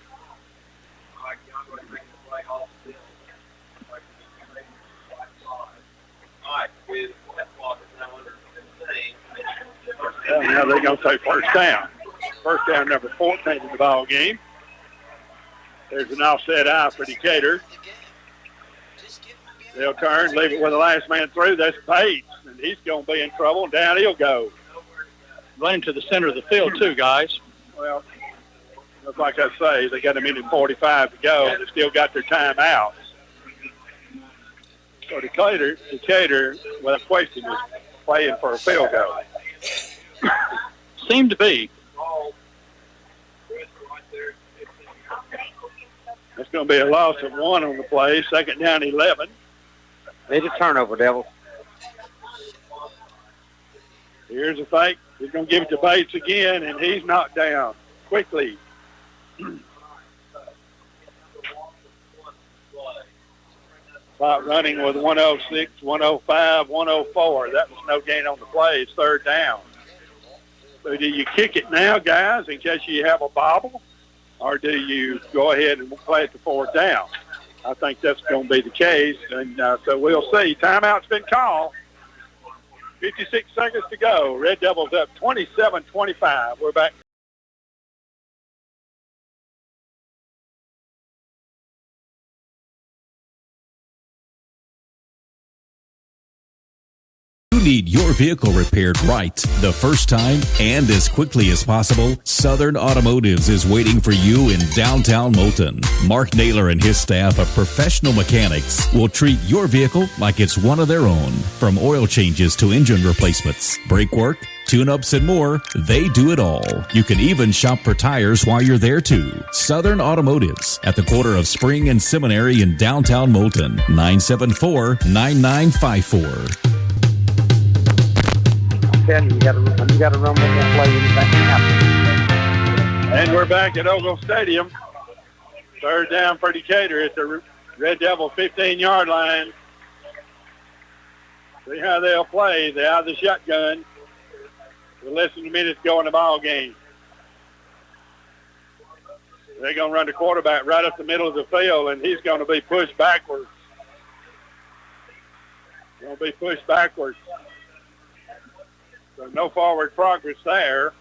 Well, now they're going to say first down. First down, number 14 in the ball game. There's an offset eye for Decatur. They'll turn, leave it where the last man through. That's Page, and he's going to be in trouble. Down he'll go. Running to the center of the field, too, guys. Well, like I say, they got a minute 45 to go. They still got their timeouts. So Decatur, without question, is playing for a field goal. Seemed to be. It's going to be a loss of 1 on the play. Second down, 11. Need a turnover, Devils. Here's a fake. He's going to give it to Bates again, and he's knocked down quickly. Clock running with 106, 105, 104. That was no gain on the play. It's third down. So do you kick it now, guys, in case you have a bobble, or do you go ahead and play it to fourth down? I think that's going to be the case, and so we'll see. Timeout's been called. 56 seconds to go. Red Devils up 27-25. We're back. need your vehicle repaired right, the first time, and as quickly as possible, Southern Automotives is waiting for you in downtown Moulton. Mark Naylor and his staff of professional mechanics will treat your vehicle like it's one of their own. From oil changes to engine replacements, brake work, tune-ups, and more, they do it all. You can even shop for tires while you're there too. Southern Automotives at the corner of Spring and Seminary in downtown Moulton. 974-9954. I'm telling you, you got to run with that play anything can happen. And we're back at Ogle Stadium. Third down for Decatur at the Red Devil 15-yard line. See how they'll play. They're out of the shotgun. We're less than a minute to go in the ball game. They're going to run the quarterback right up the middle of the field, and he's going to be pushed backwards. So no forward progress there,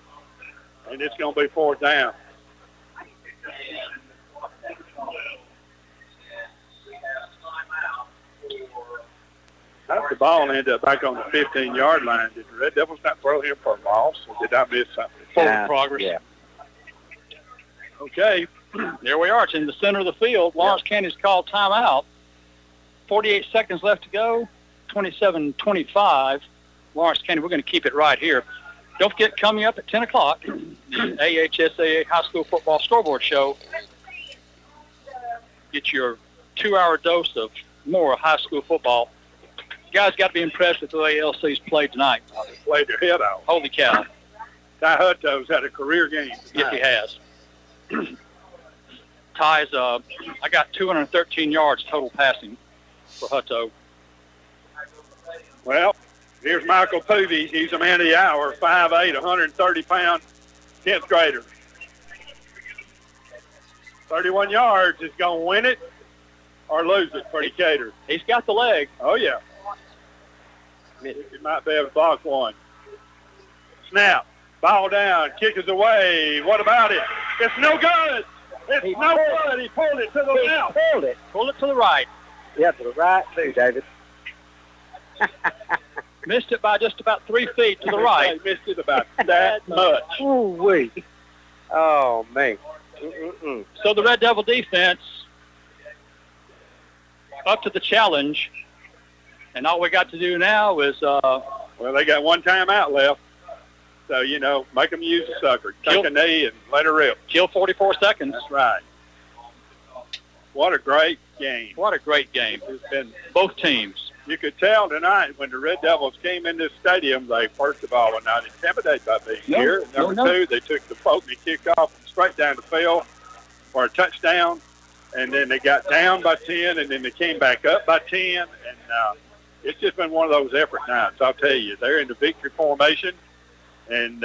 and it's going to be fourth down. How did the ball end up back on the 15-yard line? Did the Red Devils not throw him for a loss, or did I miss something? Forward progress. Yeah. Okay, there we are. It's in the center of the field. Lawrence County's called timeout. 48 seconds left to go. 27-25. Lawrence County, we're going to keep it right here. Don't forget, coming up at 10 o'clock, the AHSAA High School Football Scoreboard Show. Get your 2-hour dose of more high school football. You guys got to be impressed with the way LC's played tonight. They played their head off. Holy cow. Ty Hutto's had a career game tonight. Yes, he has. Ty's, I got 213 yards total passing for Hutto. Well, here's Michael Poovey. He's a man of the hour, 5'8", 130-pound 10th grader. 31 yards is going to win it or lose it for Decatur. He's got the leg. Oh, yeah. He might be able to block one. Snap. Ball down. Kick is away. What about it? It's no good. It's no good. He pulled it to the left. Pulled it to the right. Yeah, to the right too, David. Missed it by just about 3 feet to the right. He missed it about that much. Ooh-wee. Oh, man. So the Red Devil defense up to the challenge. And all we got to do now is... well, they got one timeout left. So, make them use the sucker. Take a knee and let her rip. Kill 44 seconds. That's right. What a great game. What a great game. It's been both teams. You could tell tonight when the Red Devils came in this stadium, they, first of all, were not intimidated by being here. And number two, they took the opening kickoff straight down the field for a touchdown. And then they got down by 10, and then they came back up by 10. And it's just been one of those effort nights, I'll tell you. They're in the victory formation. And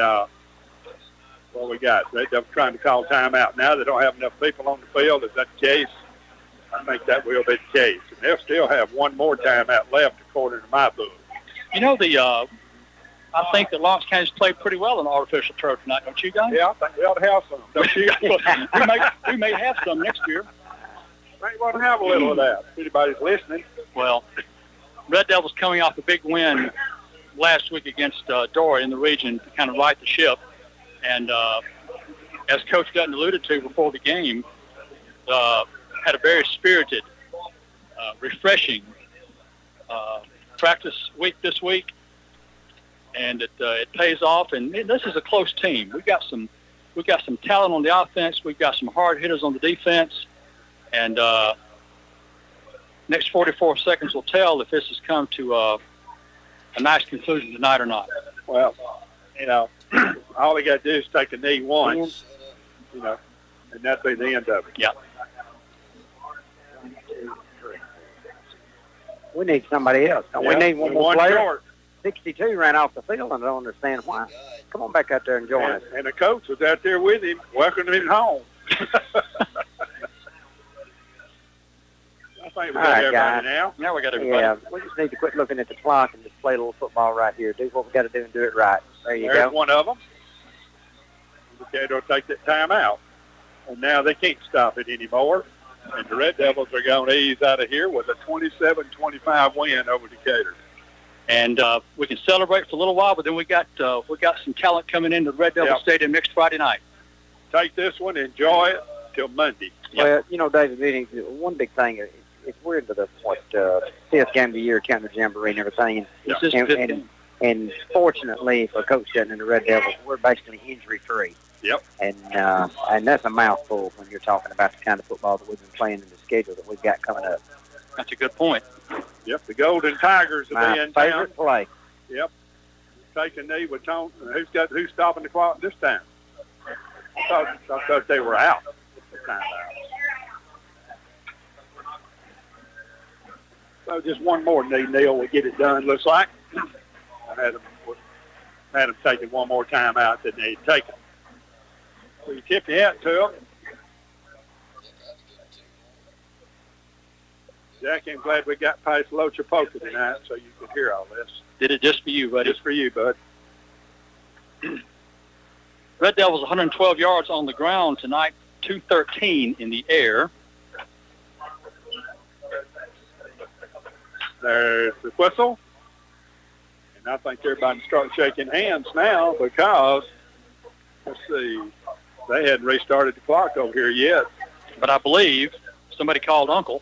what we got? They're trying to call timeout now. They don't have enough people on the field. Is that the case? I think that will be the case. And they'll still have one more timeout left, according to my book. I think that Lawrence County's played pretty well on artificial turf tonight, don't you guys? Yeah, I think we ought to have some, don't you? we may have some next year. I think we ought to have a little of that, if anybody's listening. Well, Red Devils coming off a big win last week against Dora in the region to kind of right the ship. And as Coach Dutton alluded to before the game, had a very spirited, refreshing practice week this week. And it pays off. And this is a close team. We've got some talent on the offense. We've got some hard hitters on the defense. And next 44 seconds will tell if this has come to a nice conclusion tonight or not. Well, all they got to do is take a knee once, and that'd be the end of it. Yeah. We need somebody else. We need one more one player. short. 62 ran off the field, and I don't understand why. Come on back out there and join us. And the coach was out there with him, welcoming him home. I think we got everybody now. Now we got everybody. Yeah, we just need to quit looking at the clock and just play a little football right here. Do what we got to do and do it right. There's go. One of them. Decatur will take that time out. And now they can't stop it anymore. And the Red Devils are going to ease out of here with a 27-25 win over Decatur. And we can celebrate for a little while, but then we got some talent coming into the Red Devil Stadium next Friday night. Take this one, enjoy it till Monday. Well, David, one big thing is we're into the fifth game of the year, counting the jamboree and everything. And fortunately for Coach Dutton and the Red Devils, we're basically injury-free. Yep. And that's a mouthful when you're talking about the kind of football that we've been playing in the schedule that we've got coming up. That's a good point. Yep, the Golden Tigers will be in My favorite town. play. Yep. Take a knee with Tone. Who's stopping the clock this time? I thought they were out. So just one more knee, Neil, will get it done, looks like. I had them taking one more time out that they'd taken. So you tip your hat to them. Jackie, I'm glad we got past Lochapoka tonight so you could hear all this. Did it just for you, buddy. Just for you, bud. Red Devils 112 yards on the ground tonight, 213 in the air. There's the whistle. And I think everybody start shaking hands now because, let's see, they hadn't restarted the clock over here yet. But I believe somebody called Uncle.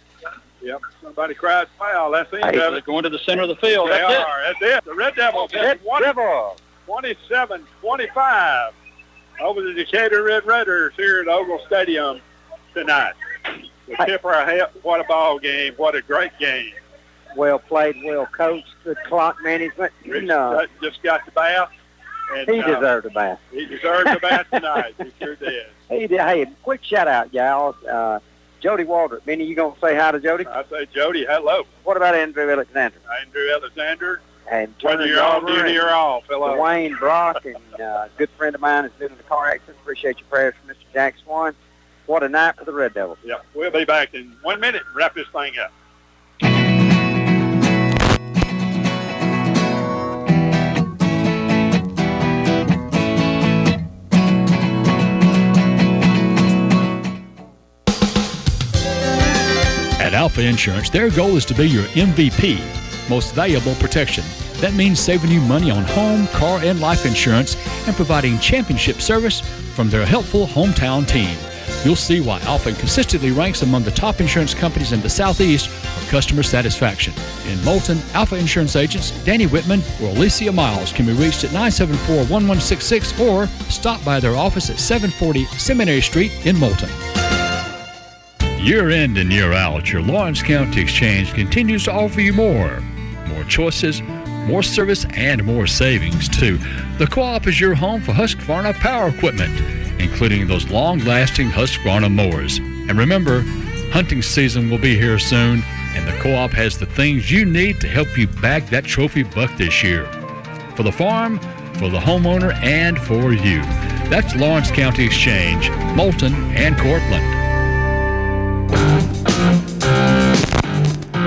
Yep, somebody cried foul. That's the end of They're it. going to the center of the field. They That's it. are. That's it. The Red Devils have 27-25 over the Decatur Red Raiders here at Ogle Stadium tonight. We tip our hat. What a ball game. What a great game. Well played, well coached, good clock management. Rich Dutton just got the bath. And, He deserved a bath. He deserved the bath tonight. He sure did. He did. Hey, quick shout-out, y'all. Jody Waldrop. Benny, you going to say hi to Jody? I say, Jody, hello. What about Andrew Alexander? Andrew Alexander. And whether you're on duty or off, hello. Dwayne Brock, and a good friend of mine has been in a car accident. Appreciate your prayers for Mr. Jack Swan. What a night for the Red Devils. Yep, we'll be back in 1 minute and wrap this thing up. At Alpha Insurance, their goal is to be your MVP, most valuable protection. That means saving you money on home, car, and life insurance and providing championship service from their helpful hometown team. You'll see why Alpha consistently ranks among the top insurance companies in the Southeast for customer satisfaction. In Moulton, Alpha Insurance agents Danny Whitman or Alicia Miles can be reached at 974-1166 or stop by their office at 740 Seminary Street in Moulton. Year in and year out, your Lawrence County Exchange continues to offer you more. More choices, more service, and more savings, too. The Co-op is your home for Husqvarna power equipment, including those long-lasting Husqvarna mowers. And remember, hunting season will be here soon, and the Co-op has the things you need to help you bag that trophy buck this year. For the farm, for the homeowner, and for you. That's Lawrence County Exchange, Moulton, and Cortland.